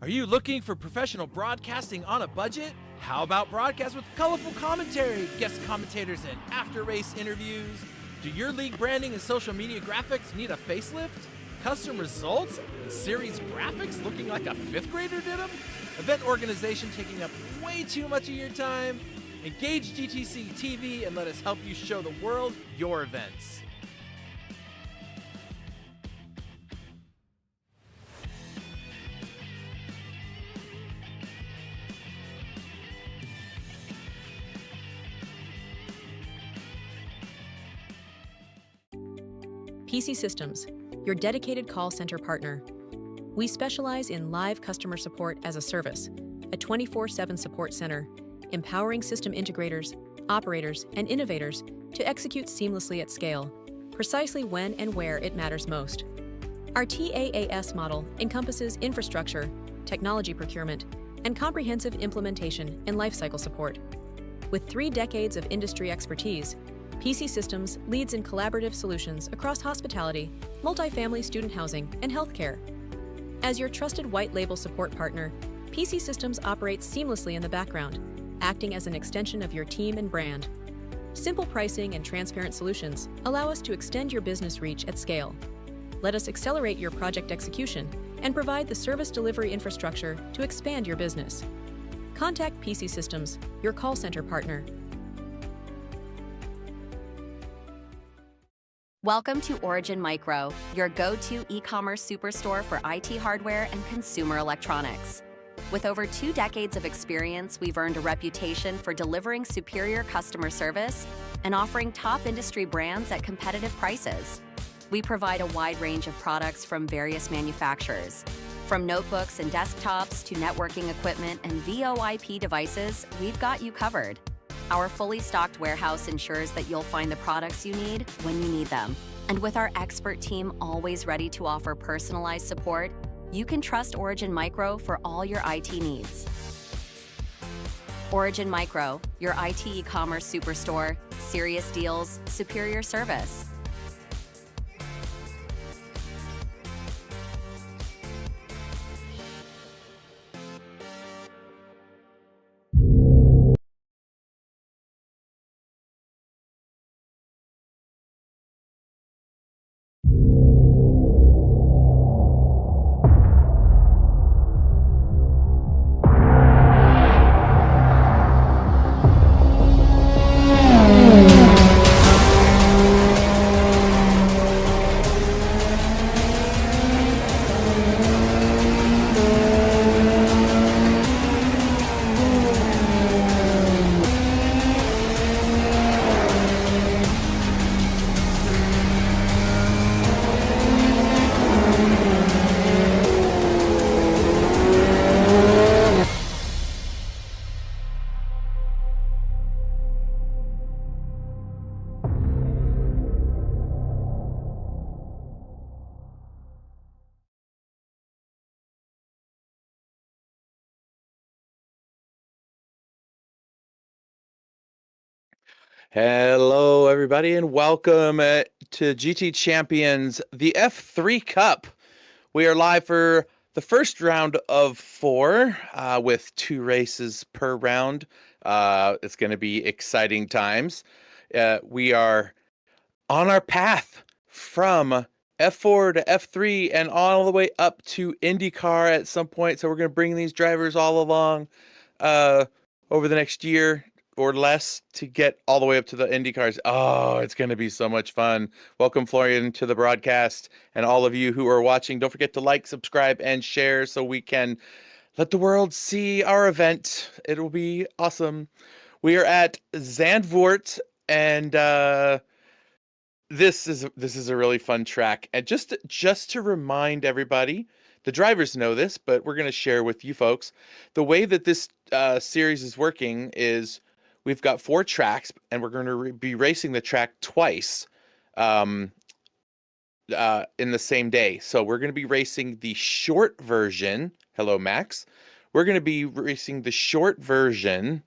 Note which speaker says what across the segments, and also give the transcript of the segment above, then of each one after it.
Speaker 1: Are you looking for professional broadcasting on a budget? How about broadcast with colorful commentary, guest commentators, and after-race interviews? Do your league branding and social media graphics need a facelift? Custom results and series graphics looking like a fifth grader did them? Event organization taking up way too much of your time? Engage GTC TV and let us help you show the world your events.
Speaker 2: PC Systems, your dedicated call center partner. We specialize in live customer support as a service, a 24/7 support center, empowering system integrators, operators, and innovators to execute seamlessly at scale, precisely when and where it matters most. Our TaaS model encompasses infrastructure, technology procurement, and comprehensive implementation and lifecycle support. With 3 decades of industry expertise, PC Systems leads in collaborative solutions across hospitality, multifamily student housing, and healthcare. As your trusted white label support partner, PC Systems operates seamlessly in the background, acting as an extension of your team and brand. Simple pricing and transparent solutions allow us to extend your business reach at scale. Let us accelerate your project execution and provide the service delivery infrastructure to expand your business. Contact PC Systems, your call center partner.
Speaker 3: Welcome to Origin Micro, your go-to e-commerce superstore for IT hardware and consumer electronics. With over 2 decades of experience, we've earned a reputation for delivering superior customer service and offering top industry brands at competitive prices. We provide a wide range of products from various manufacturers. From notebooks and desktops to networking equipment and VoIP devices, we've got you covered. Our fully stocked warehouse ensures that you'll find the products you need when you need them. And with our expert team always ready to offer personalized support, you can trust Origin Micro for all your IT needs. Origin Micro, your IT e-commerce superstore, serious deals, superior service.
Speaker 1: Hello, everybody, and welcome to GT Champions, the F3 Cup. We are live for the first round of 4 with 2 races per round. It's going to be exciting times. We are on our path from F4 to F3 and all the way up to IndyCar at some point. So we're going to bring these drivers all along over the next year or less to get all the way up to the IndyCars. Oh, it's going to be so much fun. Welcome, Florian, to the broadcast. And all of you who are watching, don't forget to like, subscribe, and share so we can let the world see our event. It will be awesome. We are at Zandvoort, and this is a really fun track. And just to remind everybody, the drivers know this, but we're going to share with you folks. The way that this series is working is we've got 4 tracks, and we're going to be racing the track twice in the same day. So we're going to be racing the short version. Hello, Max. We're going to be racing the short version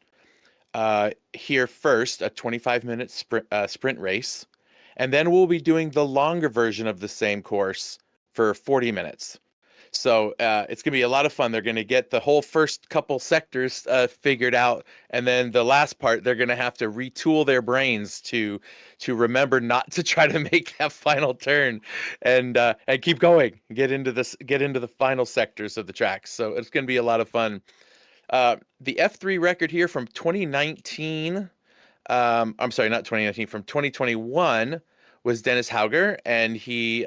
Speaker 1: here first, a 25-minute sprint race. And then we'll be doing the longer version of the same course for 40 minutes. So it's going to be a lot of fun. They're going to get the whole first couple sectors figured out, and then the last part they're going to have to retool their brains to remember not to try to make that final turn, and keep going, get into the final sectors of the track. So it's going to be a lot of fun. The F3 record here from 2019. I'm sorry, not 2019, from 2021 was Dennis Hauger, and he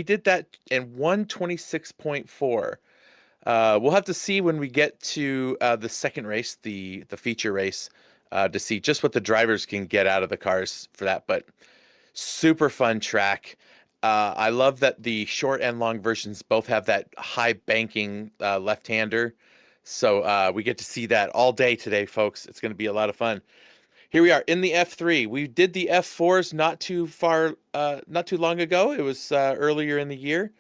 Speaker 1: did that in 1:26.4. We'll have to see when we get to the second race, the feature race, to see just what the drivers can get out of the cars for that. But super fun track. I love that the short and long versions both have that high banking left-hander. So we get to see that all day today, folks. It's going to be a lot of fun. Here we are in the F3. We did the F4s not too long ago. It was earlier in the year.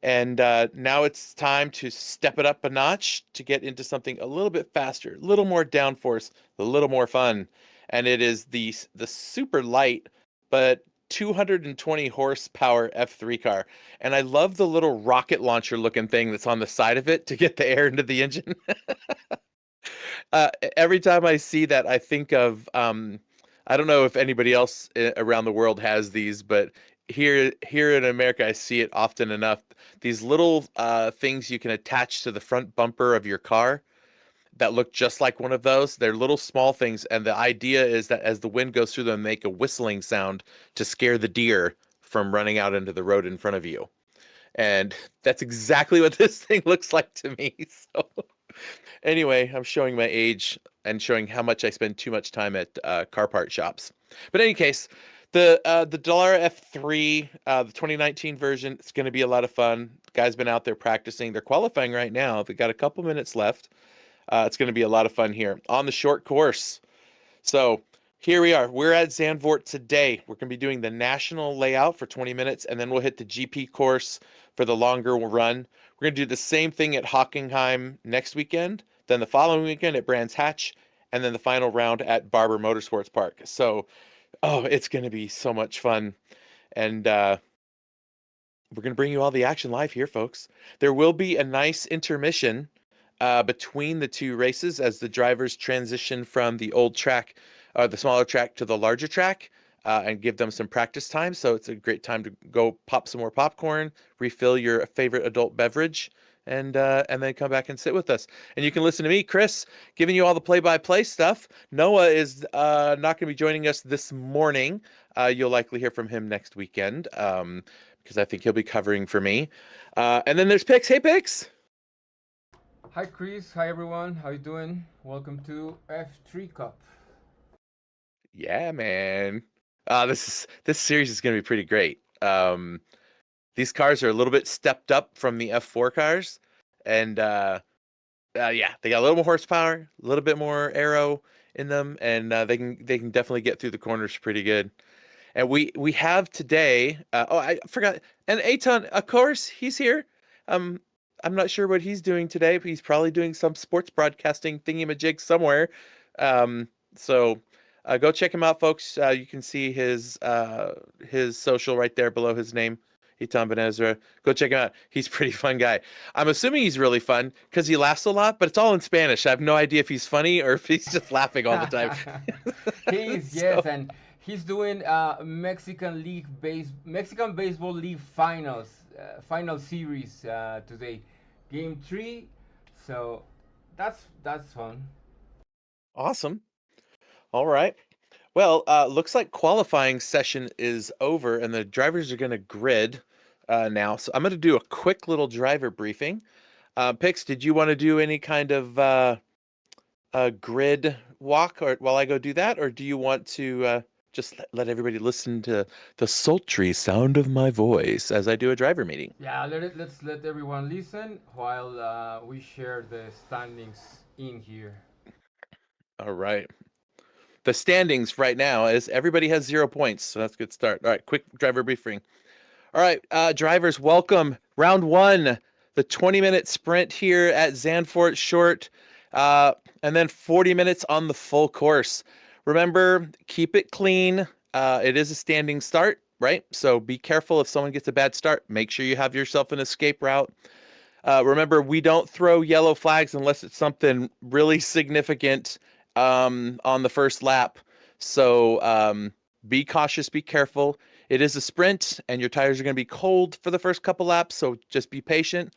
Speaker 1: And now it's time to step it up a notch to get into something a little bit faster, a little more downforce, a little more fun. And it is the super light, but 220 horsepower F3 car. And I love the little rocket launcher looking thing that's on the side of it to get the air into the engine. Every time I see that, I think of I don't know if anybody else around the world has these, but here in America, I see it often enough. These little things you can attach to the front bumper of your car that look just like one of those. They're little small things, and the idea is that as the wind goes through them, make a whistling sound to scare the deer from running out into the road in front of you. And that's exactly what this thing looks like to me. So anyway, I'm showing my age and showing how much I spend too much time at car part shops. But in any case, the Dallara F3, the 2019 version, it's going to be a lot of fun. The guys been out there practicing. They're qualifying right now. They've got a couple minutes left. It's going to be a lot of fun here on the short course. So here we are. We're at Zandvoort today. We're going to be doing the national layout for 20 minutes, and then we'll hit the GP course for the longer run. We're going to do the same thing at Hockenheim next weekend, then the following weekend at Brands Hatch, and then the final round at Barber Motorsports Park. So, it's going to be so much fun. And we're going to bring you all the action live here, folks. There will be a nice intermission between the two races as the drivers transition from the old track, the smaller track, to the larger track, and give them some practice time. So it's a great time to go pop some more popcorn, refill your favorite adult beverage, and then come back and sit with us. And you can listen to me, Chris, giving you all the play-by-play stuff. Noah is not going to be joining us this morning. You'll likely hear from him next weekend because I think he'll be covering for me. And then there's Pix. Hey, Pix.
Speaker 4: Hi, Chris. Hi, everyone. How you doing? Welcome to F3 Cup.
Speaker 1: Yeah, man. This series is going to be pretty great. These cars are a little bit stepped up from the F4 cars, and yeah, they got a little more horsepower, a little bit more aero in them, and they can definitely get through the corners pretty good. And we have today. I forgot. And Eitan, of course, he's here. I'm not sure what he's doing today, but he's probably doing some sports broadcasting thingy-majig somewhere. So go check him out, folks. You can see his social right there below his name, Eitan Ben Ezra. Go check him out. He's a pretty fun guy. I'm assuming he's really fun because he laughs a lot, but it's all in Spanish. I have no idea if he's funny or if he's just laughing all the time.
Speaker 4: He's yes, and he's doing Mexican Baseball League finals, final series today, Game 3. So that's fun.
Speaker 1: Awesome. All right. Well, looks like qualifying session is over and the drivers are going to grid now. So I'm going to do a quick little driver briefing. Pix, did you want to do any kind of a grid walk or while I go do that? Or do you want to just let everybody listen to the sultry sound of my voice as I do a driver meeting?
Speaker 4: Yeah, let's let everyone listen while we share the standings in here.
Speaker 1: All right. The standings right now is everybody has 0 points, so that's a good start. All right, quick driver briefing. All right, drivers, welcome. Round 1, the 20-minute sprint here at Zandvoort Short, and then 40 minutes on the full course. Remember, keep it clean. It is a standing start, right? So be careful if someone gets a bad start. Make sure you have yourself an escape route. Remember, we don't throw yellow flags unless it's something really significant on the first lap. So be cautious, be careful. It is a sprint, and your tires are going to be cold for the first couple laps, so just be patient.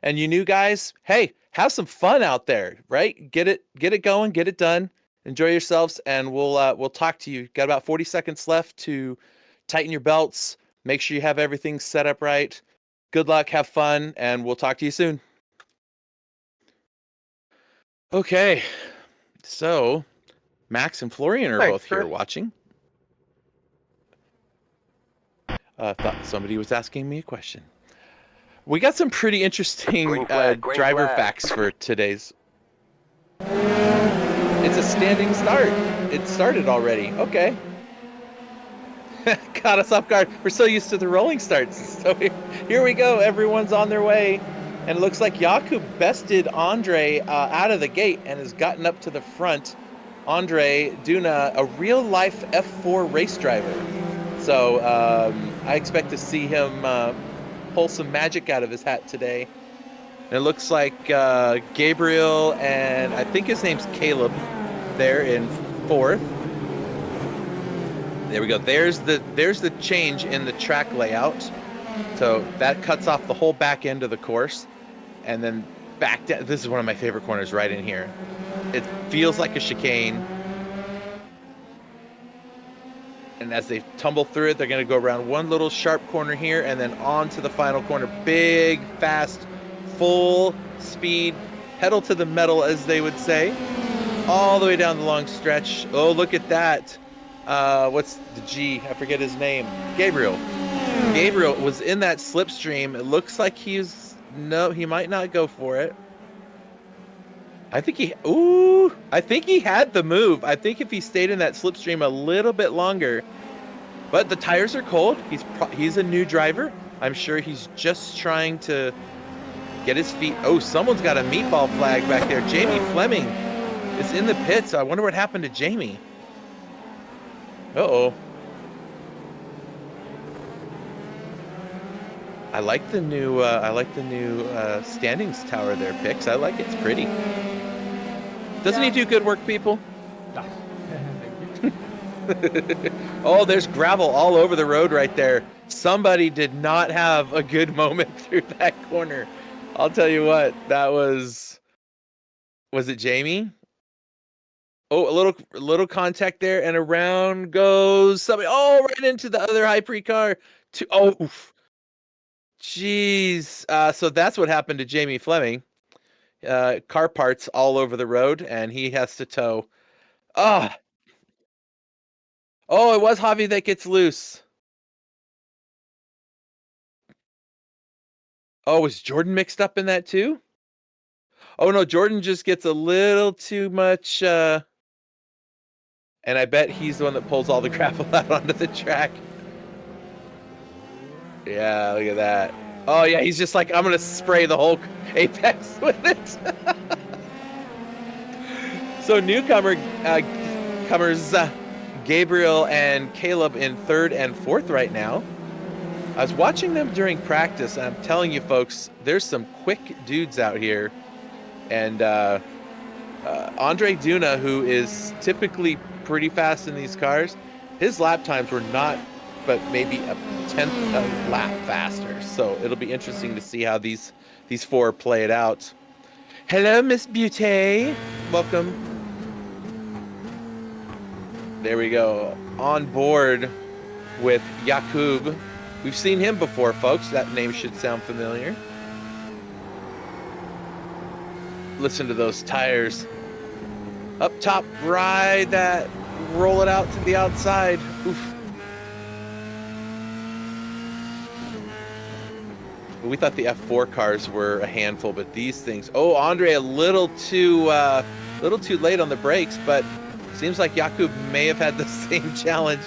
Speaker 1: And you new guys, hey, have some fun out there, right? Get it going, get it done. Enjoy yourselves, and we'll talk to you. Got about 40 seconds left to tighten your belts. Make sure you have everything set up right. Good luck, have fun, and we'll talk to you soon. Okay, so Max and Florian are both here watching. Thought somebody was asking me a question. We got some pretty interesting driver facts for today's. It's a standing start. It started already. Okay. Caught us off guard. We're so used to the rolling starts. So here we go. Everyone's on their way. And it looks like Jakub bested Andre out of the gate and has gotten up to the front. Andre Duna, a real-life F4 race driver. So I expect to see him pull some magic out of his hat today. And it looks like Gabriel and I think his name's Caleb there in fourth. There we go. There's the change in the track layout. So that cuts off the whole back end of the course. And then back down. This is one of my favorite corners right in here. It feels like a chicane. And as they tumble through it, they're going to go around one little sharp corner here and then on to the final corner. Big, fast, full speed, pedal to the metal, as they would say, all the way down the long stretch. Oh, look at that. What's the G? I forget his name. Gabriel. Gabriel was in that slipstream. It looks like he might not go for it. I think he had the move. I think if he stayed in that slipstream a little bit longer, but the tires are cold. He's a new driver. I'm sure he's just trying to get his feet. Oh, someone's got a meatball flag back there. Jamie Fleming is in the pits. I wonder what happened to Jamie. Uh-oh. I like the new standings tower there, Pix. I like it. It's pretty. Doesn't he do good work, people? Oh, there's gravel all over the road right there. Somebody did not have a good moment through that corner. I'll tell you what, that was it Jamie? Oh, a little contact there, and around goes somebody. Oh, right into the other Hypre car. Jeez. So that's what happened to Jamie Fleming. Car parts all over the road, and he has to tow. Oh, it was Javi that gets loose. Oh, was Jordan mixed up in that too? Oh no, Jordan just gets a little too much, and I bet he's the one that pulls all the gravel out onto the track. Yeah, look at that. Oh yeah, he's just like, I'm gonna spray the whole apex with it. So newcomers Gabriel and Caleb in third and fourth right now. I was watching them during practice, and I'm telling you folks, there's some quick dudes out here. And Andre Duna, who is typically pretty fast in these cars, his lap times were not but maybe a tenth of a lap faster. So it'll be interesting to see how these four play it out. Hello, Miss Beauté. Welcome. There we go. On board with Jakub. We've seen him before, folks. That name should sound familiar. Listen to those tires. Up top, ride that. Roll it out to the outside. Oof. We thought the F4 cars were a handful, but these things. Oh, Andre, a little too late on the brakes, but seems like Jakub may have had the same challenge.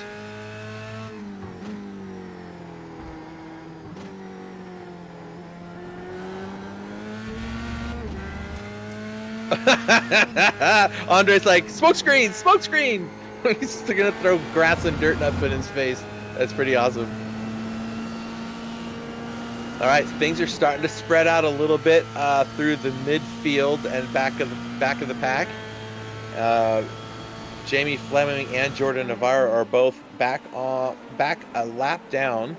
Speaker 1: Andre's like, smoke screen, smoke screen. He's gonna throw grass and dirt up in his face. That's pretty awesome. All right, things are starting to spread out a little bit through the midfield and back of the pack. Jamie Fleming and Jordan Navarro are both back a lap down.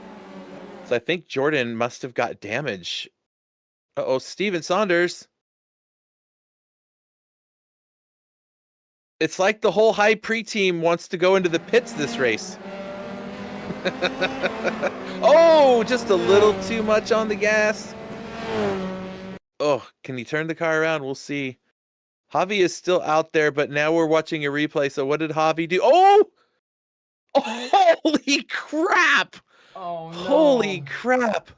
Speaker 1: So I think Jordan must have got damage. Uh-oh, Steven Saunders. It's like the whole high pre team wants to go into the pits this race. Oh, just a little too much on the gas. Oh, can he turn the car around? We'll see. Javi is still out there, but now we're watching a replay. So what did Javi do? Oh! Holy crap!
Speaker 4: Oh, no.
Speaker 1: Holy crap!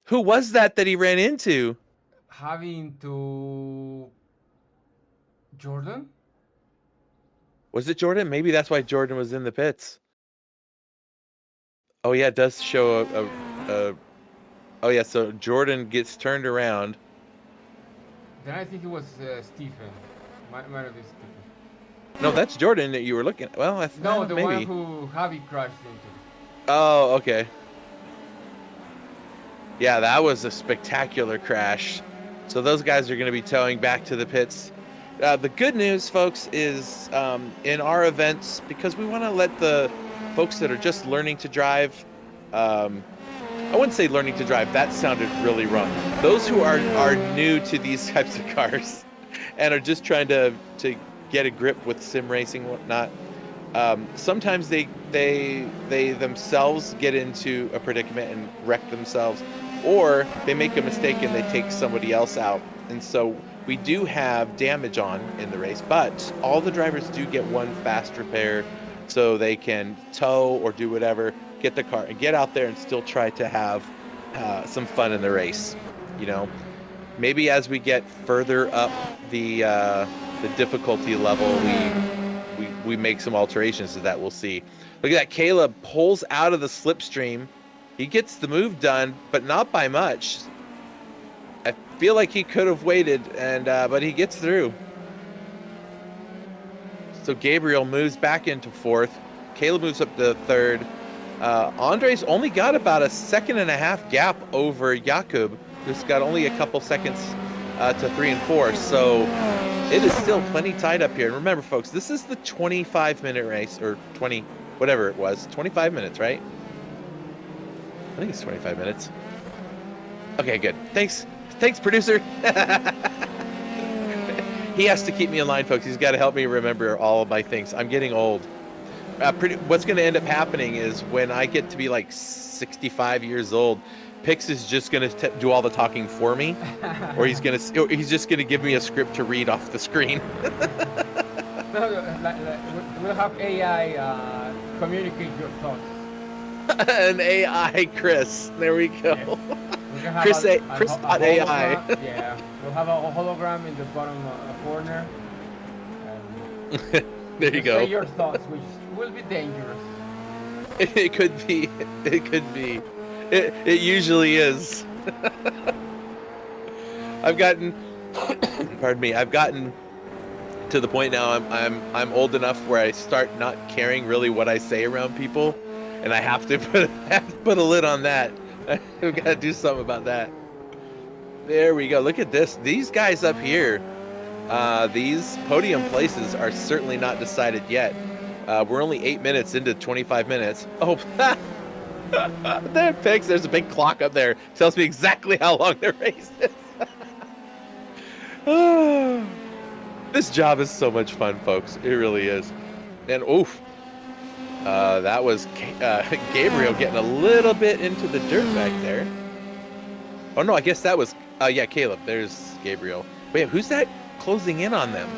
Speaker 1: Who was that he ran into?
Speaker 4: Having to Jordan?
Speaker 1: Was it Jordan? Maybe that's why Jordan was in the pits. Oh yeah, it does show a oh yeah, so Jordan gets turned around.
Speaker 4: Then I think it was Stephen. Might have been Stephen.
Speaker 1: No, that's Jordan that you were looking at. Well,
Speaker 4: No, the
Speaker 1: maybe.
Speaker 4: one who Javi crashed into.
Speaker 1: Oh, okay. Yeah, that was a spectacular crash. So those guys are going to be towing back to the pits. The good news, folks, is in our events, because we want to let the folks that are just learning to drive, I wouldn't say learning to drive, that sounded really wrong. Those who are new to these types of cars and are just trying to get a grip with sim racing and whatnot, sometimes they themselves get into a predicament and wreck themselves, or they make a mistake and they take somebody else out. And so we do have damage on in the race, but all the drivers do get one fast repair so they can tow or do whatever, get the car and get out there and still try to have some fun in the race. You know, maybe as we get further up the difficulty level, we make some alterations to that. We'll see. Look at that. Caleb pulls out of the slipstream. He gets the move done, but not by much. I feel like he could have waited, and but he gets through. So Gabriel moves back into fourth. Caleb moves up to third. Andres only got about a 1.5 gap over Jakub, who's got only a couple seconds to 3 and 4. So it is still plenty tight up here. And remember, folks, this is the 25-minute race, or 20, whatever it was, 25 minutes, right? I think it's 25 minutes. Okay, good. Thanks, producer. He has to keep me in line, folks. He's got to help me remember all of my things. I'm getting old. What's going to end up happening is when I get to be like 65 years old, Pix is just going to do all the talking for me, or he's just going to give me a script to read off the screen.
Speaker 4: We'll have AI communicate your thoughts.
Speaker 1: An AI Chris. There we go.
Speaker 4: Yeah.
Speaker 1: Chris.ai.
Speaker 4: Yeah, we'll have a hologram in the bottom corner.
Speaker 1: There you go.
Speaker 4: Say your thoughts, which will be dangerous.
Speaker 1: It could be. It could be. It usually is. I've gotten, pardon me. I've gotten to the point now. I'm old enough where I start not caring really what I say around people, and I have to put a lid on that. I've got to do something about that. There we go. Look at this. These guys up here. These podium places are certainly not decided yet. We're only 8 minutes into 25 minutes. Oh, there it picks. There's a big clock up there. Tells me exactly how long the race is. This job is so much fun, folks. It really is. And oof, that was Gabriel getting a little bit into the dirt back there. Oh no, I guess that was yeah, Caleb. There's Gabriel. Wait, who's that closing in on them?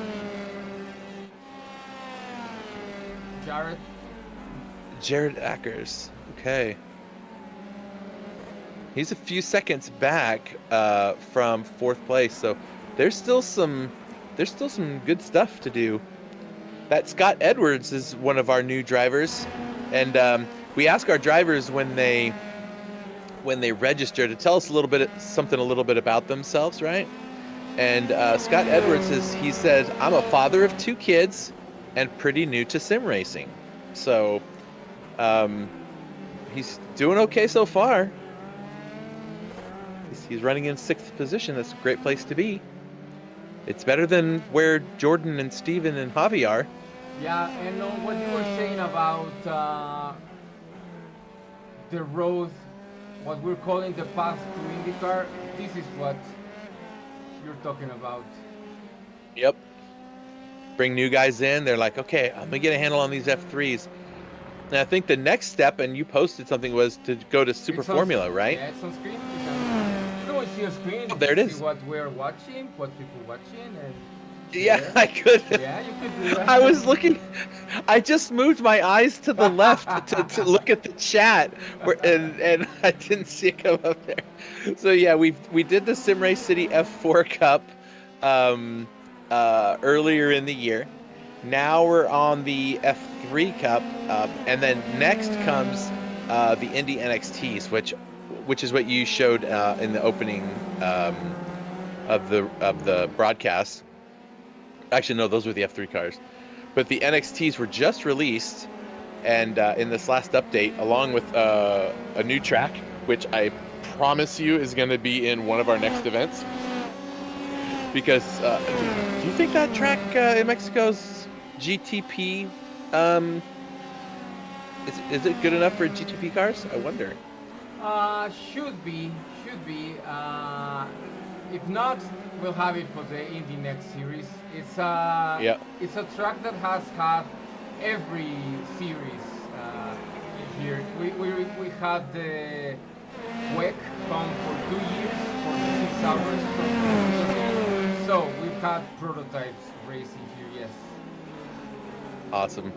Speaker 1: Jared Ackers. Okay. He's a few seconds back from fourth place, so there's still some good stuff to do. That Scott Edwards is one of our new drivers, and we ask our drivers when they register to tell us something a little bit about themselves, right? And Scott Edwards he says, I'm a father of 2 kids and pretty new to sim racing. So He's doing okay so far. He's running in 6th position. That's a great place to be. It's better than where Jordan and Steven and Javi are.
Speaker 4: Yeah, and what you were saying about the road, what we're calling the path to IndyCar, this is what you're talking about.
Speaker 1: Yep. Bring new guys in. They're like, okay, I'm gonna get a handle on these F3s. And I think the next step, and you posted something, was to go to Super Formula, right?
Speaker 4: Yeah, it's on screen. You can always see a screen.
Speaker 1: Oh, there it is.
Speaker 4: See what we're watching, what people watching, and
Speaker 1: Yeah, I could.
Speaker 4: Yeah, you could do that.
Speaker 1: I was looking. I just moved my eyes to the left to look at the chat, and I didn't see it come up there. So yeah, we did the Sim Race City F4 Cup earlier in the year. Now we're on the F3 Cup, and then next comes the Indy NXTs, which is what you showed in the opening of the broadcast. Actually, no, those were the F3 cars. But the NXTs were just released, and in this last update, along with a new track, which I promise you is going to be in one of our next events. Because do you think that track in Mexico's GTP, is it good enough for GTP cars? I wonder.
Speaker 4: Should be. If not, we'll have it for the Indy next series. It's a track that has had every series here. We had the WEC come for 2 years for 6 hours. So we've had prototypes racing here, yes.
Speaker 1: Awesome.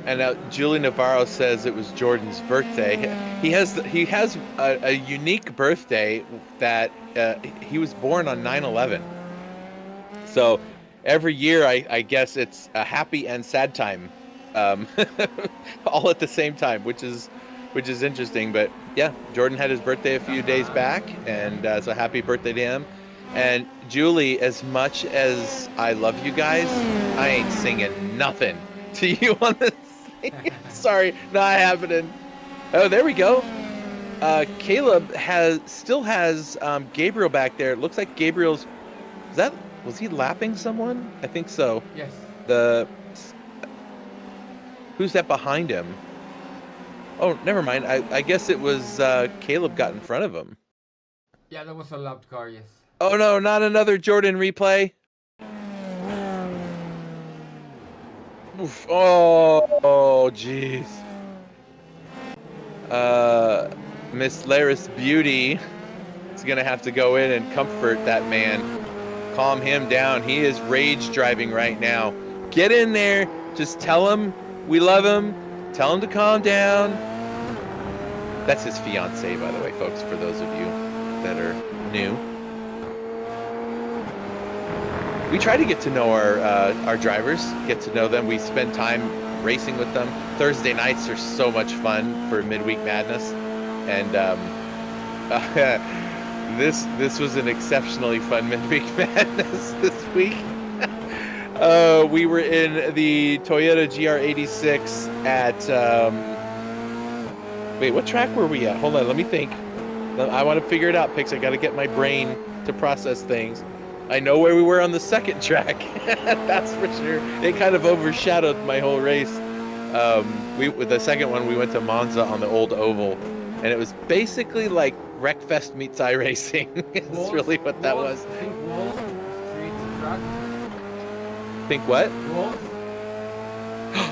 Speaker 1: And now Julie Navarro says it was Jordan's birthday. He has a unique birthday that he was born on 9/11. So every year, I guess it's a happy and sad time, all at the same time, which is interesting. But yeah, Jordan had his birthday a few days back, and so happy birthday to him. And Julie, as much as I love you guys, I ain't singing nothing to you on this thing. Sorry, not happening. Oh, there we go. Caleb still has Gabriel back there. It looks like Gabriel's. Was he lapping someone? I think so.
Speaker 4: Yes.
Speaker 1: Who's that behind him? Oh, never mind. I guess it was Caleb got in front of him.
Speaker 4: Yeah, that was a lapped car, yes.
Speaker 1: Oh no, not another Jordan replay. Oof. Oh, jeez. Miss Laris Beauty is gonna have to go in and comfort that man. Calm him down. He is rage driving right now. Get in there. Just tell him we love him. Tell him to calm down. That's his fiance, by the way, folks, for those of you that are new. We try to get to know our drivers, get to know them. We spend time racing with them. Thursday nights are so much fun for Midweek Madness. And this was an exceptionally fun Midweek Madness this week. We were in the Toyota GR86 at... wait, what track were we at? Hold on, let me think. I want to figure it out, Pix. I got to get my brain to process things. I know where we were on the second track. That's for sure. It kind of overshadowed my whole race. With the second one, we went to Monza on the old oval, and it was basically like Wreckfest meets iRacing. It's really what that was.
Speaker 4: Think Wolf creates a track.
Speaker 1: Think what?
Speaker 4: Wolf.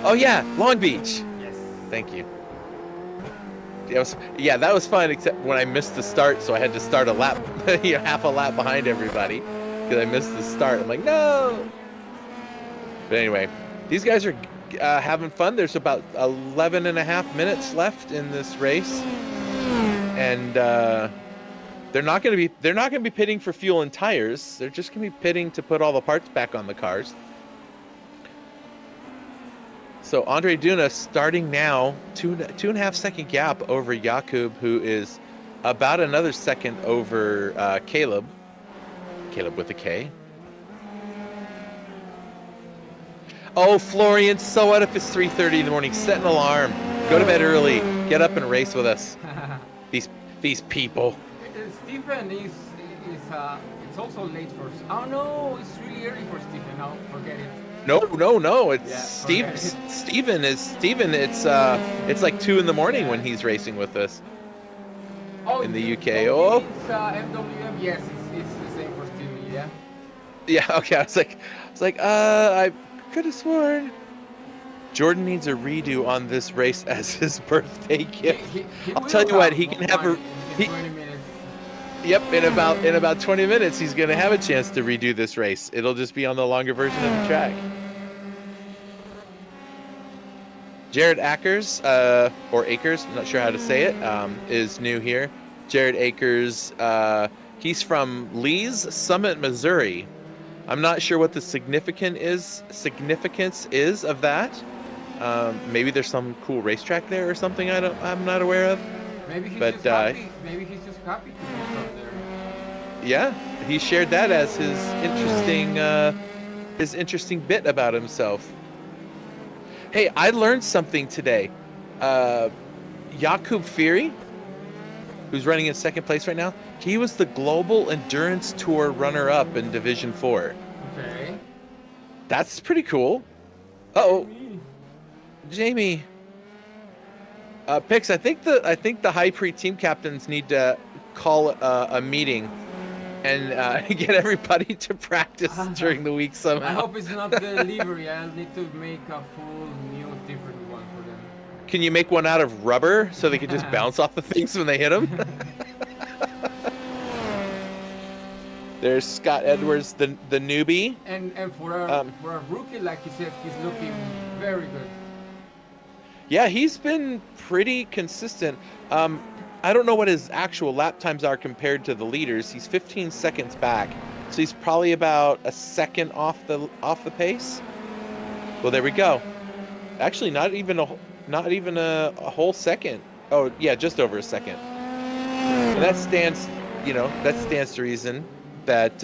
Speaker 1: Oh yeah, Long Beach.
Speaker 4: Yes.
Speaker 1: Thank you. That was fun, except when I missed the start, so I had to start a lap, half a lap behind everybody, because I missed the start. I'm like, no! But anyway, these guys are having fun. There's about 11 and a half minutes left in this race, and they're not going to be pitting for fuel and tires. They're just going to be pitting to put all the parts back on the cars. So Andre Duna starting now, two and a half second gap over Jakub, who is about another second over Caleb. Caleb with a K. Oh, Florian, so what if it's 3:30 in the morning? Set an alarm. Go to bed early. Get up and race with us. These people.
Speaker 4: Stephen is it's also late for. Oh no, it's really early for Stephen. No, forget it.
Speaker 1: No. It's Steven. It's like 2 in the morning when he's racing with us.
Speaker 4: Oh,
Speaker 1: in the UK.
Speaker 4: It's MWM. Yes, it's the same for Stevie. Yeah.
Speaker 1: Yeah. Okay. I was like, I could have sworn. Jordan needs a redo on this race as his birthday gift. I'll tell you what, he can have a.
Speaker 4: 20 minutes.
Speaker 1: Yep, in about 20 minutes, he's gonna have a chance to redo this race. It'll just be on the longer version of the track. Jared Akers, or Akers, I'm not sure how to say it, is new here. Jared Akers, he's from Lee's Summit, Missouri. I'm not sure what the significance is of that. Maybe there's some cool racetrack there or something I'm not aware of.
Speaker 4: Maybe he's just happy. Maybe he's just happy to be from there.
Speaker 1: Yeah, he shared that as his interesting bit about himself. Hey, I learned something today. Jakub Firi, who's running in second place right now, he was the Global Endurance Tour runner-up in Division 4.
Speaker 4: Okay.
Speaker 1: That's pretty cool. Uh-oh. Jamie. Pix, I think the High Prix team captains need to call a meeting and get everybody to practice during the week somehow.
Speaker 4: I hope it's not the livery. I'll need to make a full new different one for them.
Speaker 1: Can you make one out of rubber so they can just bounce off the things when they hit them? There's Scott Edwards, the newbie.
Speaker 4: And for a rookie, like you said, he's looking very good.
Speaker 1: Yeah, he's been pretty consistent. I don't know what his actual lap times are compared to the leaders. He's 15 seconds back, so he's probably about a second off the pace. Well, there we go. Actually, not even a whole second. Oh, yeah, just over a second. And that stands to reason that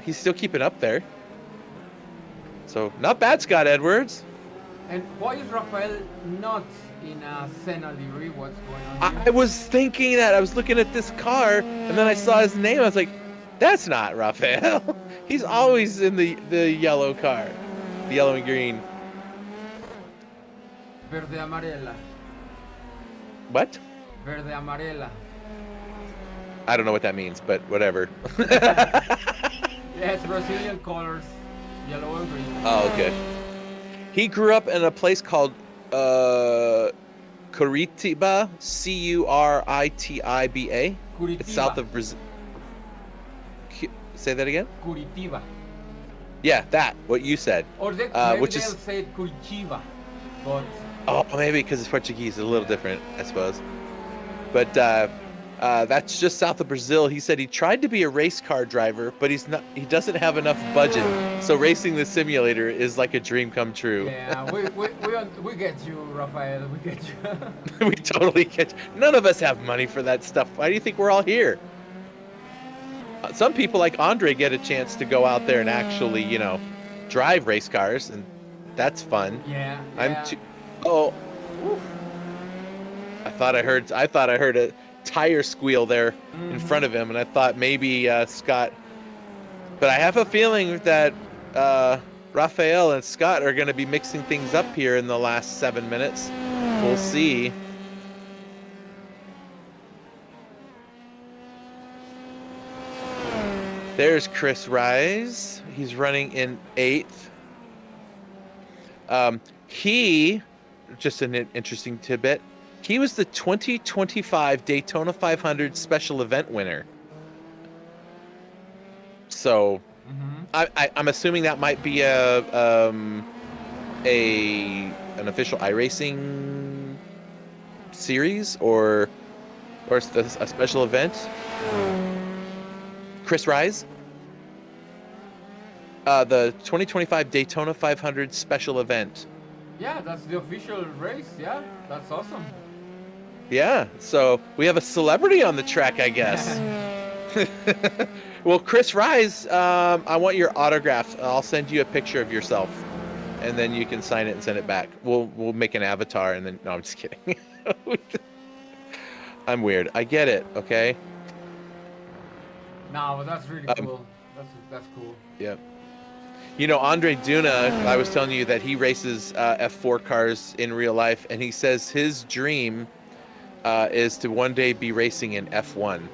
Speaker 1: he's still keeping up there. So not bad, Scott Edwards.
Speaker 4: And why is Rafael not in a Senna livery? What's going on here?
Speaker 1: I was thinking that. I was looking at this car, and then I saw his name. I was like, that's not Rafael. He's always in the yellow car. The yellow and green.
Speaker 4: Verde amarela.
Speaker 1: What?
Speaker 4: Verde amarela.
Speaker 1: I don't know what that means, but whatever.
Speaker 4: Yes, Brazilian colors. Yellow and green.
Speaker 1: Oh, okay. He grew up in a place called Curitiba, Curitiba. It's south of Brazil. Say that again?
Speaker 4: Curitiba.
Speaker 1: Yeah, what you said.
Speaker 4: Or maybe they'll say Curitiba, but...
Speaker 1: Oh, maybe because it's Portuguese. It's a little different, I suppose. But that's just south of Brazil. He said he tried to be a race car driver, but he doesn't have enough budget. So racing the simulator is like a dream come true.
Speaker 4: Yeah, we get you, Rafael. We get you.
Speaker 1: We totally get you. None of us have money for that stuff. Why do you think we're all here? Some people like Andre get a chance to go out there and actually, drive race cars, and that's fun.
Speaker 4: Yeah.
Speaker 1: Oh. I thought I heard a tire squeal there in front of him, and I thought maybe Scott, but I have a feeling that Rafael and Scott are going to be mixing things up here in the last 7 minutes. We'll see. There's Chris Rise. He's running in 8th. Just an interesting tidbit, he was the 2025 Daytona 500 special event winner. So, I'm assuming that might be an official iRacing series or a special event. Chris Rise, the 2025 Daytona 500 special event.
Speaker 4: Yeah, that's the official race. Yeah, that's awesome.
Speaker 1: Yeah, so we have a celebrity on the track, I guess. Well, Chris Rise, I want your autograph. I'll send you a picture of yourself. and then you can sign it and send it back. We'll make an avatar, and then no, I'm just kidding. I'm weird. I get it. Okay.
Speaker 4: No, but that's really cool. That's cool.
Speaker 1: Yeah. You know, Andre Duna, I was telling you that he races F4 cars in real life, and he says his dream is to one day be racing in F1.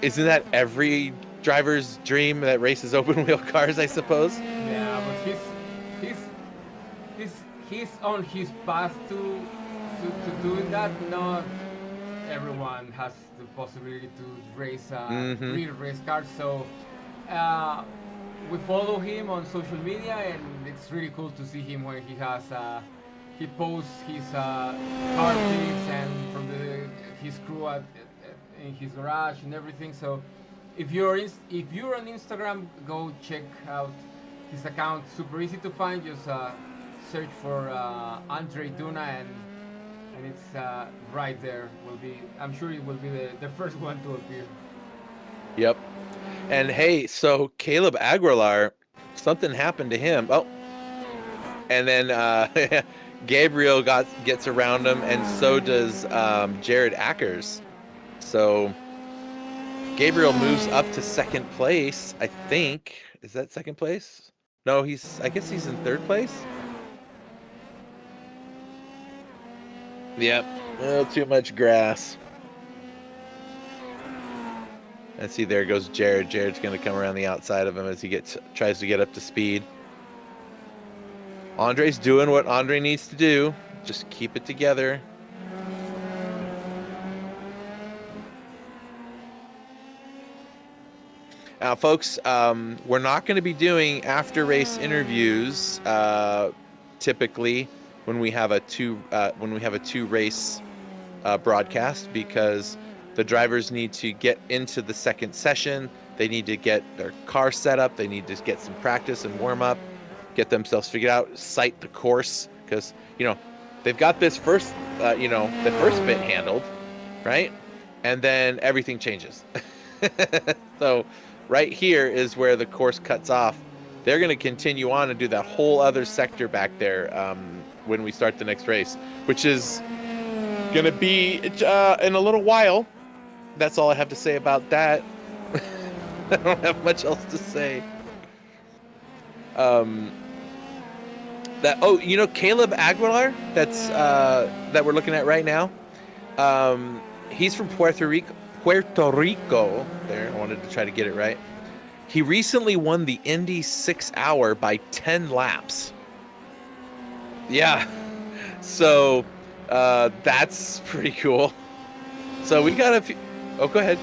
Speaker 1: Isn't that every driver's dream that races open wheel cars, I suppose?
Speaker 4: Yeah, but he's on his path to doing that. Not everyone has the possibility to race real race cars, so we follow him on social media, and it's really cool to see him when he posts his car pics and from his crew in his garage and everything. So if you're on Instagram, go check out his account. Super easy to find. Just search for Andre Duna, and it's right there. I'm sure it will be the first one to appear.
Speaker 1: Yep. And hey, so Caleb Aguilar, something happened to him. Oh, and then Gabriel gets around him, and so does Jared Ackers. So Gabriel moves up to second place, I think. Is that second place? No, I guess he's in third place. Yep. Oh, too much grass. And see, there goes Jared. Jared's going to come around the outside of him as he tries to get up to speed. Andre's doing what Andre needs to do. Just keep it together. Now, folks, we're not going to be doing after-race interviews typically when we have a two-race broadcast, because the drivers need to get into the second session. They need to get their car set up. They need to get some practice and warm up, get themselves figured out, sight the course, because, you know, they've got this first, the first bit handled, right? And then everything changes. So right here is where the course cuts off. They're going to continue on and do that whole other sector back there when we start the next race, which is going to be in a little while. That's all I have to say about that. I don't have much else to say. Caleb Aguilar, that we're looking at right now. He's from Puerto Rico. There, I wanted to try to get it right. He recently won the Indy 6 Hour by 10 laps. Yeah. So that's pretty cool. So we got a few. Oh, go ahead.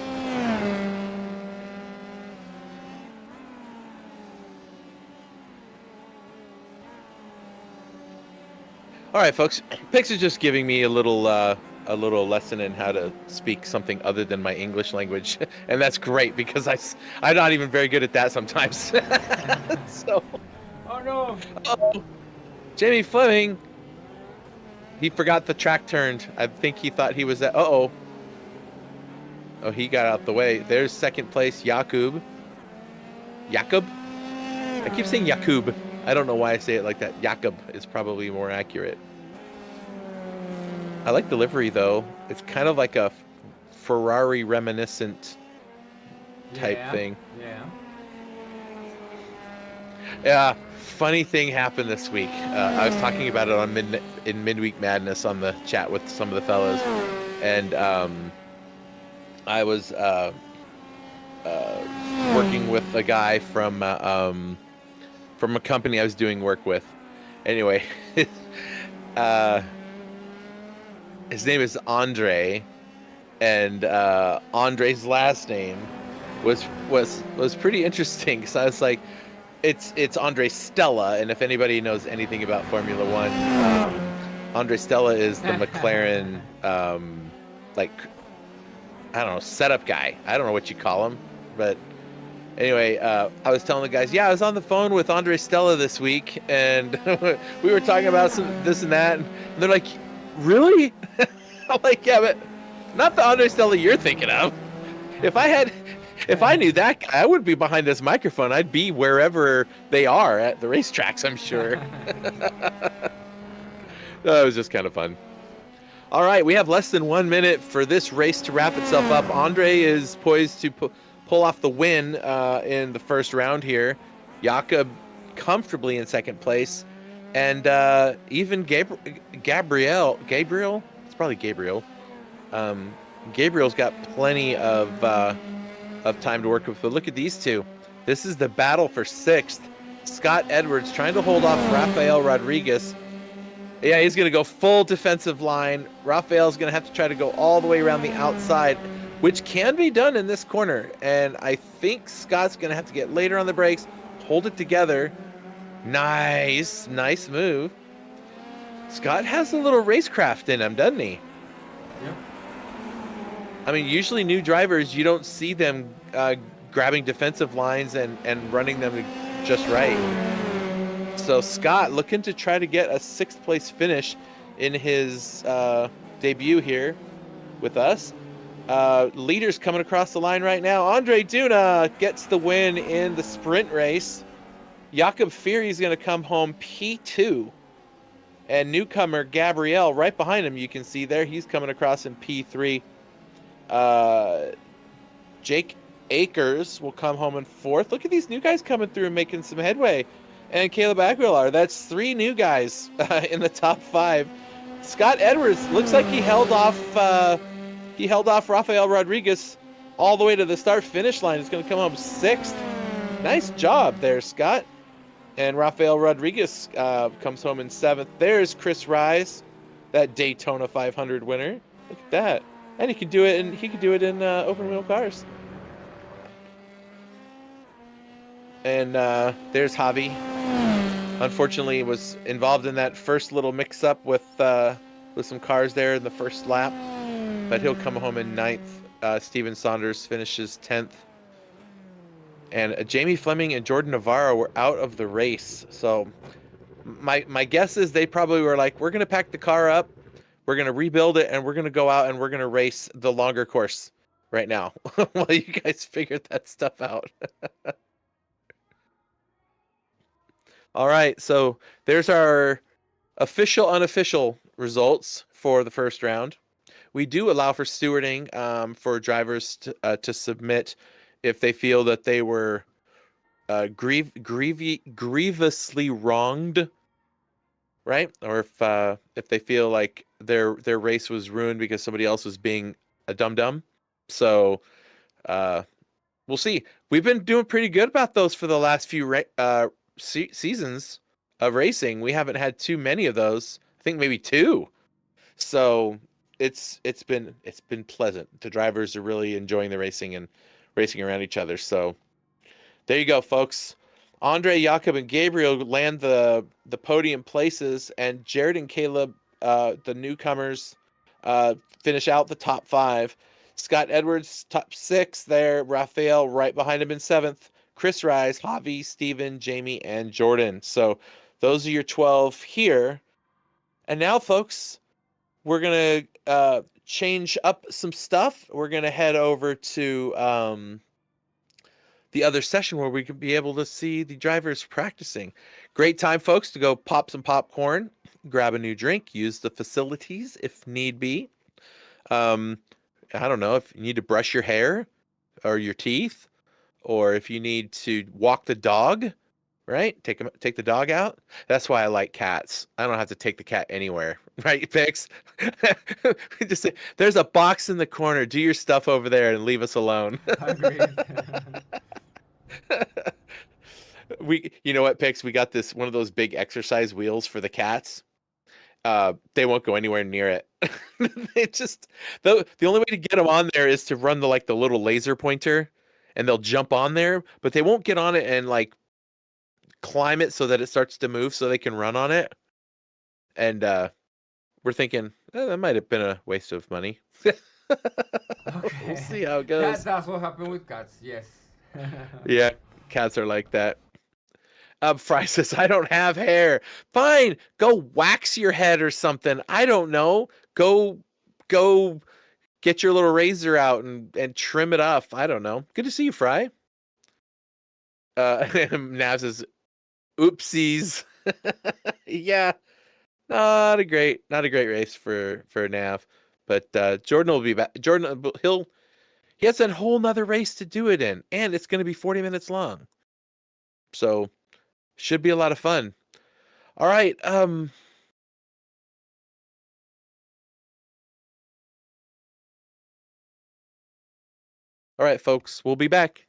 Speaker 1: All right, folks. Pix is just giving me a little lesson in how to speak something other than my English language, and that's great because I'm not even very good at that sometimes. So.
Speaker 4: Oh no!
Speaker 1: Oh, Jamie Fleming. He forgot the track turned. I think he thought he was at. Oh, he got out the way. There's second place, Jakub. I keep saying Jakub. I don't know why I say it like that. Jakub is probably more accurate. I like the livery, though. It's kind of like a Ferrari reminiscent type thing. Yeah. Funny thing happened this week. I was talking about it in Midweek Madness on the chat with some of the fellas, and I was working with a guy from a company I was doing work with. Anyway, his name is Andre, and Andre's last name was pretty interesting, because I was like, it's Andre Stella, and if anybody knows anything about Formula One, Andre Stella is the McLaren I don't know, setup guy. I don't know what you call him, but anyway, I was telling the guys, I was on the phone with Andre Stella this week, and we were talking about this and that, and they're like, really? I'm like, yeah, but not the Andre Stella you're thinking of. If I If I knew that guy, I wouldn't be behind this microphone. I'd be wherever they are at the racetracks, I'm sure. That was just kind of fun. All right, we have less than 1 minute for this race to wrap itself up. Andre is poised to pull off the win in the first round here. Jakob comfortably in second place. And even Gabriel, it's probably Gabriel. Gabriel's got plenty of time to work with. But look at these two. This is the battle for sixth. Scott Edwards trying to hold off Rafael Rodriguez. Yeah, he's going to go full defensive line. Rafael's going to have to try to go all the way around the outside, which can be done in this corner. And I think Scott's going to have to get later on the brakes, hold it together. Nice move. Scott has a little racecraft in him, doesn't he?
Speaker 4: Yep.
Speaker 1: I mean, usually new drivers, you don't see them grabbing defensive lines and running them just right. So Scott looking to try to get a sixth place finish in his debut here with us. Leaders coming across the line right now. Andre Duna gets the win in the sprint race. Jakob Fury is going to come home P2. And newcomer Gabriel right behind him, you can see there. He's coming across in P3. Jake Akers will come home in fourth. Look at these new guys coming through and making some headway. And Caleb Aguilar. That's three new guys in the top five. Scott Edwards looks like he held off Rafael Rodriguez all the way to the start-finish line. He's going to come home sixth. Nice job there, Scott. And Rafael Rodriguez comes home in seventh. There's Chris Rise, that Daytona 500 winner. Look at that. And he could do it in open wheel cars. And there's Javi. Unfortunately, was involved in that first little mix-up with some cars there in the first lap, but he'll come home in ninth. Steven Saunders finishes 10th. And Jamie Fleming and Jordan Navarro were out of the race. So my guess is they probably were like, we're going to pack the car up, we're going to rebuild it, and we're going to go out and we're going to race the longer course right now while you guys figure that stuff out. All right, so there's our official, unofficial results for the first round. We do allow for stewarding for drivers to submit if they feel that they were grievously wronged, right? Or if they feel like their race was ruined because somebody else was being a dum-dum. So we'll see. We've been doing pretty good about those for the last few seasons of racing. We haven't had too many of those. I think maybe two. So it's been pleasant. The drivers are really enjoying the racing and racing around each other. So there you go, folks. Andre, Jakob, and Gabriel land the podium places, and Jared and Caleb, the newcomers, finish out the top five. Scott Edwards, top six there. Rafael right behind him in seventh. Chris Rise, Javi, Steven, Jamie, and Jordan. So those are your 12 here. And now, folks, we're going to change up some stuff. We're going to head over to the other session where we can be able to see the drivers practicing. Great time, folks, to go pop some popcorn, grab a new drink, use the facilities if need be. I don't know, if you need to brush your hair or your teeth, or if you need to walk the dog, right? Take the dog out. That's why I like cats. I don't have to take the cat anywhere, right, Pix? Just say, there's a box in the corner. Do your stuff over there and leave us alone.
Speaker 4: Agreed.
Speaker 1: You know what, Pix? We got one of those big exercise wheels for the cats. They won't go anywhere near it. They just the only way to get them on there is to run the little laser pointer, and they'll jump on there, but they won't get on it and climb it so that it starts to move so they can run on it. And we're thinking that might have been a waste of money.
Speaker 4: Okay.
Speaker 1: We'll see how it goes.
Speaker 4: That's what happened with cats, yes.
Speaker 1: Yeah, cats are like that. Fry says, I don't have hair. Fine, go wax your head or something. I don't know. Go get your little razor out and trim it off. I don't know. Good to see you, Fry. Nav says, oopsies. Yeah, not a great race for Nav. But Jordan will be back. Jordan, he has that whole nother race to do it in, and it's going to be 40 minutes long. So should be a lot of fun. All right. All right, folks, we'll be back.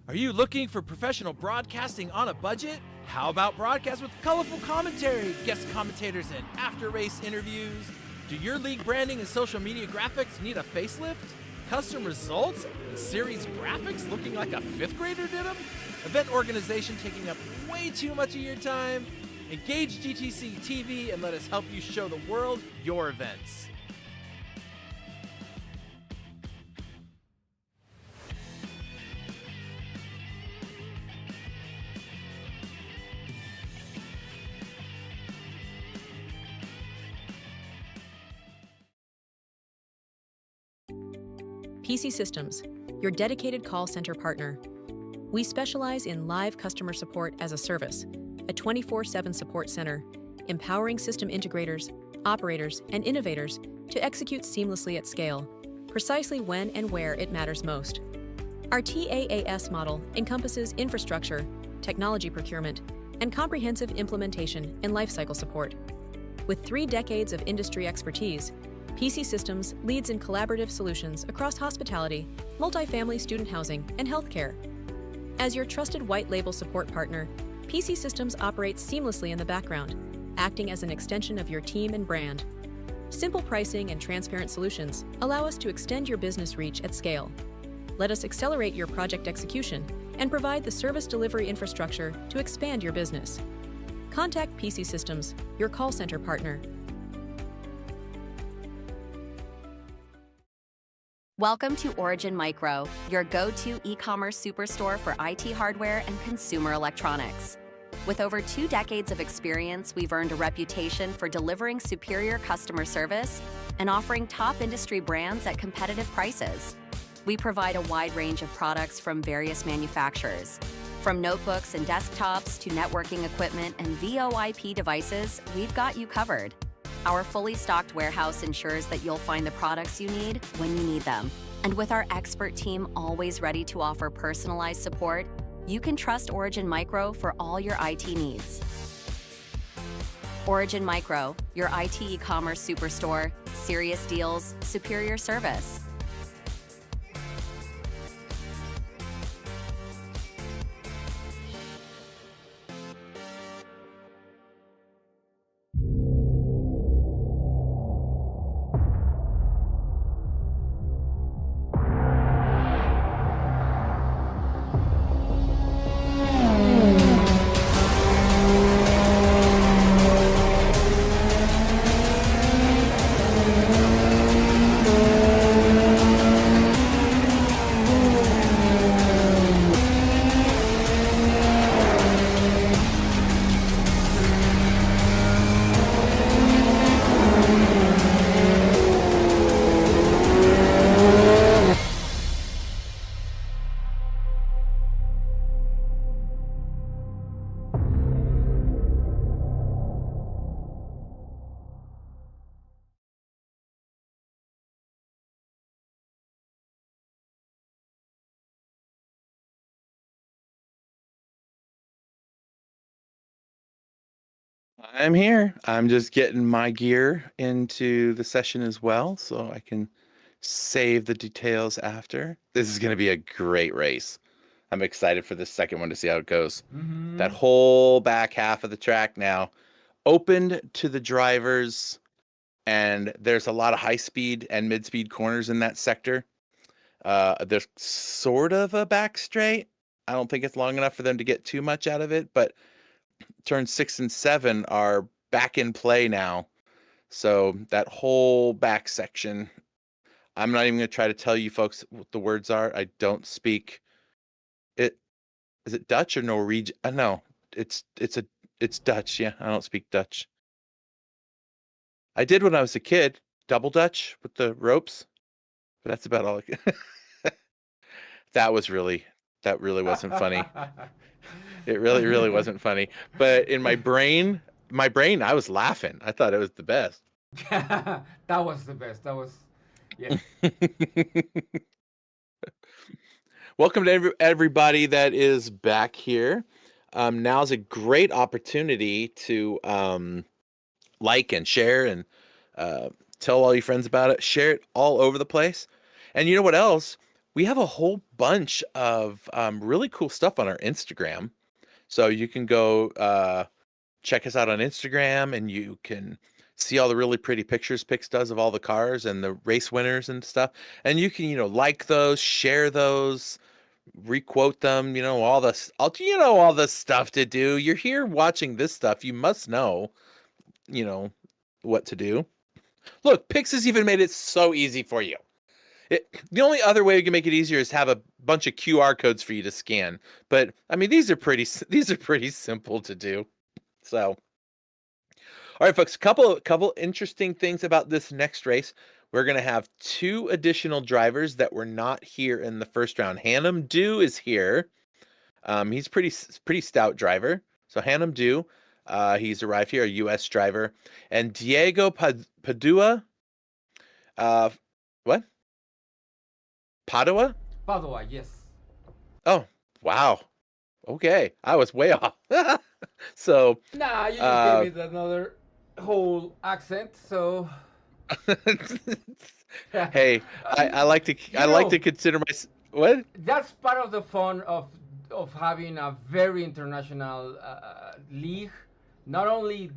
Speaker 5: Are you looking for professional broadcasting on a budget? How about broadcast with colorful commentary, guest commentators, and after-race interviews? Do your league branding and social media graphics need a facelift? Custom results and series graphics looking like a 5th grader did them? Event organization taking up way too much of your time? Engage GTC TV and let us help you show the world your events.
Speaker 2: PC Systems, your dedicated call center partner. We specialize in live customer support as a service, a 24/7 support center, empowering system integrators, operators, and innovators to execute seamlessly at scale, precisely when and where it matters most. Our TaaS model encompasses infrastructure, technology procurement, and comprehensive implementation and lifecycle support. With 3 decades of industry expertise, PC Systems leads in collaborative solutions across hospitality, multifamily student housing, and healthcare. As your trusted white label support partner, PC Systems operates seamlessly in the background, acting as an extension of your team and brand. Simple pricing and transparent solutions allow us to extend your business reach at scale. Let us accelerate your project execution and provide the service delivery infrastructure to expand your business. Contact PC Systems, your call center partner.
Speaker 3: Welcome to Origin Micro, your go-to e-commerce superstore for IT hardware and consumer electronics. With over 2 decades of experience, we've earned a reputation for delivering superior customer service and offering top industry brands at competitive prices. We provide a wide range of products from various manufacturers. From notebooks and desktops to networking equipment and VoIP devices, we've got you covered. Our fully stocked warehouse ensures that you'll find the products you need when you need them. And with our expert team always ready to offer personalized support, you can trust Origin Micro for all your IT needs. Origin Micro, your IT e-commerce superstore, serious deals, superior service.
Speaker 1: I'm here. I'm just getting my gear into the session as well, so I can save the details after. This is going to be a great race. I'm excited for this second one to see how it goes. That whole back half of the track now opened to the drivers, and there's a lot of high speed and mid speed corners in that sector. There's sort of a back straight. I don't think it's long enough for them to get too much out of it, but turns 6 and 7 are back in play now. So that whole back section, I'm not even going to try to tell you folks what the words are. I don't speak it. is it Dutch or Norwegian? No, it's Dutch. Yeah, I don't speak Dutch. I did when I was a kid, double Dutch with the ropes, but that's about all. That really wasn't funny. It really wasn't funny. But in my brain, I was laughing. I thought it was the best.
Speaker 4: That was the best. That was, yeah.
Speaker 1: Welcome to everybody that is back here. Now's a great opportunity to like and share and tell all your friends about it. Share it all over the place. And you know what else? We have a whole bunch of really cool stuff on our Instagram. So you can go check us out on Instagram, and you can see all the really pretty pictures Pix does of all the cars and the race winners and stuff. And you can, like those, share those, requote them, all the stuff to do. You're here watching this stuff. You must know, what to do. Look, Pix has even made it so easy for you. The only other way we can make it easier is have a bunch of QR codes for you to scan. But I mean, these are pretty simple to do. So, all right, folks, couple interesting things about this next race. We're going to have 2 additional drivers that were not here in the first round. Hannum Du is here. He's pretty stout driver. So Hannum Du, he's arrived here, a U.S. driver. And Diego Padua, what? Padua?
Speaker 4: Padua, yes.
Speaker 1: Oh, wow. Okay, I was way off. So.
Speaker 4: Nah, you just gave it another whole accent, so.
Speaker 1: Hey, I like to consider what?
Speaker 4: That's part of the fun of having a very international league. Not only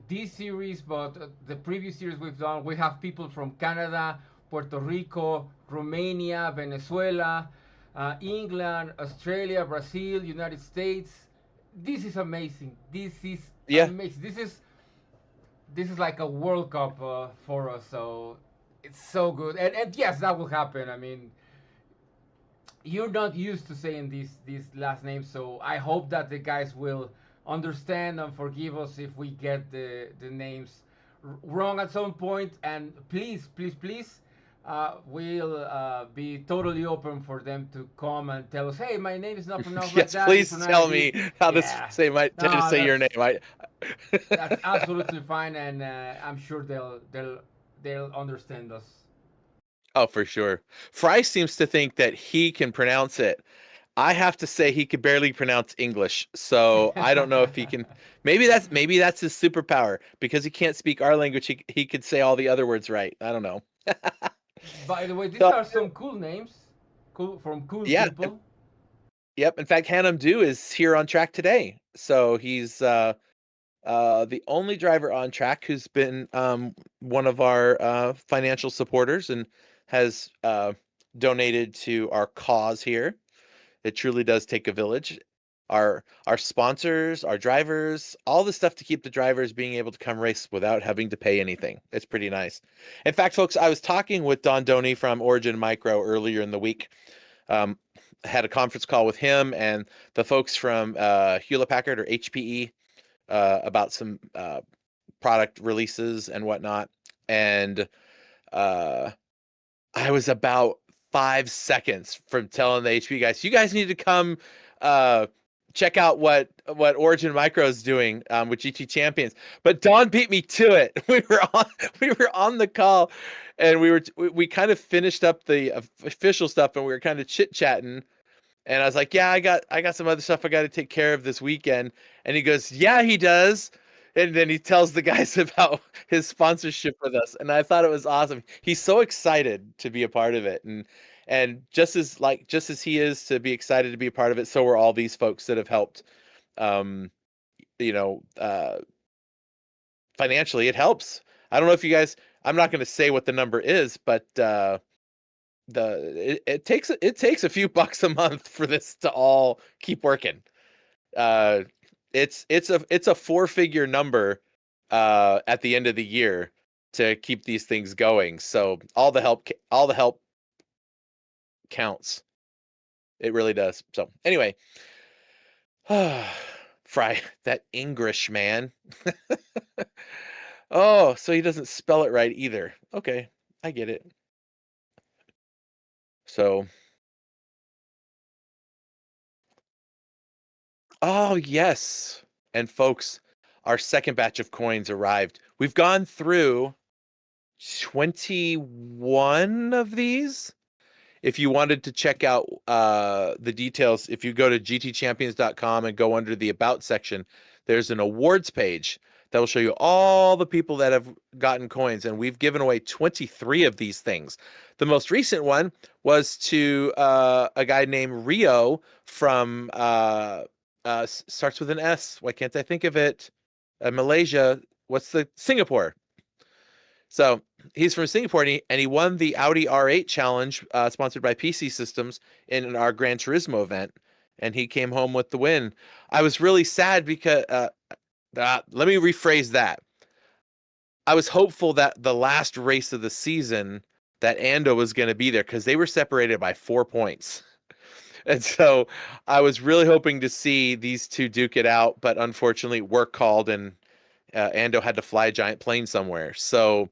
Speaker 4: this series, but the previous series we've done. We have people from Canada, Puerto Rico, Romania, Venezuela, England, Australia, Brazil, United States. This is amazing. This is amazing. This is like a World Cup for us. So it's so good. And yes, that will happen. I mean, you're not used to saying these last names, so I hope that the guys will understand and forgive us if we get the names wrong at some point. And please, we'll be totally open for them to come and tell us, hey, my name is not pronounced like that.
Speaker 1: Yes, please tell me how to say your name.
Speaker 4: That's absolutely fine, and I'm sure they'll understand us.
Speaker 1: Oh, for sure. Fry seems to think that he can pronounce it. I have to say he could barely pronounce English, so I don't know if he can. Maybe that's his superpower, because he can't speak our language. He could say all the other words right. I don't know.
Speaker 4: By the way, these are some cool names, from cool people.
Speaker 1: Yep. In fact, Hannum Du is here on track today, so he's the only driver on track who's been one of our financial supporters and has donated to our cause here. It truly does take a village. Our sponsors, our drivers, all the stuff to keep the drivers being able to come race without having to pay anything. It's pretty nice. In fact, folks, I was talking with Don Doney from Origin Micro earlier in the week. Had a conference call with him and the folks from Hewlett Packard, or HPE, about some product releases and whatnot. And I was about 5 seconds from telling the HP guys, you guys need to come check out what Origin Micro is doing with GT Champions. But Don beat me to it. We were on the call, and we kind of finished up the official stuff, and we were kind of chit-chatting. And I was like, yeah, I got some other stuff I got to take care of this weekend. And he goes, yeah, he does. And then he tells the guys about his sponsorship with us. And I thought it was awesome. He's so excited to be a part of it. And just as he is to be excited to be a part of it, so are all these folks that have helped. Financially, it helps. I don't know if you guys, I'm not going to say what the number is, but it takes a few bucks a month for this to all keep working. It's a 4-figure number at the end of the year to keep these things going. So all the help counts. It really does. So anyway, Fry, that English man. Oh, so he doesn't spell it right either. Okay, I get it. So, oh yes. And folks, our second batch of coins arrived. We've gone through 21 of these. If you wanted to check out the details, if you go to gtchampions.com and go under the About section, there's an awards page that will show you all the people that have gotten coins. And we've given away 23 of these things. The most recent one was to a guy named Rio from, starts with an S. Why can't I think of it? Malaysia. What's the Singapore? So he's from Singapore, and he won the Audi R8 Challenge, sponsored by PC Systems, in our Gran Turismo event, and he came home with the win. I was really sad because, let me rephrase that. I was hopeful that the last race of the season that Ando was going to be there because they were separated by 4 points. And so I was really hoping to see these two duke it out, but unfortunately work called and Ando had to fly a giant plane somewhere. So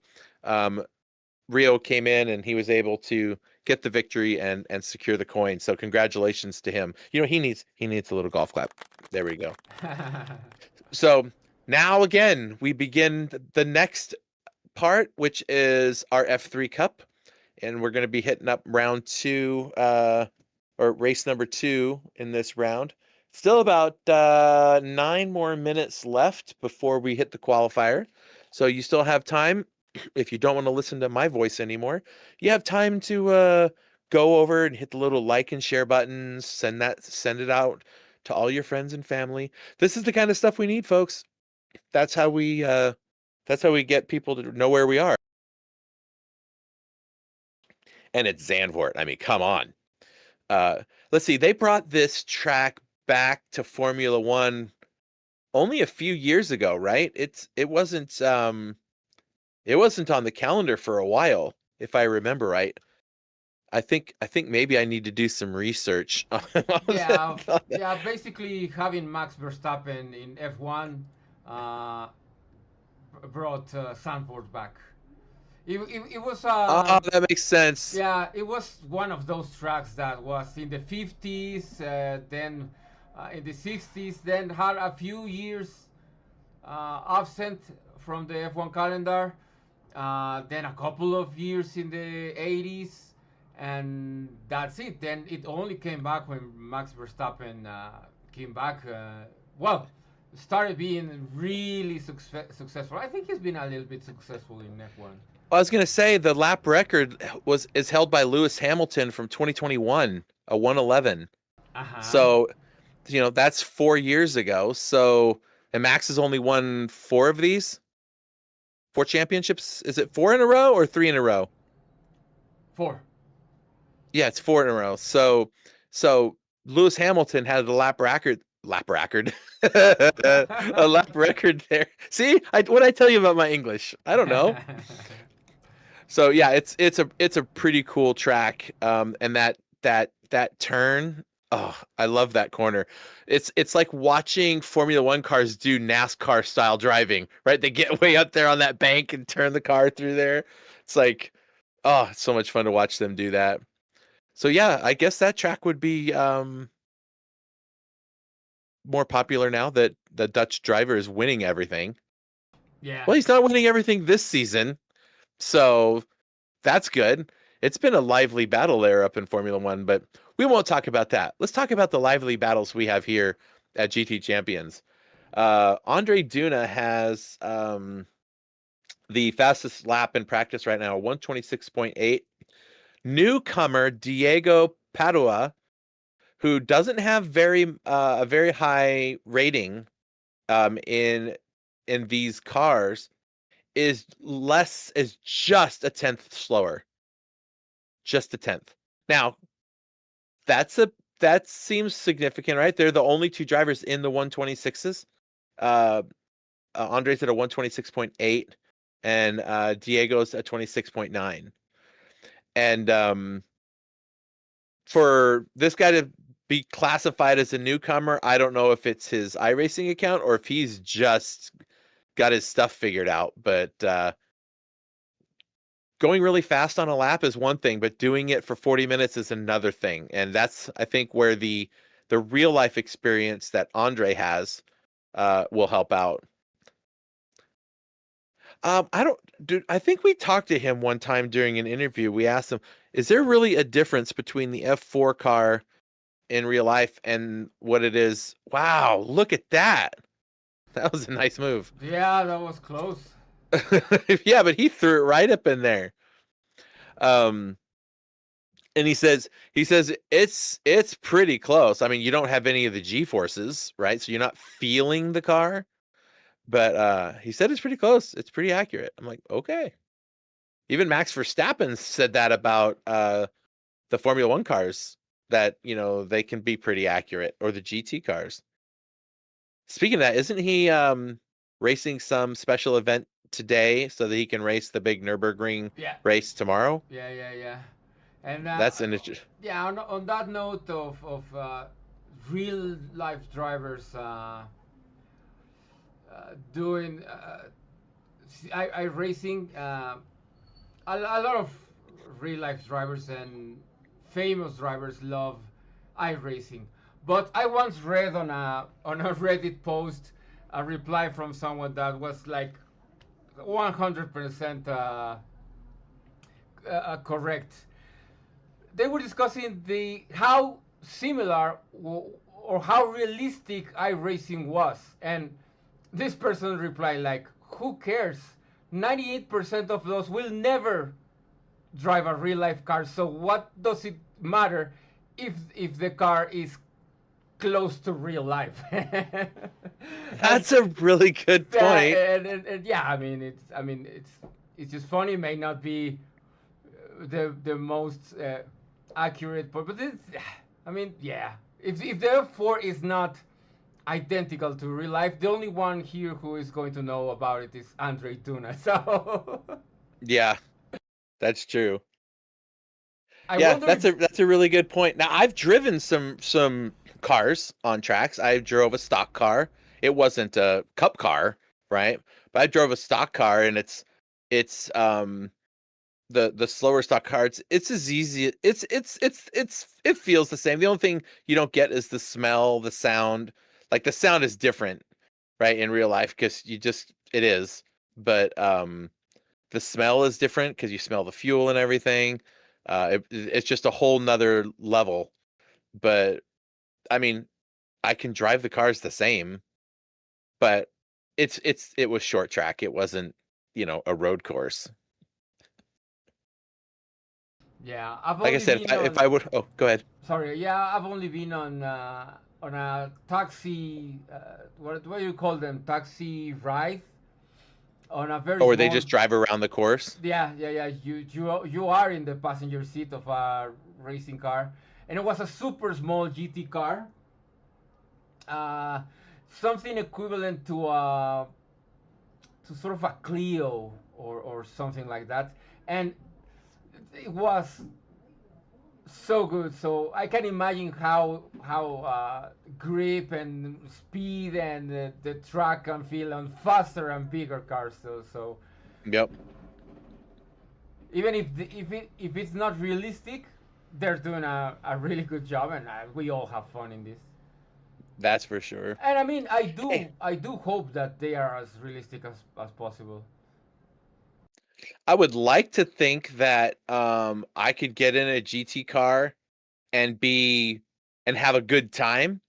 Speaker 1: Rio came in and he was able to get the victory and secure the coin. So congratulations to him. You know, he needs a little golf clap. There we go. So now again, we begin the next part, which is our F3 Cup. And we're going to be hitting up round 2, or race number 2 in this round. Still about 9 more minutes left before we hit the qualifier. So you still have time. If you don't want to listen to my voice anymore, you have time to go over and hit the little like and share buttons, send it out to all your friends and family. This is the kind of stuff we need, folks. That's how we get people to know where we are. And it's Zandvoort. I mean, come on. Let's see. They brought this track back to Formula One only a few years ago, right? It wasn't on the calendar for a while, if I remember right. I think maybe I need to do some research.
Speaker 4: Yeah. Basically, having Max Verstappen in F1 brought Zandvoort back. It was.
Speaker 1: That makes sense.
Speaker 4: Yeah, it was one of those tracks that was in the 50s, then in the 60s, then had a few years absent from the F1 calendar, then a couple of years in the 80s, and that's it. Then it only came back when Max Verstappen came back. Started being really successful. I think he's been a little bit successful in F1.
Speaker 1: I was going to say the lap record is held by Lewis Hamilton from 2021, a 111. So, you know, that's 4 years ago. So, and Max has only won 4 of these. 4 championships. Is it 4 in a row or 3 in a row?
Speaker 4: 4.
Speaker 1: Yeah, it's 4 in a row. So Lewis Hamilton had a lap record, a lap record there. See, what I tell you about my English? I don't know. So yeah, it's a pretty cool track, and that turn. Oh, I love that corner. It's like watching Formula One cars do NASCAR style driving, right? They get way up there on that bank and turn the car through there. It's like, oh, it's so much fun to watch them do that. So yeah, I guess that track would be more popular now that the Dutch driver is winning everything.
Speaker 4: Yeah.
Speaker 1: Well, he's not winning everything this season. So that's good. It's been a lively battle there up in Formula One, but we won't talk about that. Let's talk about the lively battles we have here at GT Champions. Andre Duna has the fastest lap in practice right now, 126.8. Newcomer Diego Padua, who doesn't have a very high rating in these cars, is just a 10th slower. Just a 10th. Now, that seems significant, right? They're the only 2 drivers in the 126s. Andre's at a 126.8 and Diego's at 26.9. And for this guy to be classified as a newcomer. I don't know if it's his iRacing account or if he's just got his stuff figured out, but going really fast on a lap is one thing, but doing it for 40 minutes is another thing. And that's, I think, where the real life experience that Andre has will help out. I think we talked to him one time during an interview. We asked him, is there really a difference between the F4 car in real life and what it is? Wow, look at that. That was a nice move.
Speaker 4: Yeah, that was close.
Speaker 1: Yeah, but he threw it right up in there. And he says it's pretty close. I mean, you don't have any of the G forces, right? So you're not feeling the car. But he said it's pretty close. It's pretty accurate. I'm like, okay. Even Max Verstappen said that about the Formula One cars, that, you know, they can be pretty accurate, or the GT cars. Speaking of that, isn't he racing some special event today so that he can race the big Nürburgring race tomorrow?
Speaker 4: Yeah. And
Speaker 1: that's an
Speaker 4: yeah. On that note of real life drivers doing iRacing, a lot of real life drivers and famous drivers love iRacing. But I once read on a Reddit post a reply from someone that was like 100% correct. They were discussing how similar or how realistic iRacing was, and this person replied like, "Who cares? 98% of those will never drive a real life car. So what does it matter if the car is close to real life?"
Speaker 1: That's a really good point.
Speaker 4: And yeah, I mean it's just funny. It may not be the most accurate, but it's, I mean, yeah. If the F4 is not identical to real life, the only one here who is going to know about it is Andre Tuna. So
Speaker 1: yeah, that's true.
Speaker 4: That's
Speaker 1: a really good point. Now, I've driven some cars on tracks. I drove a stock car. It wasn't a cup car, right? But I drove a stock car, and it's the slower stock cars. It's as easy. It feels the same. The only thing you don't get is the smell, the sound. Like, the sound is different, right, in real life, because it is. But the smell is different because you smell the fuel and everything. It's just a whole nother level. But I mean, I can drive the cars the same, but it was short track. It wasn't, a road course.
Speaker 4: Yeah,
Speaker 1: like I said, if I would, go ahead.
Speaker 4: Sorry, yeah, I've only been on a taxi. What do you call them? Taxi ride. On a very.
Speaker 1: Or they just drive around the course.
Speaker 4: Yeah. You are in the passenger seat of a racing car, and it was a super small GT car. Something equivalent to sort of a Clio or something like that, and it was so good. So I can imagine how grip and speed and the track can feel on faster and bigger cars. So
Speaker 1: yep.
Speaker 4: Even if it's not realistic, they're doing a really good job, and we all have fun in this.
Speaker 1: That's for sure.
Speaker 4: And I mean, I do hope that they are as realistic as possible.
Speaker 1: I would like to think that I could get in a GT car and have a good time,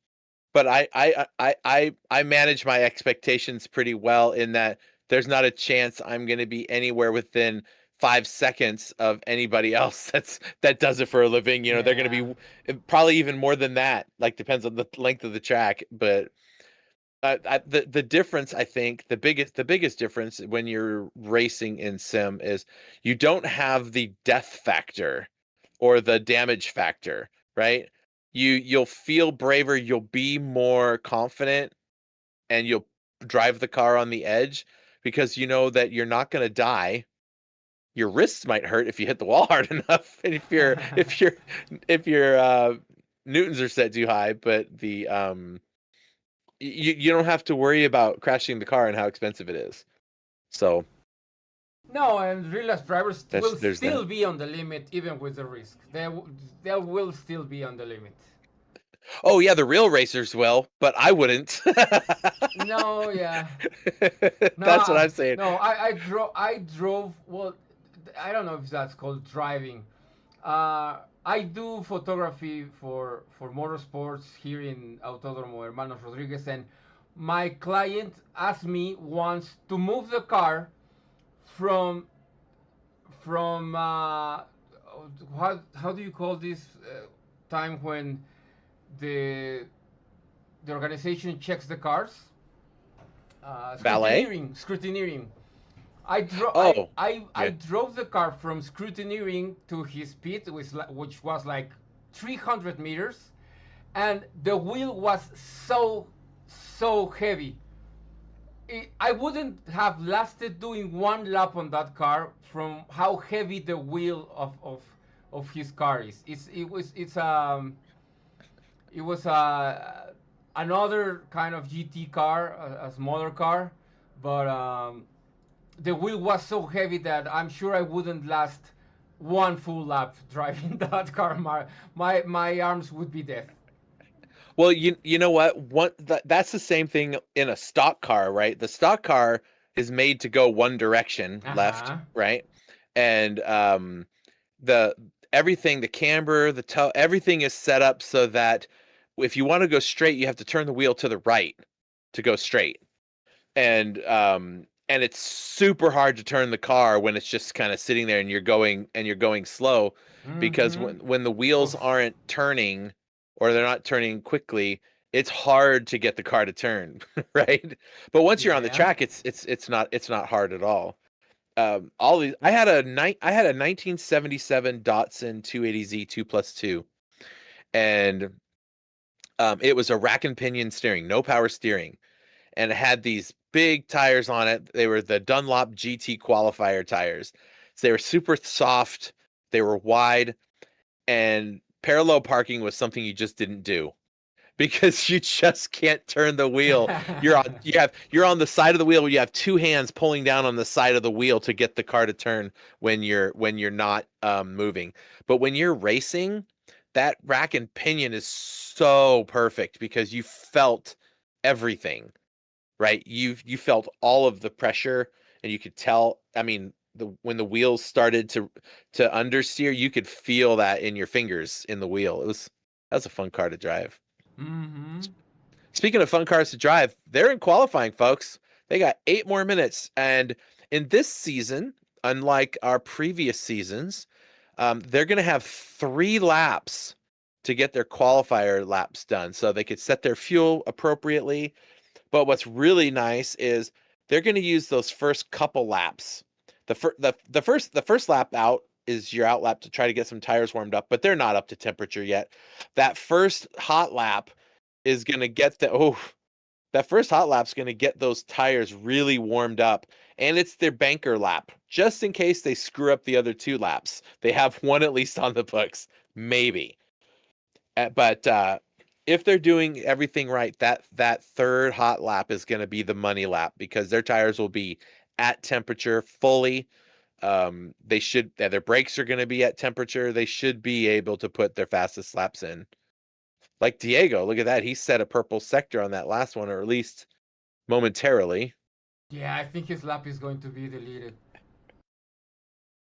Speaker 1: but I manage my expectations pretty well, in that there's not a chance I'm going to be anywhere within 5 seconds of anybody else that does it for a living. They're going to be probably even more than that. Like, depends on the length of the track, but the difference, I think, the biggest difference when you're racing in sim is you don't have the death factor or the damage factor, right? You'll feel braver, you'll be more confident, and you'll drive the car on the edge because you know that you're not going to die. Your wrists might hurt if you hit the wall hard enough, and if you're newtons are set too high, but the you don't have to worry about crashing the car and how expensive it is. So
Speaker 4: No, and real-life drivers will
Speaker 1: there's
Speaker 4: still
Speaker 1: that.
Speaker 4: be on the limit even with the risk. They will still be on the limit.
Speaker 1: Oh yeah, the real racers will, but I wouldn't.
Speaker 4: No, yeah.
Speaker 1: That's what I'm saying.
Speaker 4: No, I drove. Well, I don't know if that's called driving. I do photography for motorsports here in Autódromo Hermanos Rodriguez, and my client asked me once to move the car from how do you call this time when the the organization checks the cars?
Speaker 1: Ballet?
Speaker 4: Scrutineering. I drove.
Speaker 1: Oh,
Speaker 4: I
Speaker 1: yeah.
Speaker 4: drove the car from scrutineering to his pit, which was like 300 meters, and the wheel was so heavy. I wouldn't have lasted doing one lap on that car from how heavy the wheel of his car is. It was another kind of GT car, a smaller car, but the wheel was so heavy that I'm sure I wouldn't last one full lap driving that car. My arms would be dead.
Speaker 1: Well, you know what? That's the same thing in a stock car, right? The stock car is made to go one direction, left, right? And the everything, the camber, the toe, everything is set up so that if you want to go straight, you have to turn the wheel to the right to go straight. And it's super hard to turn the car when it's just kind of sitting there and you're going slow, because when the wheels aren't turning or they're not turning quickly, it's hard to get the car to turn, right? But once you're on the track, it's not hard at all. All these I had a 1977 Datsun 280Z 2+2, and it was a rack and pinion steering, no power steering, and it had these big tires on it. They were the Dunlop GT qualifier tires. So they were super soft, they were wide, and parallel parking was something you just didn't do because you just can't turn the wheel. You're on the side of the wheel. You have two hands pulling down on the side of the wheel to get the car to turn when you're not moving. But when you're racing, that rack and pinion is so perfect because you felt everything, right? You felt all of the pressure, and you could tell. I mean, when the wheels started to understeer, you could feel that in your fingers in the wheel. That was a fun car to drive. Speaking of fun cars to drive, they're in qualifying, folks. They got 8 more minutes, and in this season, unlike our previous seasons, they're going to have 3 laps to get their qualifier laps done, so they could set their fuel appropriately. But what's really nice is they're going to use those first couple laps. The first lap out is your out lap to try to get some tires warmed up, but they're not up to temperature yet. That first hot lap is going to get that first hot lap's going to get those tires really warmed up, and it's their banker lap, just in case they screw up the other 2 laps. They have one at least on the books, maybe. But if they're doing everything right, that third hot lap is going to be the money lap because their tires will be at temperature fully. Their brakes are going to be at temperature. They should be able to put their fastest laps in. Like Diego, look at that. He set a purple sector on that last one, or at least momentarily.
Speaker 4: Yeah, I think his lap is going to be deleted.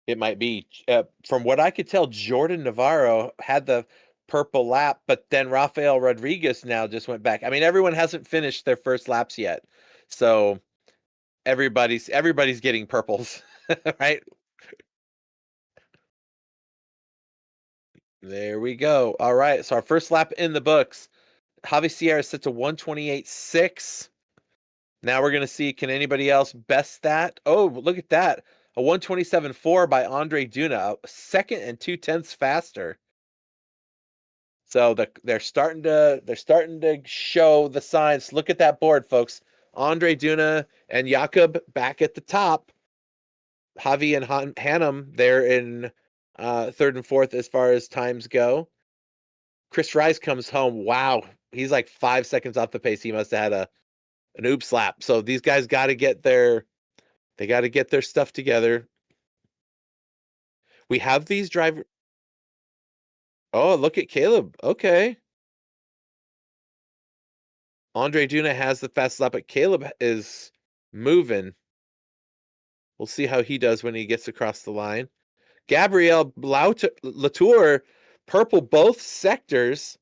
Speaker 1: It might be. From what I could tell, Jordan Navarro had the purple lap, but then Rafael Rodriguez now just went back. I mean, everyone hasn't finished their first laps yet, so everybody's getting purples, right? There we go. All right, so our first lap in the books. Javi Sierra is set to 128.6. Now we're going to see, can anybody else best that? Oh, look at that. A 127.4 by Andre Duna, a second and 0.2 faster. So they're starting to show the signs. Look at that board, folks. Andre Duna and Jakob back at the top. Javi and Hannum, they're in 3rd and 4th as far as times go. Chris Rice comes home. Wow, he's like 5 seconds off the pace. He must have had an oops lap. So these guys got to get their stuff together. We have these drivers. Oh, look at Caleb. Okay. Andre Duna has the fast lap, but Caleb is moving. We'll see how he does when he gets across the line. Gabriel Latour, purple both sectors.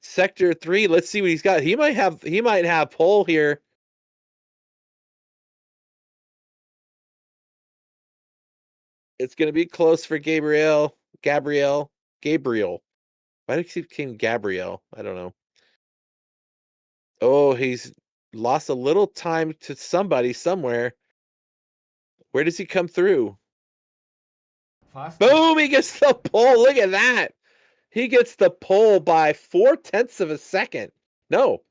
Speaker 1: Sector 3. Let's see what he's got. He might have pole here. It's going to be close for Gabriel. Why do you keep saying Gabriel? I don't know. Oh, he's lost a little time to somebody somewhere. Where does he come through?
Speaker 4: Fast.
Speaker 1: Boom! He gets the pole. Look at that. He gets the pole by 0.4 of a second. No.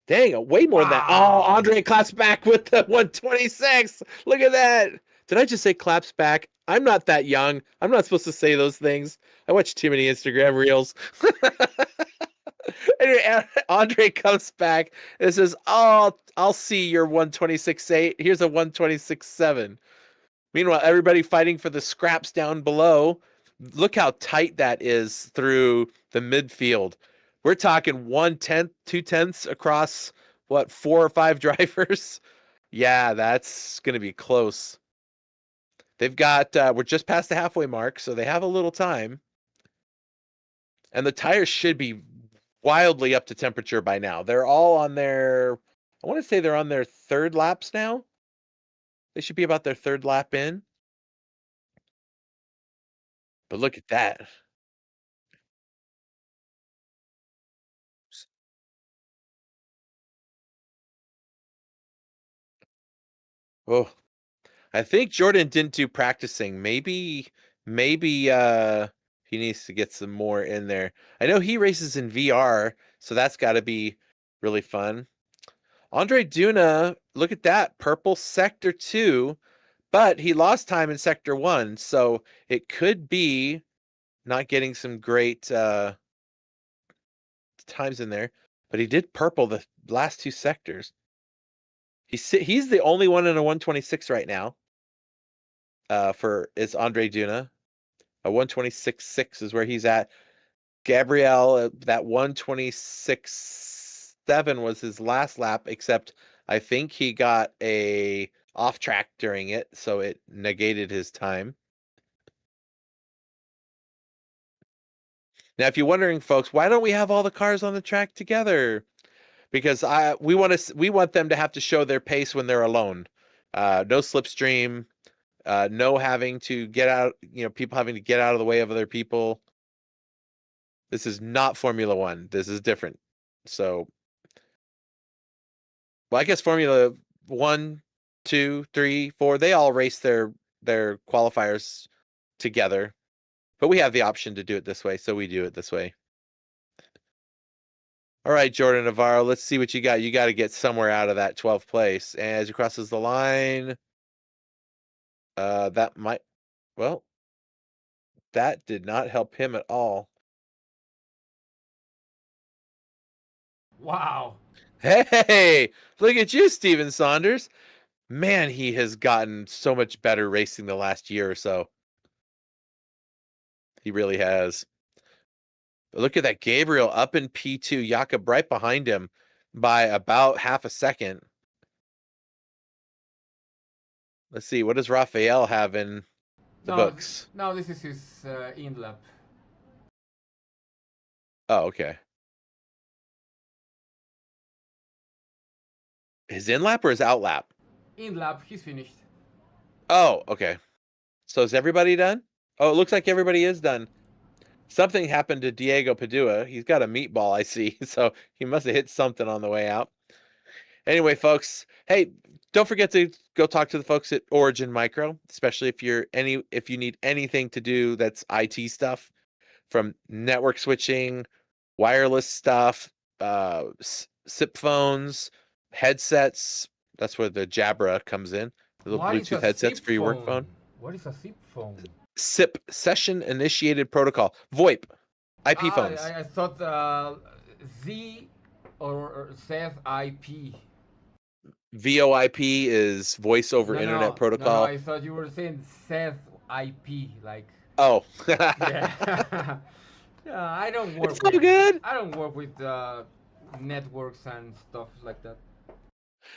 Speaker 1: Dang, way more than that. Oh, Andre claps back with the 126. Look at that. Did I just say claps back? I'm not that young. I'm not supposed to say those things. I watch too many Instagram reels. Anyway, Andre comes back and says, "Oh, I'll see your 126.8. Here's a 126.7." Meanwhile, everybody fighting for the scraps down below. Look how tight that is through the midfield. We're talking 1/10, 2/10 across, 4 or 5 drivers? Yeah, that's going to be close. They've got, we're just past the halfway mark, so they have a little time. And the tires should be wildly up to temperature by now. They're all on their, I want to say they're on their 3rd laps now. They should be about their 3rd lap in. But look at that. Oh, I think Jordan didn't do practicing. Maybe he needs to get some more in there. I know he races in VR, so that's got to be really fun. Andre Duna, look at that, purple sector 2, but he lost time in sector 1, so it could be not getting some great times in there, but he did purple the last 2 sectors. He's the only one in a 126 right now. Is Andre Duna. A 126.6 is where he's at. Gabriel, that 126.7 was his last lap, except I think he got a off track during it, so it negated his time. Now, if you're wondering, folks, why don't we have all the cars on the track together? Because we want them to have to show their pace when they're alone. No slipstream, no having to get out, people having to get out of the way of other people. This is not Formula One. This is different. So, well, I guess Formula 1, 2, 3, 4, they all race their qualifiers together. But we have the option to do it this way, so we do it this way. All right, Jordan Navarro, let's see what you got. You got to get somewhere out of that 12th place. And as he crosses the line, that did not help him at all.
Speaker 4: Wow.
Speaker 1: Hey, look at you, Steven Saunders. Man, he has gotten so much better racing the last year or so. He really has. But look at that, Gabriel up in P2, Jakob right behind him by about half a second. Let's see, what does Raphael have in the books?
Speaker 4: No, this is his in lap.
Speaker 1: Oh, okay. His in lap or his out lap?
Speaker 4: In lap, he's finished.
Speaker 1: Oh, okay. So is everybody done? Oh, it looks like everybody is done. Something happened to Diego Padua. He's got a meatball, I see. So he must have hit something on the way out. Anyway, folks, hey, don't forget to go talk to the folks at Origin Micro, especially if you need anything to do that's IT stuff, from network switching, wireless stuff, SIP phones, headsets. That's where the Jabra comes in. The little Bluetooth headsets for your work phone.
Speaker 4: What is a SIP phone?
Speaker 1: SIP, Session Initiated Protocol. VoIP. IP phones.
Speaker 4: I thought Z or Seth IP.
Speaker 1: VoIP is voice over internet protocol.
Speaker 4: I thought you were saying Seth IP, like.
Speaker 1: Oh.
Speaker 4: Yeah. Yeah, I don't work.
Speaker 1: It's so good.
Speaker 4: I don't work with networks and stuff like that.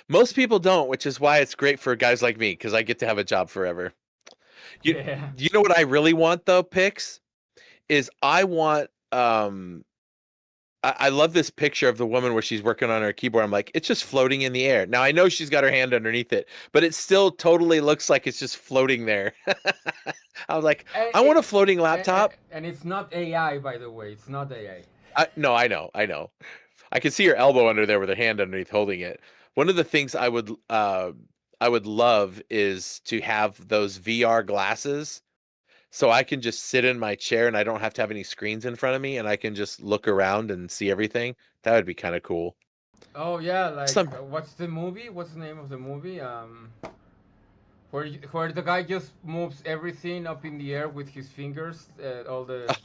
Speaker 1: Most people don't, which is why it's great for guys like me, because I get to have a job forever. You know what I really want though, Pix? Is I want I love this picture of the woman where she's working on her keyboard. I'm like, it's just floating in the air. Now I know she's got her hand underneath it, but it still totally looks like it's just floating there. I was like, I want a floating laptop.
Speaker 4: And it's not AI, by the way. It's not AI.
Speaker 1: No, I know. I can see her elbow under there with her hand underneath holding it. One of the things I would love is to have those VR glasses, so I can just sit in my chair and I don't have to have any screens in front of me, and I can just look around and see everything. That would be kind of cool.
Speaker 4: Oh yeah, like what's the movie? What's the name of the movie? Where the guy just moves everything up in the air with his fingers, all the.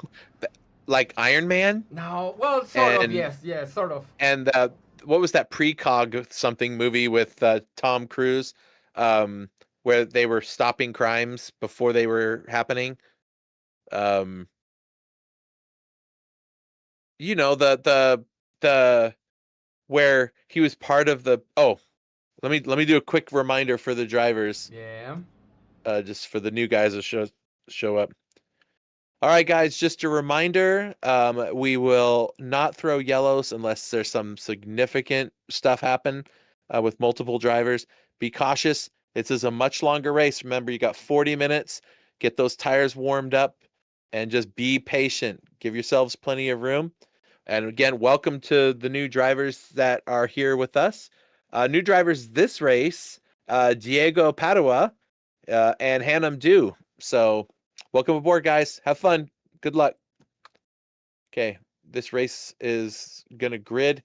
Speaker 1: Like Iron Man?
Speaker 4: No, well, sort of. Yes, sort of.
Speaker 1: And what was that precog something movie with Tom Cruise, where they were stopping crimes before they were happening? You know, the where he was part of the. Oh, let me do a quick reminder for the drivers.
Speaker 4: Yeah.
Speaker 1: Just for the new guys to show up. All right, guys, just a reminder, we will not throw yellows unless there's some significant stuff happen with multiple drivers. Be cautious. This is a much longer race. Remember, you got 40 minutes. Get those tires warmed up and just be patient. Give yourselves plenty of room. And again, welcome to the new drivers that are here with us. New drivers this race, Diego Padua and Hannum Du. So welcome aboard, guys. Have fun. Good luck. Okay, this race is going to grid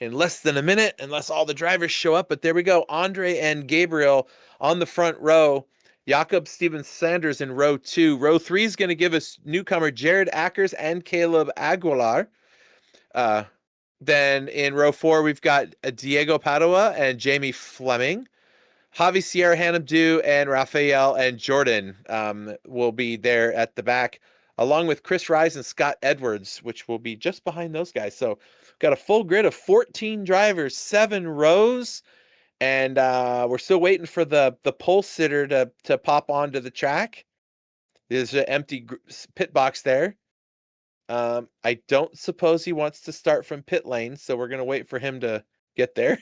Speaker 1: in less than a minute unless all the drivers show up. But there we go. Andre and Gabriel on the front row. Jakob Steven Sanders in row 2. Row 3 is going to give us newcomer Jared Ackers and Caleb Aguilar. Then in row 4, we've got Diego Padua and Jamie Fleming. Javi Sierra, Hannum Du, and Raphael and Jordan will be there at the back, along with Chris Rise and Scott Edwards, which will be just behind those guys. So got a full grid of 14 drivers, 7 rows, and we're still waiting for the pole sitter to pop onto the track. There's an empty pit box there. I don't suppose he wants to start from pit lane, so we're going to wait for him to get there.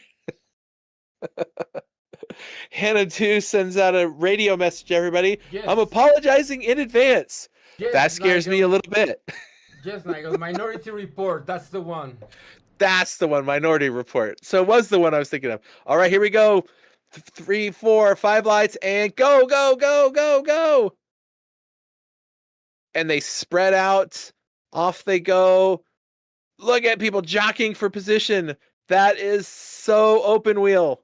Speaker 1: Hannah too sends out a radio message, everybody.
Speaker 4: Yes.
Speaker 1: I'm apologizing in advance.
Speaker 4: Yes,
Speaker 1: that scares me a little bit.
Speaker 4: Yes, Nigel. Minority Report. That's the one.
Speaker 1: That's the one, Minority Report. So it was the one I was thinking of. All right, here we go. 3, 4, 5 lights, and go, go, go, go, go. And they spread out. Off they go. Look at people jockeying for position. That is so open wheel.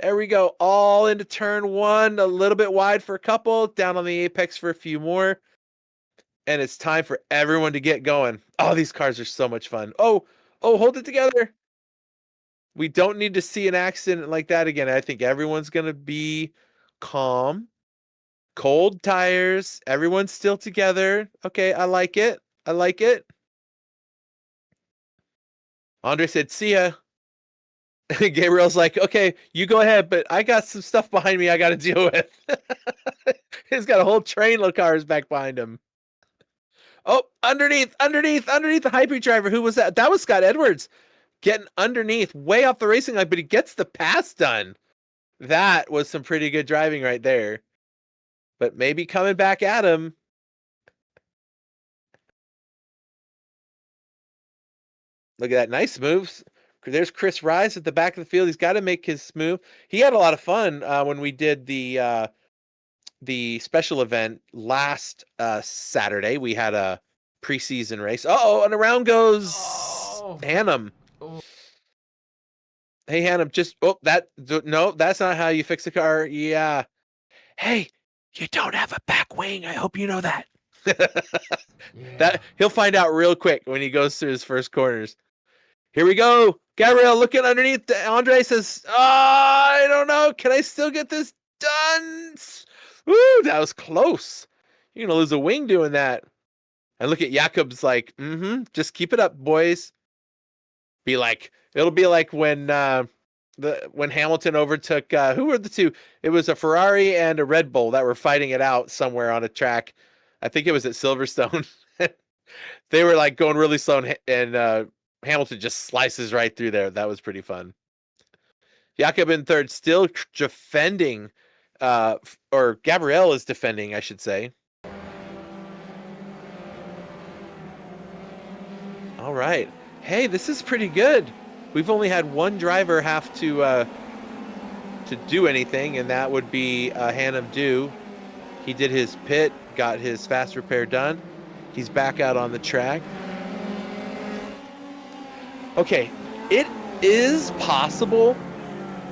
Speaker 1: There we go. All into turn 1, a little bit wide for a couple, down on the apex for a few more. And it's time for everyone to get going. Oh, these cars are so much fun. Oh, hold it together. We don't need to see an accident like that again. I think everyone's going to be calm. Cold tires. Everyone's still together. Okay, I like it. Andre said, see ya. Gabriel's like, okay, you go ahead, but I got some stuff behind me I got to deal with. He's got a whole train of cars back behind him. Oh, underneath the hyper driver. Who was that? That was Scott Edwards getting underneath, way off the racing line, but he gets the pass done. That was some pretty good driving right there. But maybe coming back at him. Look at that. Nice moves. There's Chris Rise at the back of the field. He's got to make his move. He had a lot of fun when we did the special event last Saturday. We had a preseason race. And around goes Hannum.
Speaker 4: Oh.
Speaker 1: Hey, Hannum, no, that's not how you fix a car. Yeah. Hey, you don't have a back wing. I hope you know that. That he'll find out real quick when he goes through his first corners. Here we go. Gabriel looking underneath. Andre says, I don't know. Can I still get this done? Woo, that was close. You're going to lose a wing doing that. And look at Jakob's like, just keep it up, boys. It'll be like when Hamilton overtook, who were the two? It was a Ferrari and a Red Bull that were fighting it out somewhere on a track. I think it was at Silverstone. They were like going really slow, and Hamilton just slices right through there. That was pretty fun. Jakob in third, still defending, or Gabriel is defending, I should say. All right. Hey, this is pretty good. We've only had one driver have to do anything, and that would be Hanum Du. He did his pit, got his fast repair done. He's back out on the track. Okay, it is possible,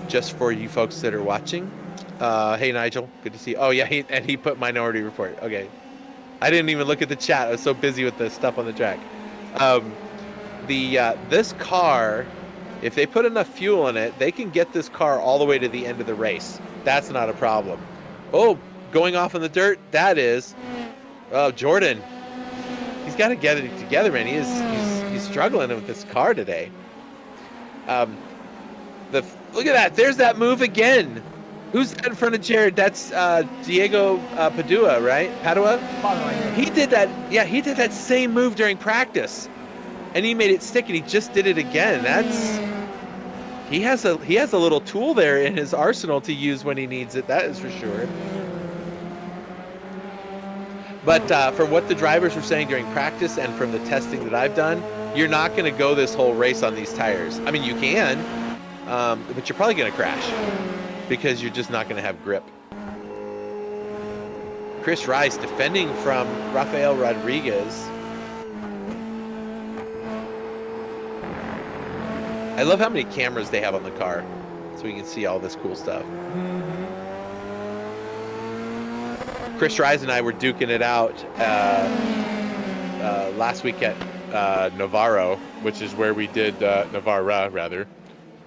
Speaker 1: just for you folks that are watching. Hey, Nigel, good to see you. Oh, yeah, he put Minority Report. Okay. I didn't even look at the chat. I was so busy with the stuff on the track. This car, if they put enough fuel in it, they can get this car all the way to the end of the race. That's not a problem. Oh, going off in the dirt, that is. Oh, Jordan. He's got to get it together, man. He's struggling with this car today. Look at that. There's that move again. Who's in front of Jared? That's Diego Padua, right? Padua? He did that. Yeah, he did that same move during practice, and he made it stick, and he just did it again. He has a little tool there in his arsenal to use when he needs it. That is for sure. But from what the drivers were saying during practice and from the testing that I've done, you're not going to go this whole race on these tires. I mean, you can, but you're probably going to crash because you're just not going to have grip. Chris Rice defending from Rafael Rodriguez. I love how many cameras they have on the car so we can see all this cool stuff. Chris Rice and I were duking it out last week at Navarro, which is where we did Navarra, rather.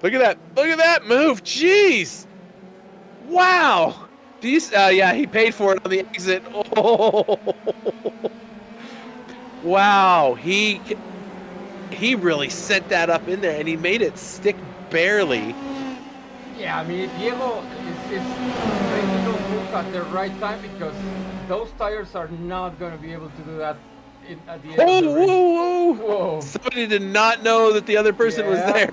Speaker 1: Look at that! Look at that move! Jeez! Wow! Do you? Yeah, he paid for it on the exit. Oh! Wow! He really sent that up in there, and he made it stick barely.
Speaker 4: Yeah, I mean, Diego is making those moves at the right time because those tires are not going to be able to do that at the end of the race. Whoa!
Speaker 1: Somebody did not know that the other person was there.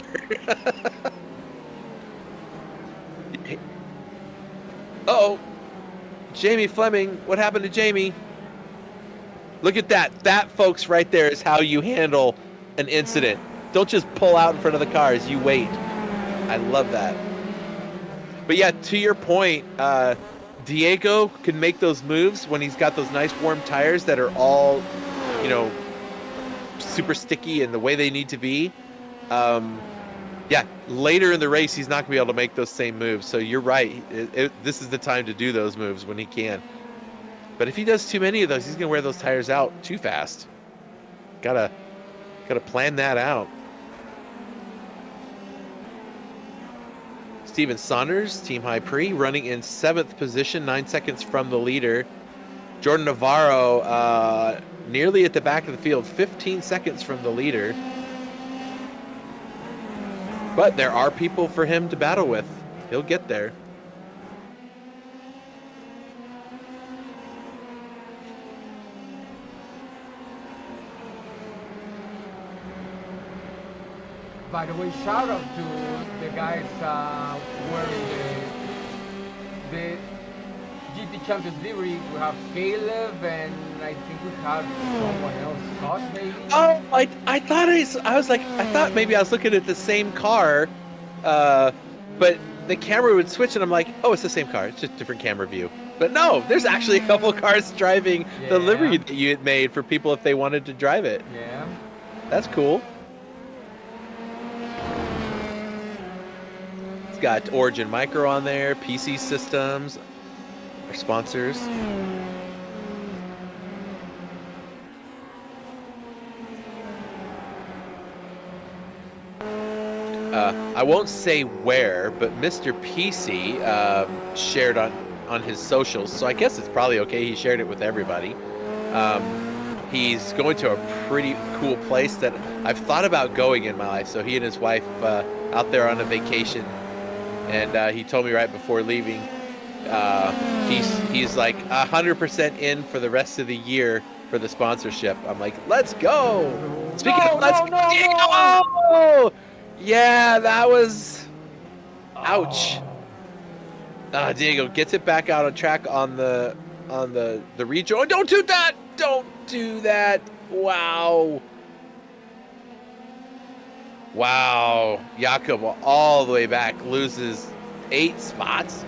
Speaker 1: Uh-oh. Jamie Fleming. What happened to Jamie? Look at that. That, folks, right there is how you handle an incident. Don't just pull out in front of the cars. You wait. I love that. But yeah, to your point, Diego can make those moves when he's got those nice warm tires that are all, super sticky and the way they need to be. Yeah, later in the race, he's not going to be able to make those same moves. So you're right. This is the time to do those moves when he can. But if he does too many of those, he's going to wear those tires out too fast. Gotta plan that out. Steven Saunders, Team High Prix, running in 7th position, 9 seconds from the leader. Jordan Navarro, nearly at the back of the field, 15 seconds from the leader. But there are people for him to battle with. He'll get there.
Speaker 4: By the way, shout out to the guys wearing the GT Champions livery. We have Caleb, and I think we have someone else, Scott maybe.
Speaker 1: Oh, I thought maybe I was looking at the same car, but the camera would switch, and I'm like, oh, it's the same car. It's just different camera view. But no, there's actually a couple cars driving the livery that you had made for people if they wanted to drive it.
Speaker 4: Yeah.
Speaker 1: That's cool. Got Origin Micro on there, PC Systems, our sponsors. I won't say where, but Mr. PC shared on his socials, so I guess it's probably okay. He shared it with everybody. He's going to a pretty cool place that I've thought about going in my life. So he and his wife out there on a vacation, and he told me right before leaving, he's like 100% in for the rest of the year for the sponsorship. I'm like, let's go. Speaking of let's go. Oh! Yeah, that was ouch. Diego gets it back out on track on the rejoin. Don't do that. Don't do that. Wow. Wow. Jakob all the way back, loses 8 spots.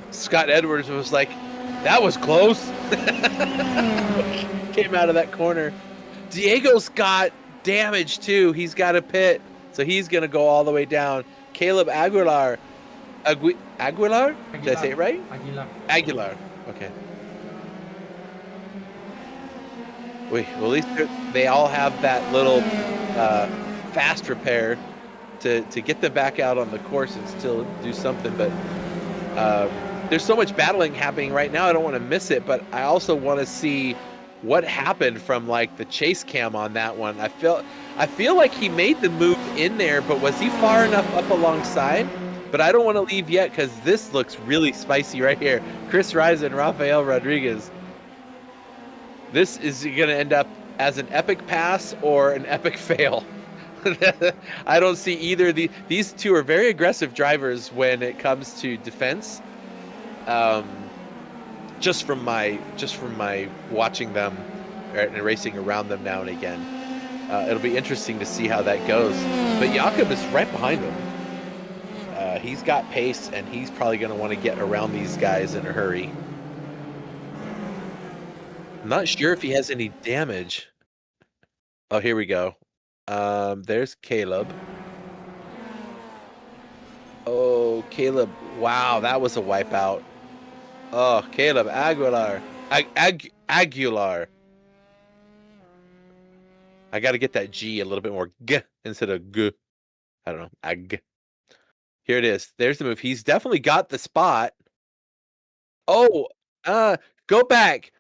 Speaker 1: Scott Edwards was like, that was close. Came out of that corner. Diego's got damage too. He's got a pit, so he's gonna go all the way down. Caleb Aguilar. Aguilar? Did I say it right? Aguilar. Okay. Well, at least they all have that little fast repair to get them back out on the course and still do something. But there's so much battling happening right now. I don't want to miss it, but I also want to see what happened from like the chase cam on that one. I feel like he made the move in there, but was he far enough up alongside? But I don't want to leave yet because this looks really spicy right here. Chris Rise and Rafael Rodriguez. This is going to end up as an epic pass or an epic fail. I don't see either. These two are very aggressive drivers when it comes to defense. Just from my watching them and racing around them now and again. It'll be interesting to see how that goes. But Jakob is right behind them. He's got pace, and he's probably going to want to get around these guys in a hurry. I'm not sure if he has any damage. Oh, here we go. There's Caleb. Oh, Caleb. Wow, that was a wipeout. Oh, Caleb Aguilar. Aguilar. I got to get that G a little bit more G instead of G. I don't know. Ag. Here it is. There's the move. He's definitely got the spot. Oh, go back.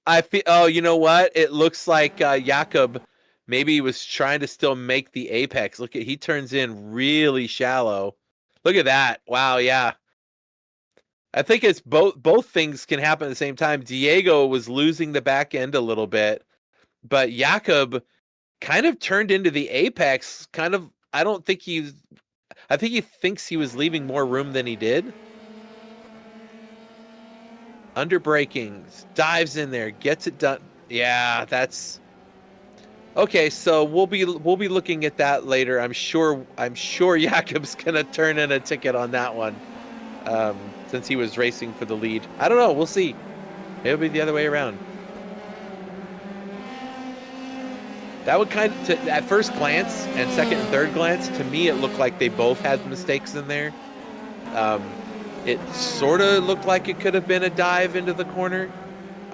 Speaker 1: I feel. Oh, you know what? It looks like Jakob maybe was trying to still make the apex. Look at, he turns in really shallow. Look at that. Wow. Yeah. I think it's both things can happen at the same time. Diego was losing the back end a little bit, but Jakob kind of turned into the apex. Kind of. I think he thinks he was leaving more room than he did. Under braking, dives in there, gets it done. Yeah, that's okay. So we'll be looking at that later. I'm sure Jakob's gonna turn in a ticket on that one, since he was racing for the lead. I don't know. We'll see. Maybe it'll be the other way around. That would kind of, at first glance and second and third glance, to me it looked like they both had mistakes in there. It sort of looked like it could have been a dive into the corner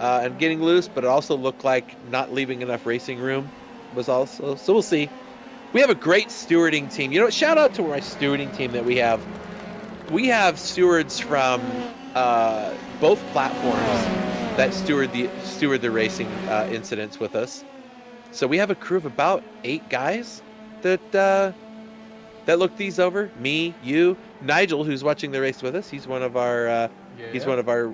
Speaker 1: and getting loose, but it also looked like not leaving enough racing room was also. So we'll see. We have a great stewarding team. You know, shout out to my stewarding team that we have. We have stewards from both platforms that steward the racing incidents with us. So we have a crew of about 8 guys that look these over. Me, you, Nigel, who's watching the race with us. He's one of our he's one of our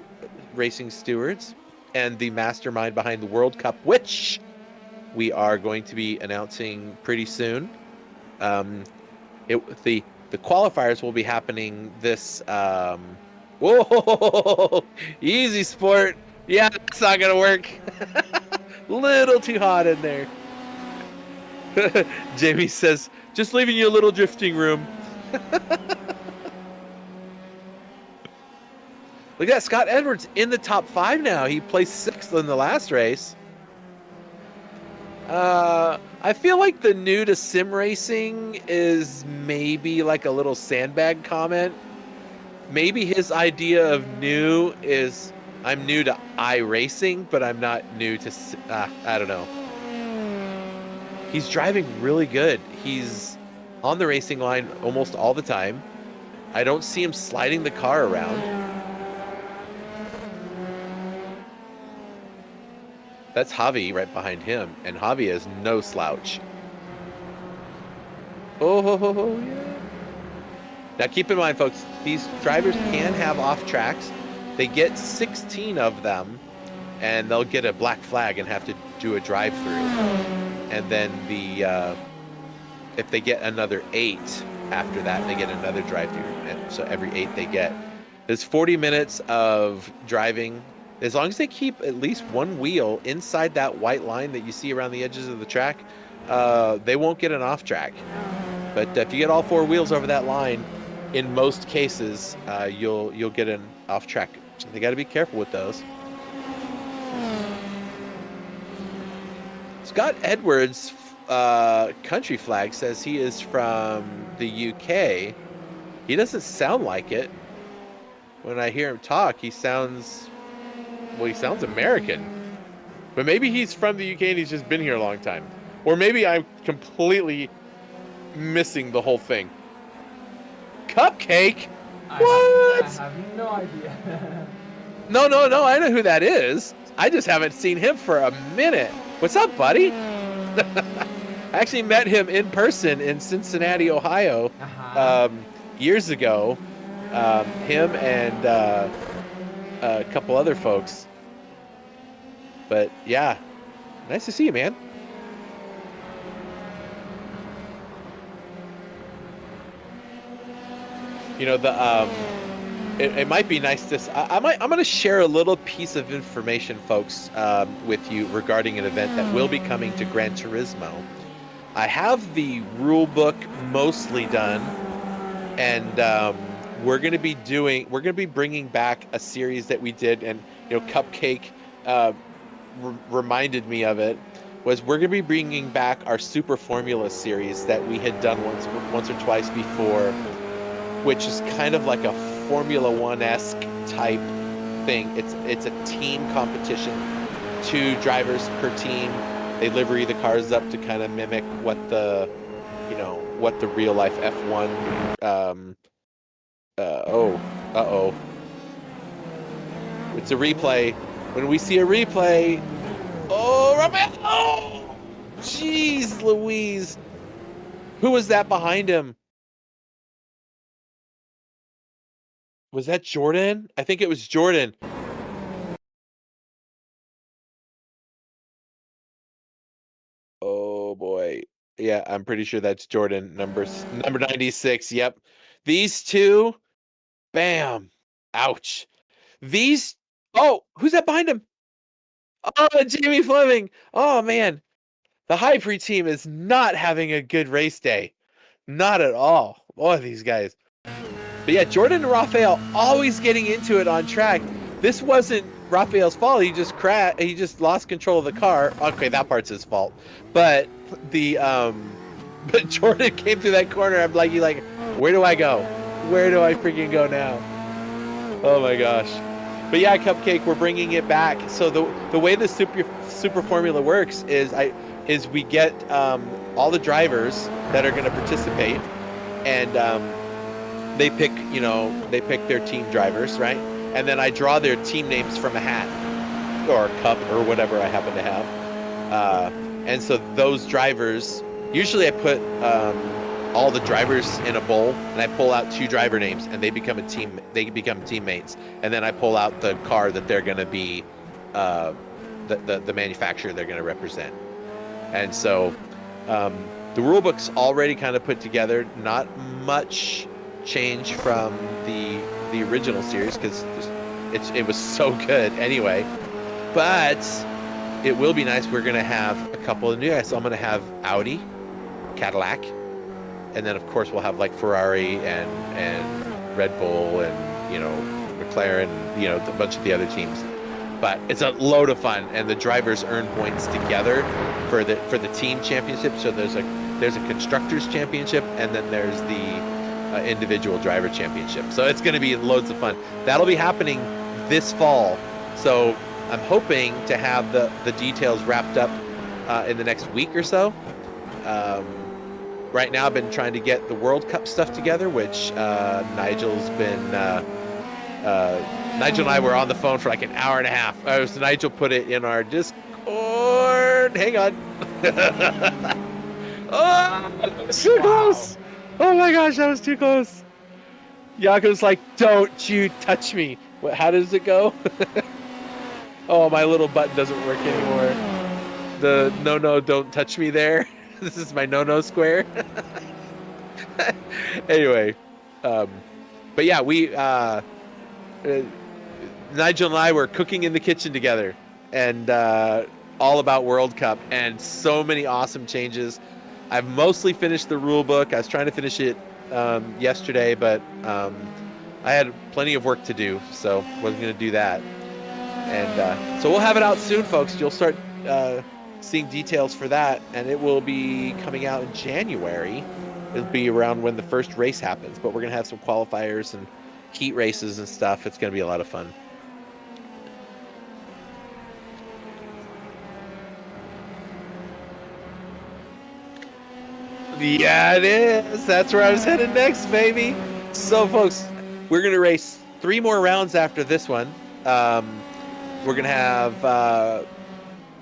Speaker 1: racing stewards and the mastermind behind the World Cup, which we are going to be announcing pretty soon. The qualifiers will be happening this. Whoa, easy sport. Yeah, it's not gonna work. Little too hot in there. Jamie says, just leaving you a little drifting room. Look at that, Scott Edwards in the top 5 now. He placed 6th in the last race. I feel like the new to sim racing is maybe like a little sandbag comment. Maybe his idea of new is I'm new to iRacing, but I'm not new to, I don't know. he's driving really good. He's on the racing line almost all the time. I don't see him sliding the car around. That's Javi right behind him, and Javi is no slouch. Oh, yeah. Now keep in mind, folks, these drivers can have off tracks. They get 16 of them, and they'll get a black flag and have to do a drive-through. And then if they get another 8 after that, they get another drive-through. And so every 8 they get. There's 40 minutes of driving. As long as they keep at least one wheel inside that white line that you see around the edges of the track, they won't get an off track. But if you get all 4 wheels over that line, in most cases, you'll get an off track. So they got to be careful with those. Scott Edwards' country flag says he is from the UK. He doesn't sound like it. When I hear him talk, he sounds American. But maybe he's from the UK and he's just been here a long time. Or maybe I'm completely missing the whole thing. Cupcake? What?
Speaker 4: I have no idea.
Speaker 1: No, I know who that is. I just haven't seen him for a minute. What's up, buddy? I actually met him in person in Cincinnati, Ohio, years ago. Him and a couple other folks. But yeah, nice to see you, man. You know, it might be nice to. I'm going to share a little piece of information, folks, with you regarding an event that will be coming to Gran Turismo. I have the rule book mostly done, and we're going to be bringing back a series that we did, and you know, Cupcake reminded me of it. We're going to be bringing back our Super Formula series that we had done once or twice before, which is kind of like a Formula One-esque type thing. It's a team competition, 2 drivers per team. They livery the cars up to kind of mimic what the real life F1. It's a replay. When we see a replay, Rafael! Oh, jeez, Louise. Who was that behind him? Was that Jordan? I think it was Jordan. Oh boy. Yeah, I'm pretty sure that's Jordan. Number 96. Yep. These two. Bam. Ouch. Who's that behind him? Oh, Jamie Fleming. Oh man. The High-Pre team is not having a good race day. Not at all. Boy, these guys. But yeah, Jordan and Rafael always getting into it on track. This wasn't Rafael's fault. He just crashed. He just lost control of the car. Okay, that part's his fault. But but Jordan came through that corner. I'm like, where do I go? Where do I freaking go now? Oh my gosh. But yeah, Cupcake, we're bringing it back. So the way the Super Formula works is we get all the drivers that are going to participate, and they pick their team drivers, right? And then I draw their team names from a hat or a cup or whatever I happen to have. And so those drivers, usually I put all the drivers in a bowl and I pull out 2 driver names and they become teammates. And then I pull out the car that they're going to be, the manufacturer they're going to represent. And so the rule book's already kind of put together, not much change from the original series because it was so good anyway, but it will be nice. We're gonna have a couple of new guys. So I'm gonna have Audi, Cadillac, and then of course we'll have like Ferrari and Red Bull and McLaren, a bunch of the other teams. But it's a load of fun, and the drivers earn points together for the team championship. So there's a constructors championship, and then there's the individual driver championship. So it's going to be loads of fun. That'll be happening this fall. So I'm hoping to have the details wrapped up in the next week or so. right now I've been trying to get the World Cup stuff together, which Nigel's been Nigel and I were on the phone for like an hour and a half. Nigel put it in our Discord. Hang on. Oh, too close. Oh my gosh, that was too close. Jakob's like, don't you touch me. What, how does it go? Oh, my little button doesn't work anymore. The no, don't touch me there. This is my no square. Anyway, but yeah, we Nigel and I were cooking in the kitchen together, and all about World Cup, and so many awesome changes. I've mostly finished the rule book. I was trying to finish it yesterday, but I had plenty of work to do, so wasn't going to do that. And so we'll have it out soon, folks. You'll start seeing details for that, and it will be coming out in January. It'll be around when the first race happens, but we're going to have some qualifiers and heat races and stuff. It's going to be a lot of fun. Yeah, it is. That's where I was headed next, baby. So, folks, we're going to race 3 more rounds after this one. We're going to have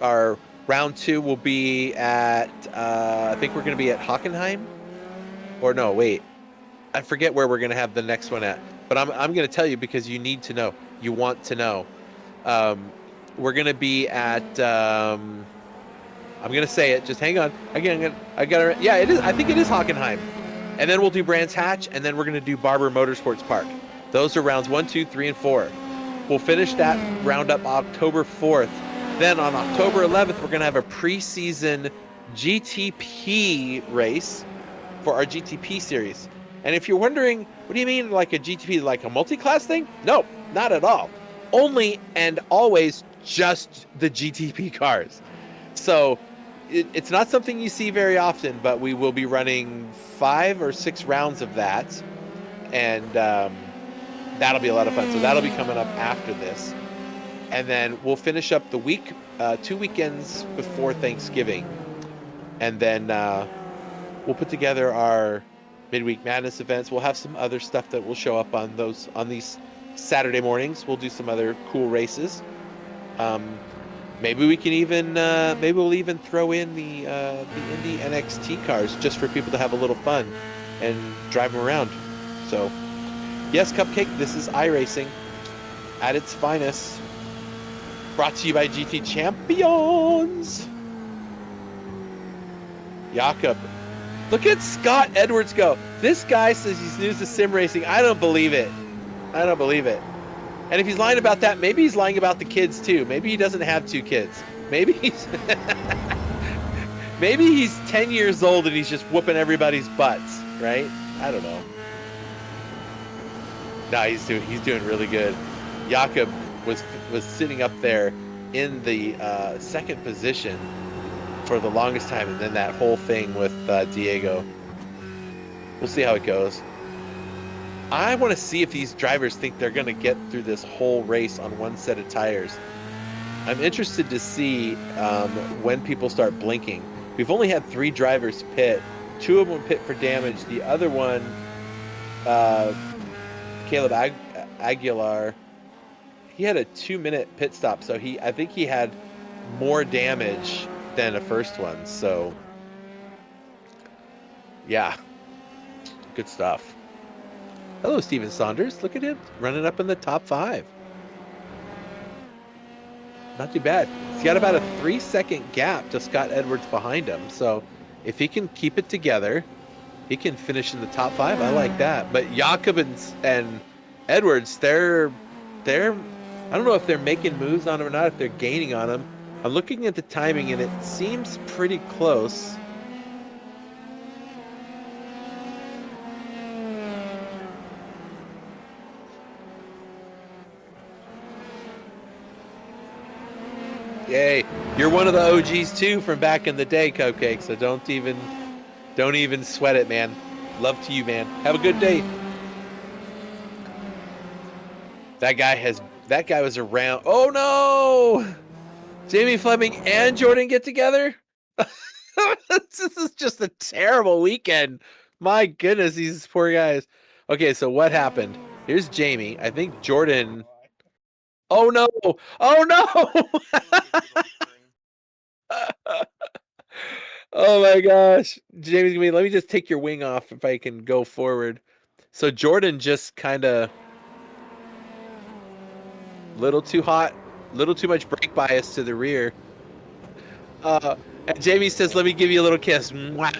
Speaker 1: our round 2 will be at, I think we're going to be at Hockenheim. Or no, wait. I forget where we're going to have the next one at. But I'm going to tell you because you need to know. You want to know. We're going to be at... I'm going to say it. Just hang on. Again, yeah, it is. I think it is Hockenheim. And then we'll do Brands Hatch, and then we're going to do Barber Motorsports Park. Those are rounds 1, 2, 3, and 4. We'll finish that roundup October 4th. Then on October 11th, we're going to have a preseason GTP race for our GTP series. And if you're wondering, what do you mean like a GTP, like a multi-class thing? No, not at all. Only and always just the GTP cars. So it's not something you see very often, but we will be running 5 or 6 rounds of that, and that'll be a lot of fun. So that'll be coming up after this, and then we'll finish up the week, 2 weekends before Thanksgiving, and then we'll put together our Midweek Madness events. We'll have some other stuff that will show up on these Saturday mornings. We'll do some other cool races. Maybe we can even, maybe we'll even throw in the Indy NXT cars just for people to have a little fun and drive them around. So, yes, Cupcake, this is iRacing at its finest. Brought to you by GT Champions. Jakob. Look at Scott Edwards go. This guy says he's new to sim racing. I don't believe it. I don't believe it. And if he's lying about that, maybe he's lying about the kids too. Maybe he doesn't have 2 kids. Maybe he's maybe he's 10 years old and he's just whooping everybody's butts, right? I don't know. No, he's doing really good. Jakob was sitting up there in the 2nd position for the longest time, and then that whole thing with Diego. We'll see how it goes. I want to see if these drivers think they're going to get through this whole race on one set of tires. I'm interested to see when people start blinking. We've only had 3 drivers pit. 2 of them pit for damage. The other one, Caleb Aguilar, he had a 2-minute pit stop, so I think he had more damage than a first one. So, yeah, good stuff. Hello, Steven Saunders. Look at him running up in the top 5. Not too bad. He's got about a 3-second gap to Scott Edwards behind him. So if he can keep it together, he can finish in the top 5. I like that. But Jakob and Edwards, they're I don't know if they're making moves on him or not, if they're gaining on him. I'm looking at the timing, and it seems pretty close. Yay. You're one of the OGs too from back in the day, Cupcake, so don't even sweat it, man. Love to you, man. Have a good day. That guy was around. Oh no! Jamie Fleming and Jordan get together? This is just a terrible weekend. My goodness, these poor guys. Okay, so what happened? Here's Jamie. I think Jordan. Oh no! Oh no! Oh my gosh. Jamie's gonna be, let me just take your wing off if I can go forward. So Jordan just kind of little too hot, little too much brake bias to the rear. And Jamie says, let me give you a little kiss. Mwah.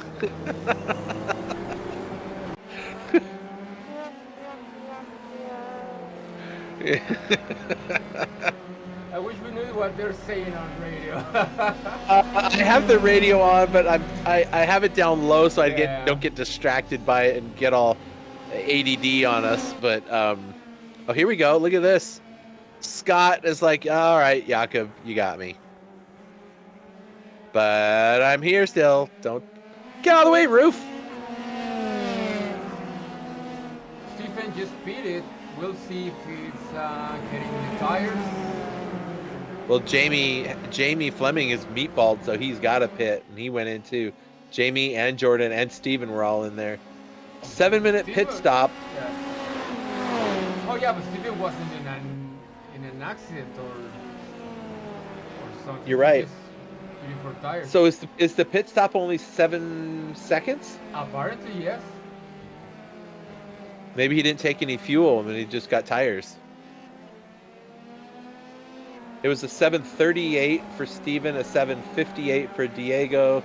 Speaker 4: I wish we knew what they're saying on radio.
Speaker 1: I have the radio on, but I have it down low so I don't get distracted by it and get all ADD on us. But oh, here we go. Look at this. Scott is like, all right, Jakob, you got me. But I'm here still. Don't get out of the way, Roof.
Speaker 4: Stephen just beat it. We'll see if it's getting the tires.
Speaker 1: Well, Jamie Fleming is meatballed, so he's got a pit, and he went in too. Jamie and Jordan and Steven were all in there. 7-minute pit stop.
Speaker 4: Yeah. Oh yeah, but Steven wasn't in an accident or something.
Speaker 1: You're right.
Speaker 4: For tires.
Speaker 1: So is the pit stop only 7 seconds?
Speaker 4: Apparently, yes.
Speaker 1: Maybe he didn't take any fuel and he just got tires. It was a 7:38 for Steven, a 7:58 for Diego,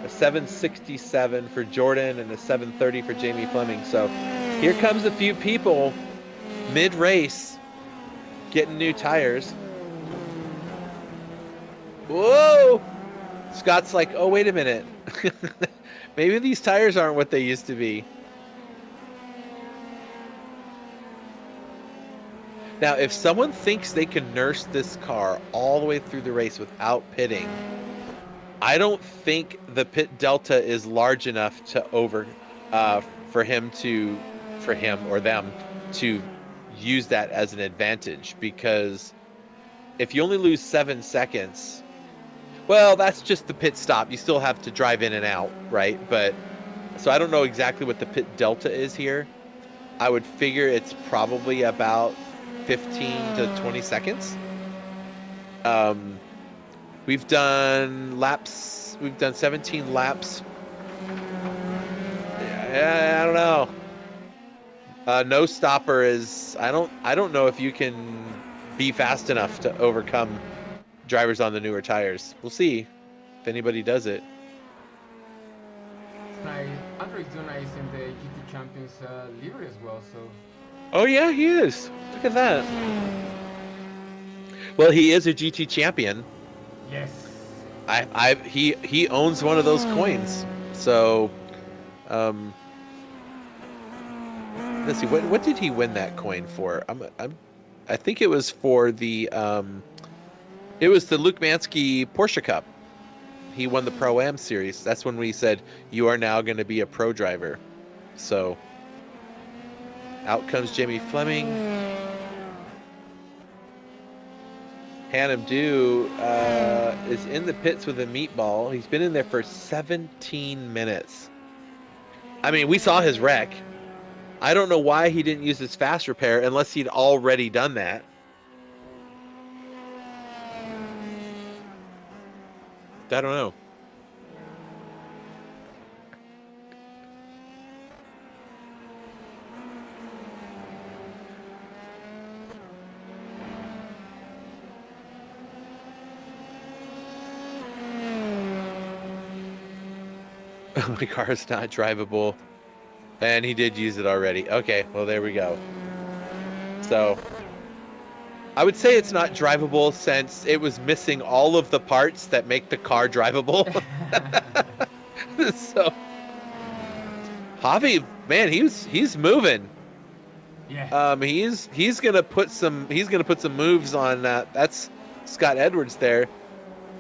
Speaker 1: a 7:67 for Jordan, and a 7:30 for Jamie Fleming. So here comes a few people mid-race getting new tires. Whoa! Scott's like, oh, wait a minute. Maybe these tires aren't what they used to be. Now, if someone thinks they can nurse this car all the way through the race without pitting, I don't think the pit delta is large enough to for him or them to use that as an advantage, because if you only lose 7 seconds, well, that's just the pit stop. You still have to drive in and out, right? But so I don't know exactly what the pit delta is here. I would figure it's probably about 15 to 20 seconds. We've done laps. We've done 17 laps. I don't know. No stopper is. I don't know if you can be fast enough to overcome drivers on the newer tires. We'll see if anybody does it.
Speaker 4: Andre's doing nice in the GT Champions livery as well. So.
Speaker 1: Oh yeah, he is. Look at that. Well, he is a GT champion.
Speaker 4: Yes.
Speaker 1: He owns one of those coins. So, let's see. What did he win that coin for? I think it was for the it was the Luke Mansky Porsche Cup. He won the Pro-Am series. That's when we said you are now going to be a pro driver. So. Out comes Jamie Fleming. Hannum Dew is in the pits with a meatball. He's been in there for 17 minutes. I mean, we saw his wreck. I don't know why he didn't use his fast repair unless he'd already done that. I don't know. My car is not drivable. And he did use it already. Okay, well, there we go. So, I would say it's not drivable since it was missing all of the parts that make the car drivable. So, Javi, man, he's moving.
Speaker 4: Yeah.
Speaker 1: He's gonna put some moves on that. That's Scott Edwards there.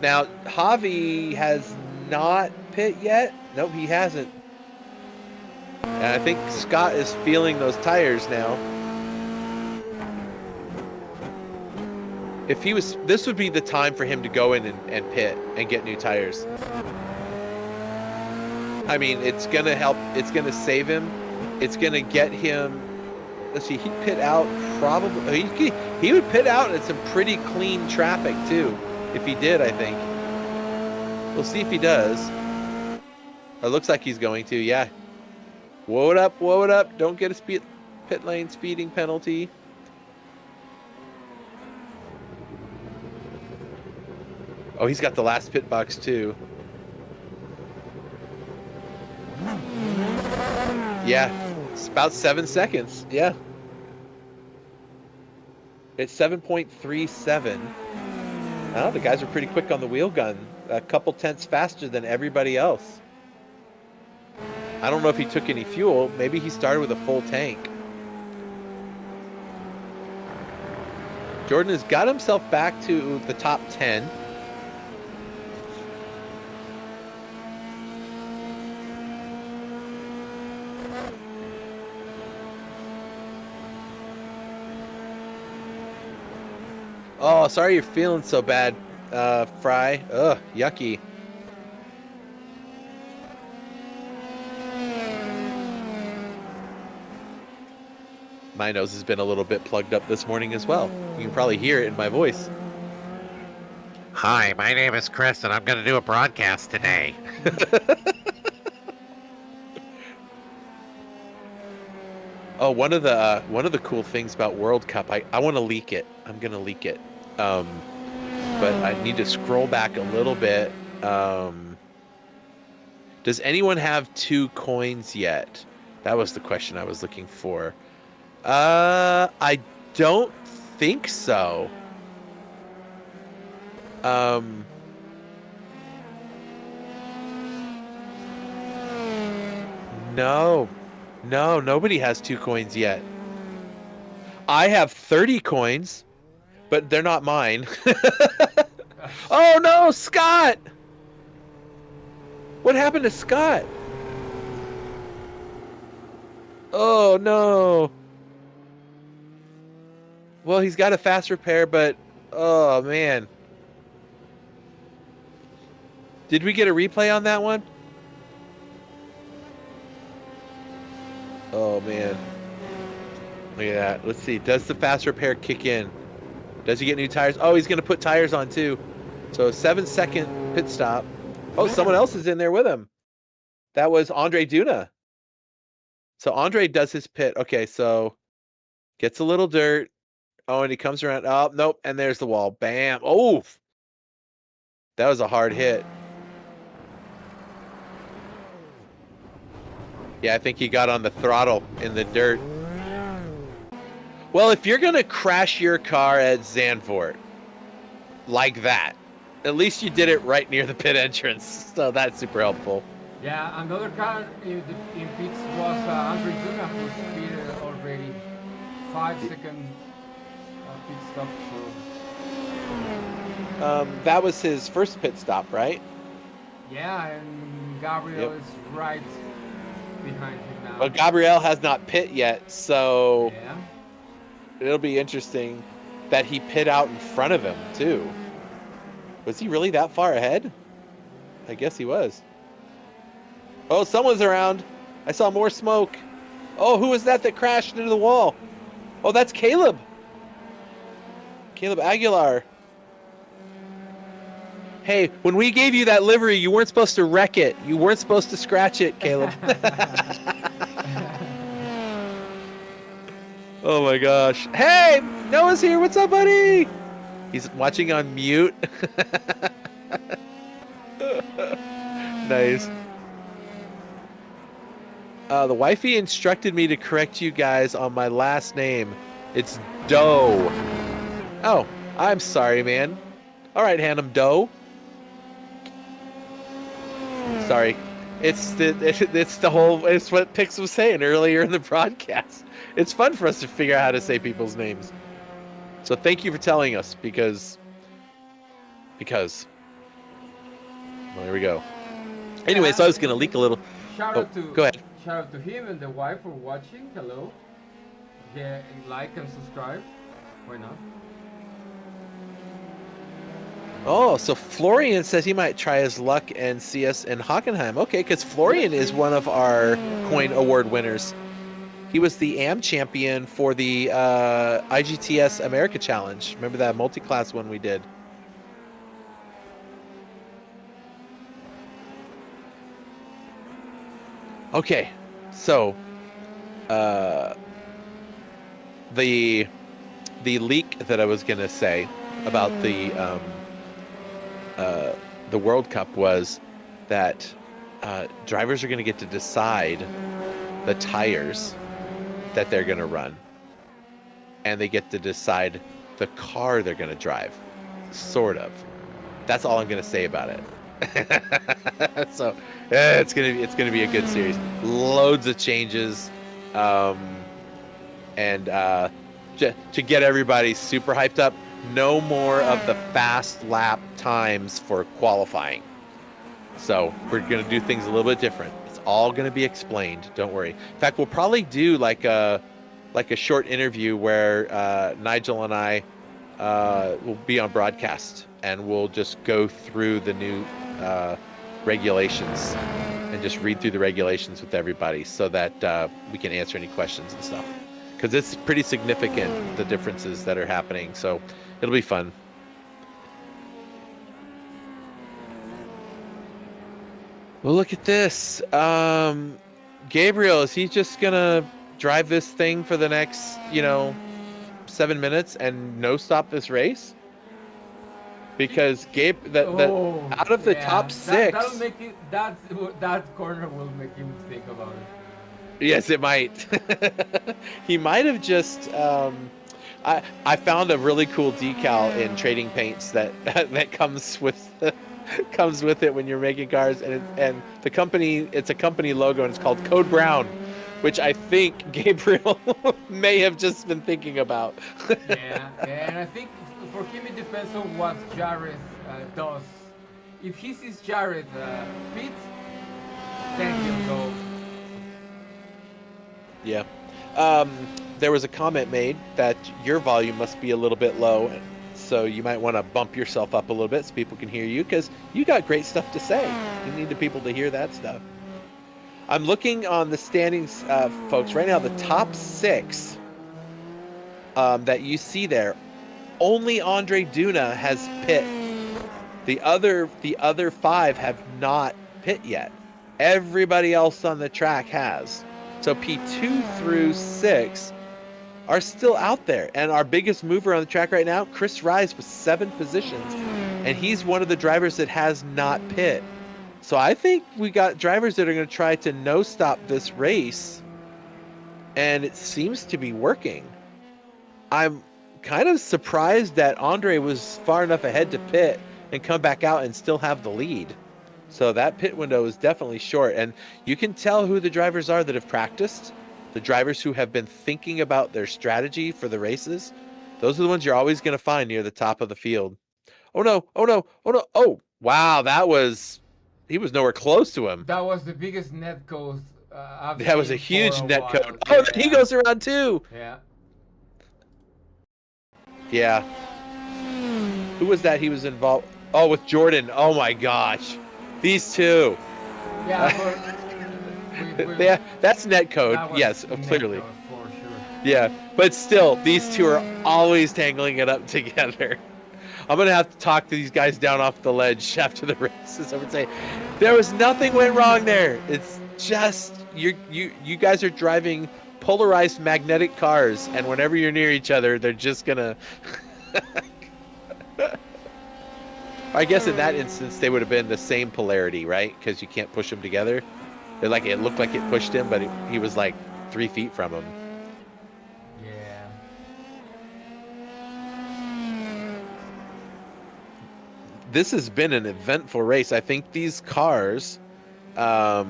Speaker 1: Now, Javi has not pit yet. Nope, he hasn't. And I think Scott is feeling those tires now. If he was, this would be the time for him to go in and pit and get new tires. I mean, it's going to help. It's going to save him. It's going to get him. Let's see, he'd pit out probably. He would pit out in some pretty clean traffic, too, if he did, I think. We'll see if he does. It looks like he's going to, yeah. Whoa it up, whoa it up. Don't get a pit lane speeding penalty. Oh, he's got the last pit box, too. Yeah, it's about 7 seconds. Yeah. It's 7.37. Oh, the guys are pretty quick on the wheel gun. A couple tenths faster than everybody else. I don't know if he took any fuel. Maybe he started with a full tank. Jordan has got himself back to the top 10. Oh, sorry you're feeling so bad, Fry. Ugh, yucky. My nose has been a little bit plugged up this morning as well. You can probably hear it in my voice.
Speaker 6: Hi, my name is Chris, and I'm going to do a broadcast today.
Speaker 1: Oh, one of the cool things about World Cup, I want to leak it. I'm gonna leak it, but I need to scroll back a little bit. Does anyone have 2 coins yet? That was the question I was looking for. I don't think so. No, nobody has 2 coins yet. I have 30 coins, but they're not mine. Oh no, Scott! What happened to Scott? Oh no. Well, he's got a fast repair, but oh man. Did we get a replay on that one? Oh man. Look at that. Let's see. Does the fast repair kick in? Does he get new tires? Oh, he's going to put tires on too. So 7-second pit stop. Oh, someone else is in there with him. That was Andre Duna. So Andre does his pit. Okay, so gets a little dirt. Oh, and he comes around. Oh, nope. And there's the wall. Bam. Oh, that was a hard hit. Yeah, I think he got on the throttle in the dirt. Well, if you're going to crash your car at Zandvoort like that, at least you did it right near the pit entrance. So that's super helpful.
Speaker 4: Yeah, another car in pits was Andre Duna, who's pitted already. 5-second pit stop. So.
Speaker 1: That was his first pit stop, right?
Speaker 4: Yeah, and Gabriel is right behind him now.
Speaker 1: Well, Gabriel has not pit yet, so
Speaker 4: yeah.
Speaker 1: It'll be interesting that he pit out in front of him, too. Was he really that far ahead? I guess he was. Oh, someone's around. I saw more smoke. Oh, who was that crashed into the wall? Oh, that's Caleb. Caleb Aguilar. Hey, when we gave you that livery, you weren't supposed to wreck it. You weren't supposed to scratch it, Caleb. Oh my gosh. Hey, Noah's here. What's up, buddy? He's watching on mute. Nice. The wifey instructed me to correct you guys on my last name. It's Doe. Oh, I'm sorry, man. All right, Hannum Doe. Sorry. It's what Pix was saying earlier in the broadcast. It's fun for us to figure out how to say people's names. So thank you for telling us because well, there we go. Anyway, so I was gonna leak a little. Go ahead.
Speaker 4: Shout out to him and the wife for watching. Hello. Yeah, like and subscribe. Why not?
Speaker 1: Oh, so Florian says he might try his luck and see us in Hockenheim. Okay, because Florian is one of our coin award winners. He was the AM champion for the IGTS America Challenge. Remember that multi-class one we did? Okay, so the leak that I was gonna say about the World Cup was that drivers are gonna get to decide the tires that they're gonna run, and they get to decide the car they're gonna drive, sort of. That's all I'm gonna say about it. So it's gonna be a good series. Loads of changes, and to get everybody super hyped up. No more of the fast lap times for qualifying. So we're gonna do things a little bit different. It's all gonna be explained. Don't worry. In fact, we'll probably do like a short interview where Nigel and I will be on broadcast, and we'll just go through the new regulations and just read through the regulations with everybody, so that we can answer any questions and stuff. Because it's pretty significant, the differences that are happening. So it'll be fun. Well, look at this. Gabriel, is he just gonna drive this thing for the next, 7 minutes and no stop this race? Because out of the top six,
Speaker 4: that'll make it. That corner will make him think about it.
Speaker 1: Yes, it might. He might have just. I found a really cool decal in Trading Paints that comes with it when you're making cars, and the company, it's a company logo, and it's called Code Brown, which I think Gabriel may have just been thinking about.
Speaker 4: Yeah, and I think for him it depends on what Jared does. If he sees Jared pit, then he'll go.
Speaker 1: Yeah. There was a comment made that your volume must be a little bit low, so you might want to bump yourself up a little bit so people can hear you, because you got great stuff to say. You need the people to hear that stuff. I'm looking on the standings, folks. Right now, the top six that you see there, only Andre Duna has pit. The other five have not pit yet. Everybody else on the track has. So P2 through 6 are still out there. And our biggest mover on the track right now, Chris Rise, with 7 positions. And he's one of the drivers that has not pit. So I think we got drivers that are going to try to no-stop this race. And it seems to be working. I'm kind of surprised that Andre was far enough ahead to pit and come back out and still have the lead. So that pit window is definitely short, and you can tell who the drivers are that have practiced, the drivers who have been thinking about their strategy for the races. Those are the ones you're always going to find near the top of the field. Oh no, oh no, oh no, oh, wow, he was nowhere close to him.
Speaker 4: That was the biggest net code I've
Speaker 1: That was a
Speaker 4: seen
Speaker 1: huge
Speaker 4: for a
Speaker 1: net
Speaker 4: while.
Speaker 1: code. Oh, then he goes around too.
Speaker 4: Yeah.
Speaker 1: Yeah. Who was that he was involved? Oh, with Jordan. Oh my gosh. These two.
Speaker 4: Yeah,
Speaker 1: yeah, that's net code.
Speaker 4: that
Speaker 1: Yes,
Speaker 4: net
Speaker 1: clearly.
Speaker 4: code for sure.
Speaker 1: Yeah, but still, these two are always tangling it up together. I'm gonna have to talk to these guys down off the ledge after the races. I would say there was nothing went wrong there. It's just you guys are driving polarized magnetic cars, and whenever you're near each other, they're just gonna. I guess in that instance, they would have been the same polarity, right? Because you can't push them together. It looked like it pushed him, but he was like 3 feet from him.
Speaker 4: Yeah.
Speaker 1: This has been an eventful race. I think these cars, are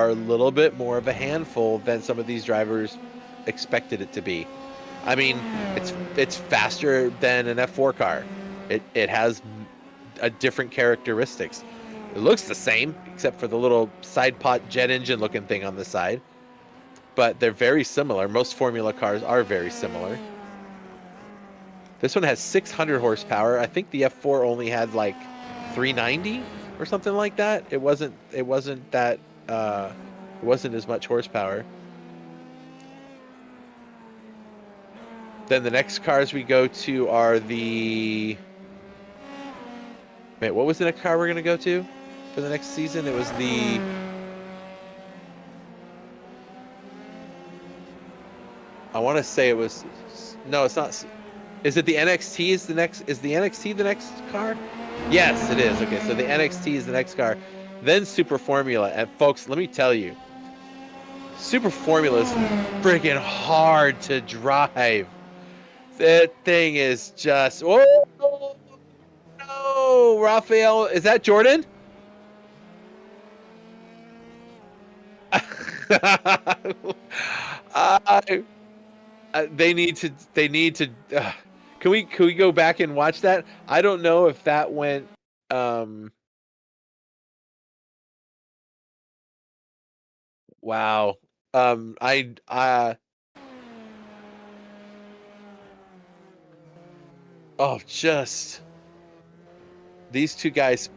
Speaker 1: a little bit more of a handful than some of these drivers expected it to be. I mean, it's faster than an F4 car. It has a different characteristics. It looks the same, except for the little side pot jet engine looking thing on the side. But they're very similar. Most Formula cars are very similar. This one has 600 horsepower. I think the F4 only had like 390 or something like that. It wasn't that it wasn't as much horsepower. Then the next cars we go to are the... Wait, what was the next car we're going to go to for the next season? It was the... I want to say it was... No, it's not... Is it the NXT is the next... Is the NXT the next car? Yes, it is. Okay, so the NXT is the next car. Then Super Formula. And folks, let me tell you, Super Formula is friggin' hard to drive. That thing is just... Oh, no! Raphael, is that Jordan? They need to... Can we go back and watch that? I don't know if that went... Wow. Oh, just... These two guys...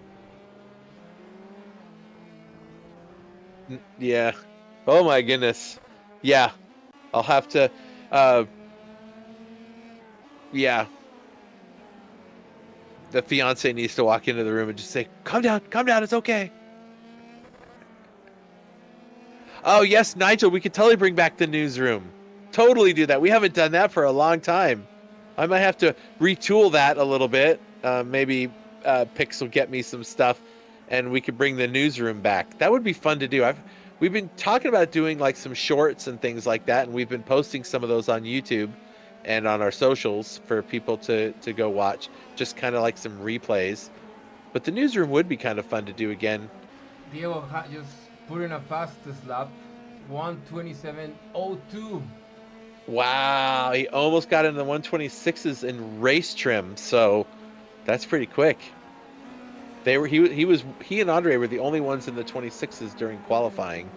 Speaker 1: Yeah. Oh my goodness. Yeah. I'll have to... Yeah. The fiance needs to walk into the room and just say, calm down, it's okay. Oh, yes, Nigel, we could totally bring back the newsroom. Totally do that. We haven't done that for a long time. I might have to retool that a little bit. Maybe Pix will get me some stuff and we could bring the newsroom back. That would be fun to do. We've been talking about doing like some shorts and things like that, and we've been posting some of those on YouTube and on our socials for people to go watch, just kind of like some replays. But the newsroom would be kind of fun to do again.
Speaker 4: Diego just put in a fastest lap, 1:27.02.
Speaker 1: Wow, he almost got into the 126s in race trim, so that's pretty quick. He and Andre were the only ones in the 26s during qualifying.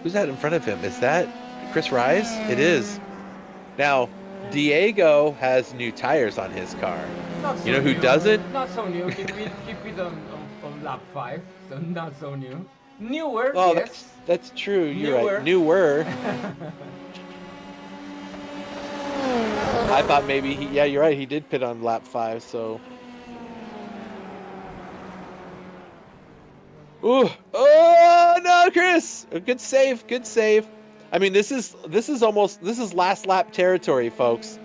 Speaker 1: Who's that in front of him? Is that Chris Rise? It is. Now, Diego has new tires on his car. You know who doesn't?
Speaker 4: Not so new. Keep it on lap 5, so not so new. Newer,
Speaker 1: oh,
Speaker 4: yes.
Speaker 1: That's true. You're right. Newer. I thought maybe yeah, you're right. He did pit on lap 5, so. Ooh! Oh no, Chris! Good save. I mean, this is last lap territory, folks.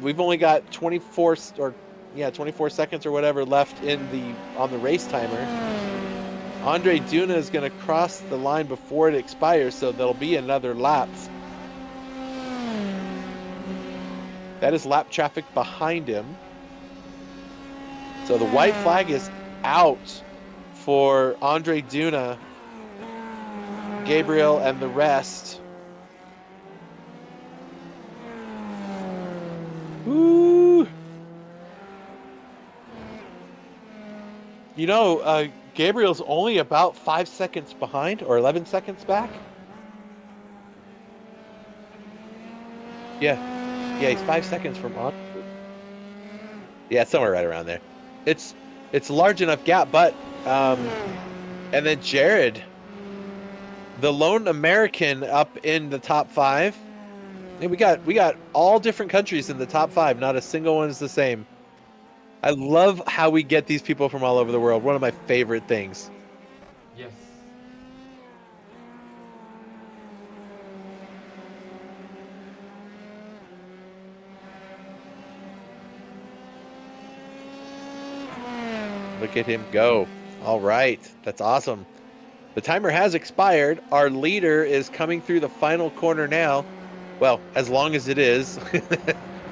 Speaker 1: We've only got 24 seconds or whatever left on the race timer. Andre Duna is going to cross the line before it expires, so there'll be another lap. That is lap traffic behind him. So the white flag is out for Andre Duna, Gabriel, and the rest. Woo! You know, Gabriel's only about 5 seconds behind, or 11 seconds back. Yeah, he's 5 seconds from on. Yeah, somewhere right around there. It's a large enough gap, but and then Jared, the lone American, up in the top 5. And we got all different countries in the top 5. Not a single one is the same. I love how we get these people from all over the world. One of my favorite things.
Speaker 4: Yes.
Speaker 1: Look at him go. All right. That's awesome. The timer has expired. Our leader is coming through the final corner now. Well, as long as it is.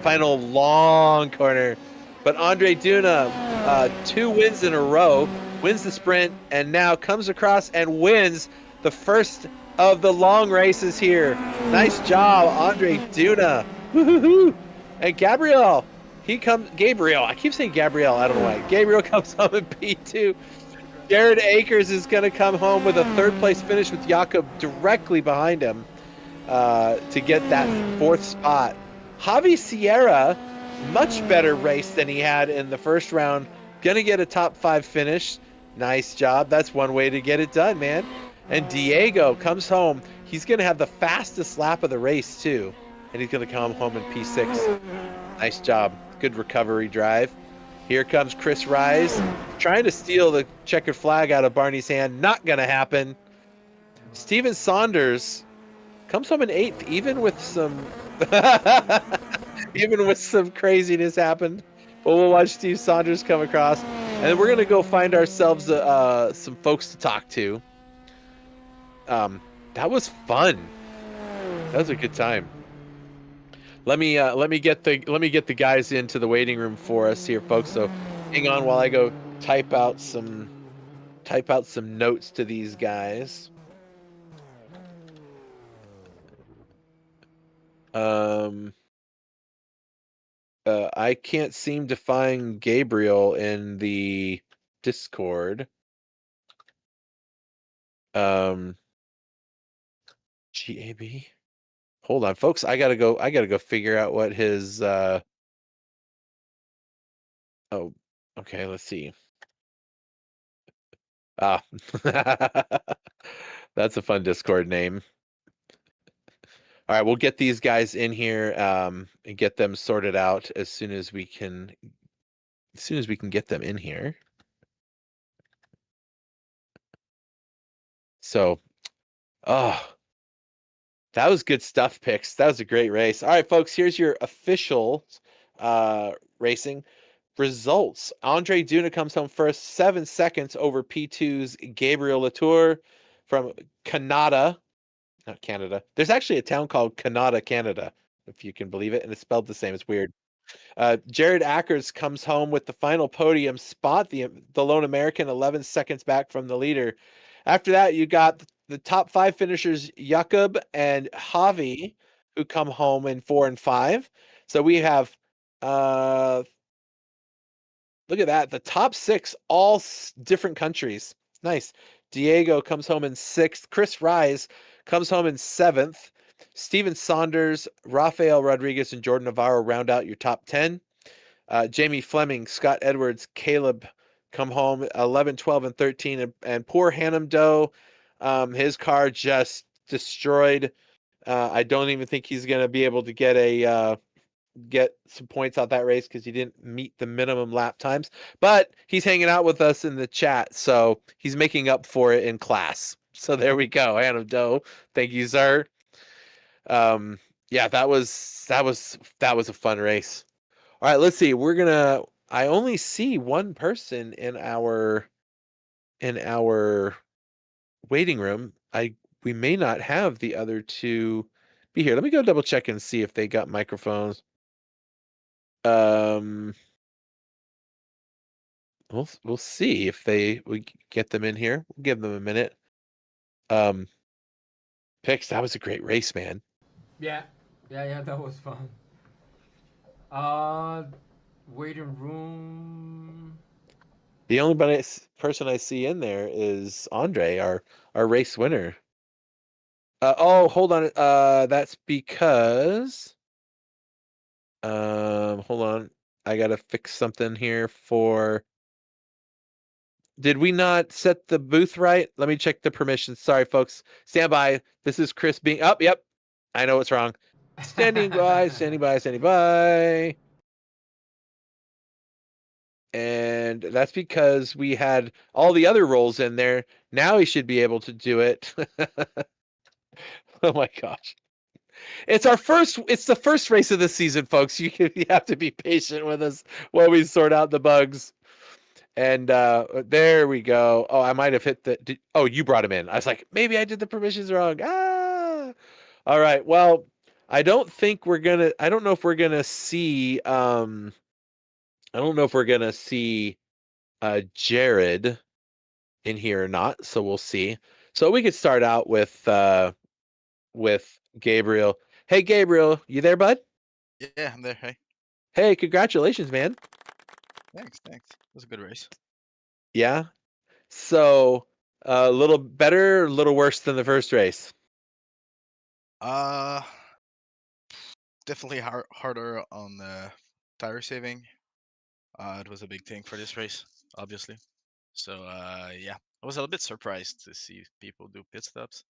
Speaker 1: Final long corner. But Andre Duna, 2 wins in a row, wins the sprint, and now comes across and wins the first of the long races here. Nice job, Andre Duna. Woo-hoo-hoo. And Gabriel, I keep saying Gabriel, I don't know why. Gabriel comes home in P2. Jared Akers is going to come home with a 3rd place finish with Jakob directly behind him. to get that 4th spot. Javi Sierra, much better race than he had in the first round. Gonna get a top 5 finish. Nice job. That's one way to get it done, man. And Diego comes home. He's gonna have the fastest lap of the race too, and he's gonna come home in P6. Nice job. Good recovery drive. Here comes Chris Rise, trying to steal the checkered flag out of Barney's hand. Not gonna happen. Steven Saunders comes home in 8th, even with some craziness happened. But we'll watch Steve Saunders come across, and then we're gonna go find ourselves some folks to talk to. That was fun. That was a good time. Let me get the guys into the waiting room for us here, folks. So hang on while I go type out some notes to these guys. I can't seem to find Gabriel in the Discord. GAB. Hold on, folks. I gotta go figure out what his oh, okay, let's see. Ah. That's a fun Discord name. All right, we'll get these guys in here and get them sorted out as soon as we can get them in here. So, oh, that was good stuff, Pix. That was a great race. All right, folks, here's your official racing results. Andre Duna comes home first, 7 seconds over P2's Gabriel Latour from Canada. Not Canada. There's actually a town called Canada, Canada, if you can believe it, and it's spelled the same. It's weird. Jared Ackers comes home with the final podium spot, the lone American, 11 seconds back from the leader. After that, you got the top 5 finishers, Jakob and Javi, who come home in 4 and 5. So we have, look at that, the top 6, all different countries. Nice. Diego comes home in 6th. Chris Rise comes home in 7th. Steven Saunders, Rafael Rodriguez, and Jordan Navarro round out your top 10. Jamie Fleming, Scott Edwards, Caleb come home 11, 12, and 13. And poor Hannum Doe, his car just destroyed. I don't even think he's going to be able to get some points out that race because he didn't meet the minimum lap times. But he's hanging out with us in the chat, so he's making up for it in class. So there we go, Hannum Doe. Thank you, sir. Yeah, that was a fun race. All right, let's see. I only see one person in our waiting room. We may not have the other two be here. Let me go double check and see if they got microphones. We'll see if we get them in here. We'll give them a minute. Pix, that was a great race, man.
Speaker 4: Yeah, that was fun. Waiting room.
Speaker 1: The only person I see in there is Andre, our race winner. Oh, hold on. That's because. Hold on. I gotta fix something here for. Did we not set the booth right? Let me check the permissions. Sorry, folks. Stand by. This is Chris being. Oh, yep. I know what's wrong. Standing by, standing by, standing by. And that's because we had all the other roles in there. Now he should be able to do it. Oh my gosh. It's the first race of the season, folks. You have to be patient with us while we sort out the bugs. And there we go. Oh, I might have hit oh, you brought him in. I was like, maybe I did the permissions wrong. Ah. All right. Well, I don't know if we're gonna see Jared in here or not, so we'll see. So we could start out with Gabriel. Hey, Gabriel, you there, bud?
Speaker 7: Yeah, I'm there. Hey.
Speaker 1: Hey, congratulations, man.
Speaker 7: Thanks. It was a good race.
Speaker 1: Yeah. So a little better, a little worse than the first race.
Speaker 7: Uh, Definitely harder on tire saving. It was a big thing for this race, obviously. So yeah, I was a little bit surprised to see people do pit stops,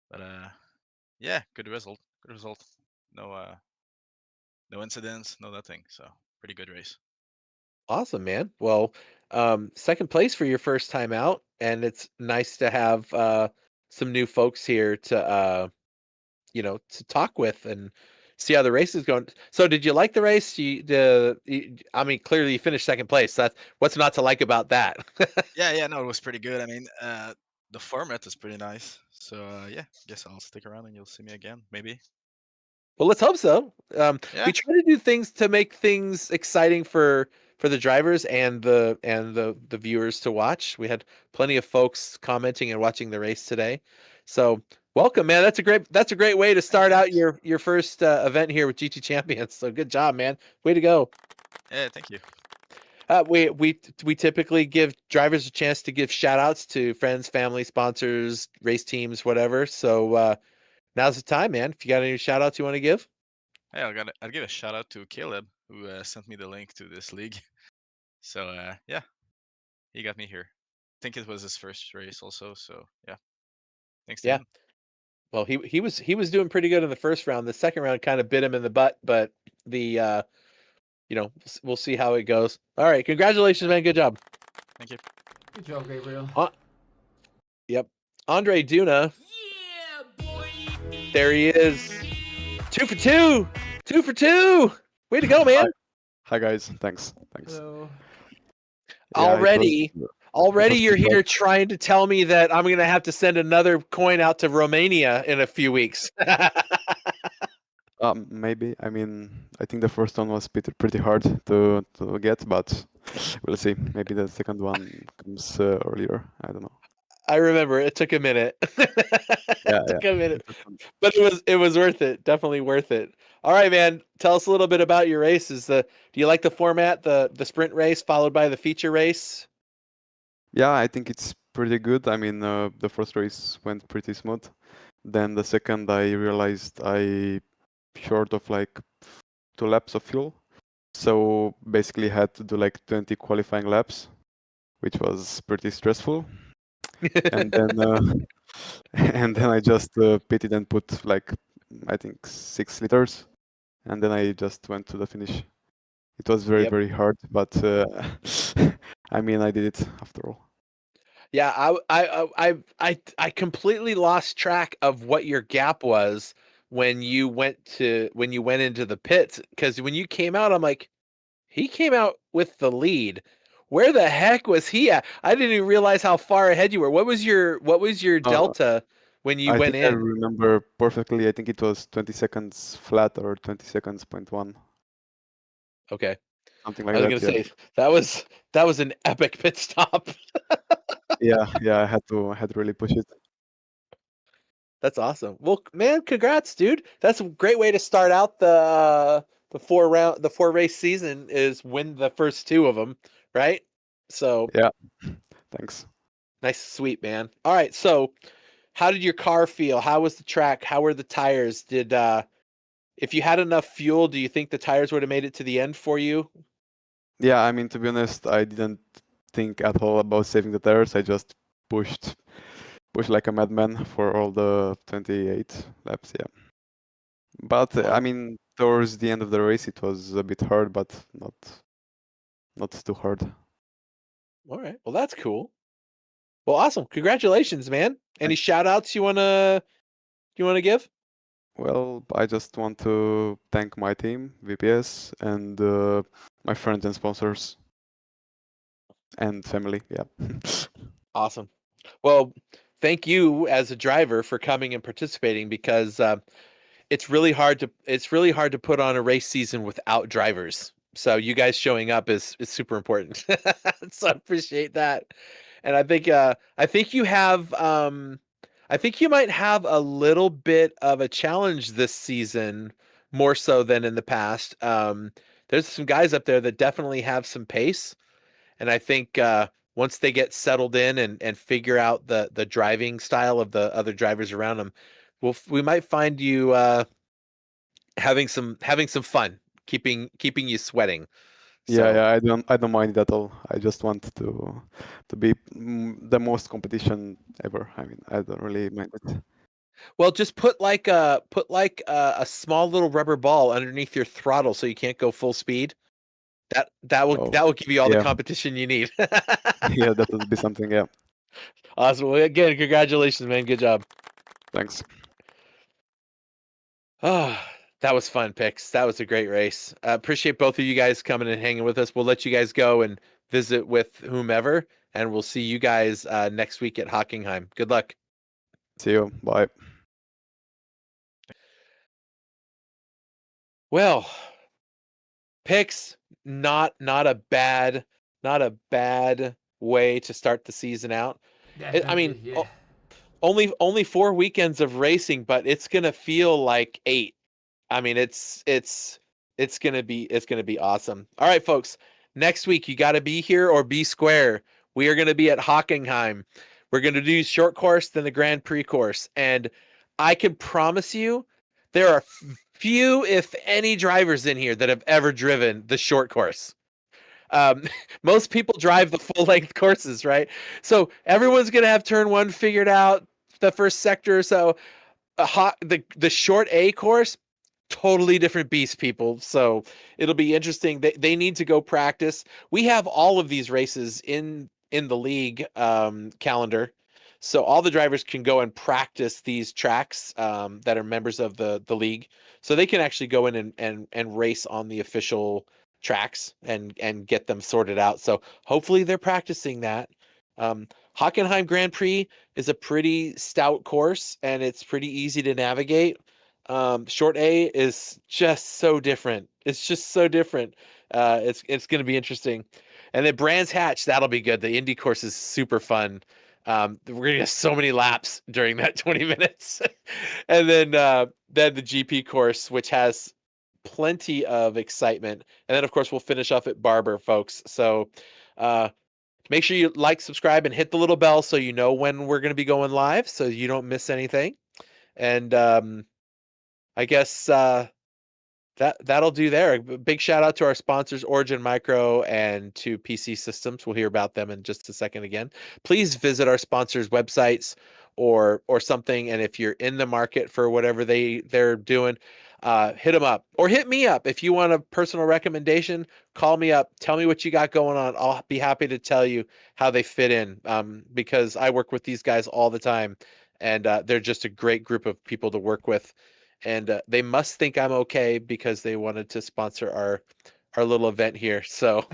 Speaker 7: but yeah, good result. Good result. No no incidents, no nothing. So pretty good race.
Speaker 1: Awesome, man. Well, second place for your first time out, and it's nice to have some new folks here to to talk with and see how the race is going. So, did you like the race? I mean, clearly you finished second place. That's what's not to like about that.
Speaker 7: Yeah, no, it was pretty good. I mean, the format is pretty nice. So yeah, guess I'll stick around and you'll see me again, maybe.
Speaker 1: Well, let's hope so.
Speaker 7: Yeah,
Speaker 1: We try to do things to make things exciting for the drivers and the viewers to watch. We had plenty of folks commenting and watching the race today. So welcome, man. That's a great way to start out
Speaker 7: thanks.
Speaker 1: your first event here with GT Champions. So good job, man. Way to go.
Speaker 7: Yeah, thank you.
Speaker 1: We typically give drivers a chance to give shout outs to friends, family, sponsors, race teams, whatever. So now's the time, man. If you got any shout outs you want to give.
Speaker 7: Hey, I'll give a shout out to Caleb who sent me the link to this league. So yeah, he got me here. I think it was his first race also. So yeah, thanks to
Speaker 1: Yeah.
Speaker 7: him.
Speaker 1: Well, he was doing pretty good in the first round. The second round kind of bit him in the butt, but we'll see how it goes. All right, congratulations, man. Good job.
Speaker 7: Thank you.
Speaker 4: Good job, Gabriel.
Speaker 1: Yep. Andre Duna. There he is. 2 for 2. 2 for 2. Way to go, man.
Speaker 8: Hi guys, thanks.
Speaker 4: So,
Speaker 8: Yeah,
Speaker 1: Already you're
Speaker 8: pretty
Speaker 1: here trying to tell me that I'm going to have to send another coin out to Romania in a few weeks.
Speaker 8: maybe. I mean, I think the first one was pretty hard to get, but we'll see. Maybe the second one comes earlier. I don't know.
Speaker 1: I remember it took a minute.
Speaker 8: Yeah,
Speaker 1: It took a minute.
Speaker 8: It was fun.
Speaker 1: But it was worth it. Definitely worth it. All right, man. Tell us a little bit about your races. Do you like the format, the sprint race followed by the feature race?
Speaker 8: Yeah, I think it's pretty good. I mean, the first race went pretty smooth. Then the second, I realized I short of like 2 laps of fuel. So basically had to do like 20 qualifying laps, which was pretty stressful. And then and then I just pitted and put like I think 6 liters, and then I just went to the finish. It was very
Speaker 1: Yep.
Speaker 8: very hard, but I mean I did it after all.
Speaker 1: Yeah, I completely lost track of what your gap was when you went into the pits, because when you came out, I'm like, he came out with the lead. Where the heck was he at? I didn't even realize how far ahead you were. What was your
Speaker 8: Uh,
Speaker 1: delta when you
Speaker 8: I
Speaker 1: went
Speaker 8: think I
Speaker 1: in?
Speaker 8: remember perfectly. I think it was 20 seconds flat or 20 seconds point one,
Speaker 1: Okay.
Speaker 8: something
Speaker 1: I
Speaker 8: like
Speaker 1: was
Speaker 8: that.
Speaker 1: gonna
Speaker 8: Yeah,
Speaker 1: say that was an epic pit stop.
Speaker 8: yeah. I had to really push it.
Speaker 1: That's awesome. Well, man, congrats, dude. That's a great way to start out the four race season, is win the first 2 of them, right? So
Speaker 8: Yeah, thanks.
Speaker 1: nice, sweet, man. All right, so how did your car feel? How was the track? How were the tires? If you had enough fuel, do you think the tires would have made it to the end for you?
Speaker 8: Yeah, I mean to be honest, I didn't think at all about saving the tires. I just pushed like a madman for all the 28 laps. Yeah. But I
Speaker 1: Wow.
Speaker 8: mean, towards the end of the race, it was a bit hard, but not too hard.
Speaker 1: All right. Well, that's cool. Well, awesome. Congratulations, man. Any
Speaker 8: Thanks.
Speaker 1: shout outs you wanna give?
Speaker 8: Well, I just want to thank my team, VPS, and my friends and sponsors and family. Yeah.
Speaker 1: Awesome. Well, thank you as a driver for coming and participating, because it's really hard to put on a race season without drivers. So you guys showing up is super important. So I appreciate that. And I think you have I think you might have a little bit of a challenge this season, more so than in the past. There's some guys up there that definitely have some pace, and I think once they get settled in and figure out the driving style of the other drivers around them, we might find you having some fun, keeping you sweating. So
Speaker 8: Yeah, I don't mind at all. I just want to be the most competition ever. I mean, I don't really mind it.
Speaker 1: well, just put like a small little rubber ball underneath your throttle so you can't go full speed. That
Speaker 8: Oh,
Speaker 1: will give you all the
Speaker 8: yeah,
Speaker 1: competition you need.
Speaker 8: yeah, that would be something. Yeah,
Speaker 1: Awesome. Well, again, congratulations, man. Good job.
Speaker 8: thanks.
Speaker 1: Oh, that was fun, Pix. That was a great race. Appreciate both of you guys coming and hanging with us. We'll let you guys go and visit with whomever, and we'll see you guys next week at Hockenheim. Good luck.
Speaker 8: See you. Bye.
Speaker 1: Well, Pix, not a bad way to start the season out. I mean,
Speaker 4: Definitely, yeah.
Speaker 1: only 4 weekends of racing, but it's gonna feel like 8. I mean, it's gonna be awesome. All right, folks. Next week you got to be here or be square. We are gonna be at Hockenheim. We're gonna do short course, then the Grand Prix course, and I can promise you there are few, if any, drivers in here that have ever driven the short course. Um, most people drive the full length courses, right? So everyone's gonna have turn 1 figured out, the first sector or so. The short A course, totally different beast, people. So it'll be interesting. They need to go practice. We have all of these races in the league calendar, so all the drivers can go and practice these tracks that are members of the league, so they can actually go in and race on the official tracks and get them sorted out. So hopefully they're practicing that. Hockenheim Grand Prix is a pretty stout course and it's pretty easy to navigate. Short A is just so different. It's just so different. It's going to be interesting. And then Brands Hatch, that'll be good. The Indy course is super fun. We're going to get so many laps during that 20 minutes. And then the GP course, which has plenty of excitement. And then, of course, we'll finish off at Barber, folks. So make sure you like, subscribe, and hit the little bell so you know when we're going to be going live so you don't miss anything. And I guess that'll do there. A big shout out to our sponsors, Origin Micro and to PC Systems. We'll hear about them in just a second again. Please visit our sponsors' websites or something. And if you're in the market for whatever they're doing, hit them up or hit me up. If you want a personal recommendation, call me up. Tell me what you got going on. I'll be happy to tell you how they fit in because I work with these guys all the time. And they're just a great group of people to work with. And they must think I'm okay because they wanted to sponsor our little event here. So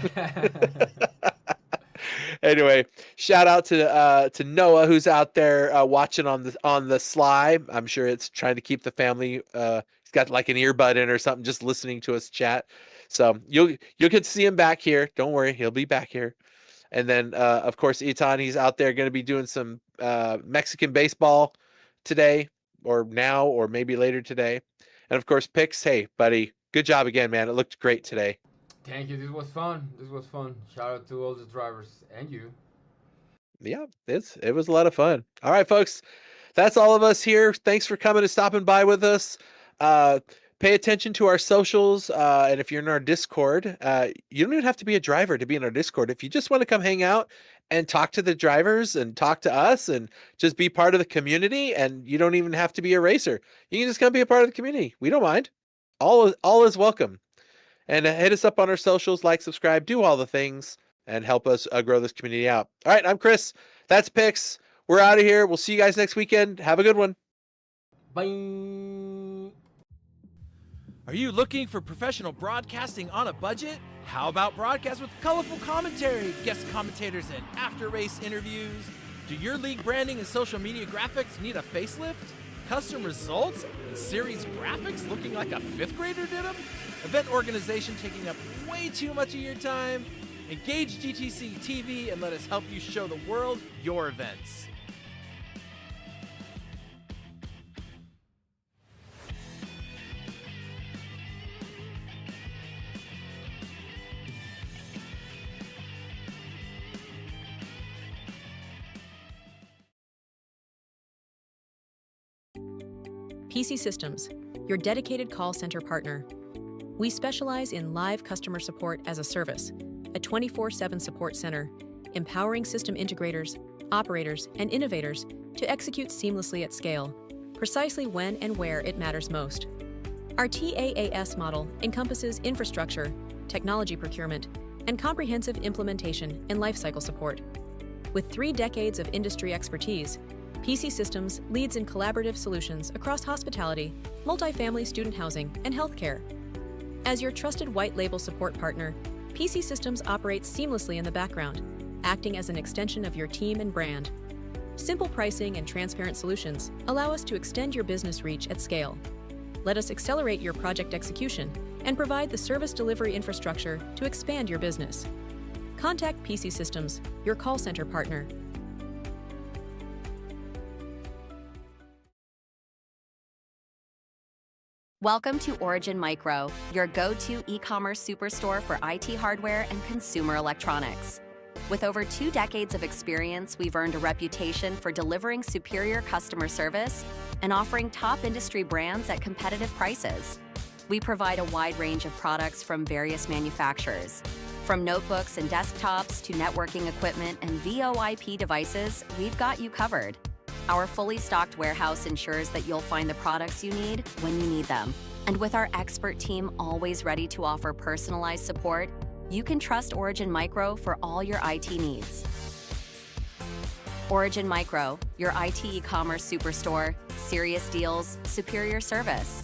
Speaker 1: anyway, shout out to Noah who's out there watching on the sly. I'm sure it's trying to keep the family. He's got like an earbud in or something, just listening to us chat. So you'll get to see him back here. Don't worry, he'll be back here. And then, of course, Itan, he's out there going to be doing some Mexican baseball today or now or maybe later today. And, of course, Pix, hey, buddy, good job again, man. It looked great today.
Speaker 4: Thank you. This was fun. Shout out to all the drivers and you.
Speaker 1: Yeah, it was a lot of fun. All right, folks, that's all of us here. Thanks for coming and stopping by with us. Pay attention to our socials. And if you're in our Discord, you don't even have to be a driver to be in our Discord. If you just want to come hang out and talk to the drivers and talk to us and just be part of the community, and you don't even have to be a racer. You can just come be a part of the community. We don't mind. All is welcome. And hit us up on our socials, like, subscribe, do all the things, and help us grow this community out. All right, I'm Chris. That's Pix. We're out of here. We'll see you guys next weekend. Have a good one.
Speaker 4: Bye.
Speaker 5: Are you looking for professional broadcasting on a budget? How about broadcast with colorful commentary, guest commentators, and after-race interviews? Do your league branding and social media graphics need a facelift? Custom results and series graphics looking like a 5th grader did them? Event organization taking up way too much of your time? Engage GTC TV and let us help you show the world your events.
Speaker 2: PC Systems, your dedicated call center partner. We specialize in live customer support as a service, a 24/7 support center, empowering system integrators, operators, and innovators to execute seamlessly at scale, precisely when and where it matters most. Our TaaS model encompasses infrastructure, technology procurement, and comprehensive implementation and lifecycle support. With 3 decades of industry expertise, PC Systems leads in collaborative solutions across hospitality, multifamily student housing, and healthcare. As your trusted white label support partner, PC Systems operates seamlessly in the background, acting as an extension of your team and brand. Simple pricing and transparent solutions allow us to extend your business reach at scale. Let us accelerate your project execution and provide the service delivery infrastructure to expand your business. Contact PC Systems, your call center partner.
Speaker 3: Welcome to Origin Micro, your go-to e-commerce superstore for IT hardware and consumer electronics. With over 2 decades of experience, we've earned a reputation for delivering superior customer service and offering top industry brands at competitive prices. We provide a wide range of products from various manufacturers. From notebooks and desktops to networking equipment and VoIP devices, we've got you covered. Our fully stocked warehouse ensures that you'll find the products you need when you need them. And with our expert team always ready to offer personalized support, you can trust Origin Micro for all your IT needs. Origin Micro, your IT e-commerce superstore, serious deals, superior service.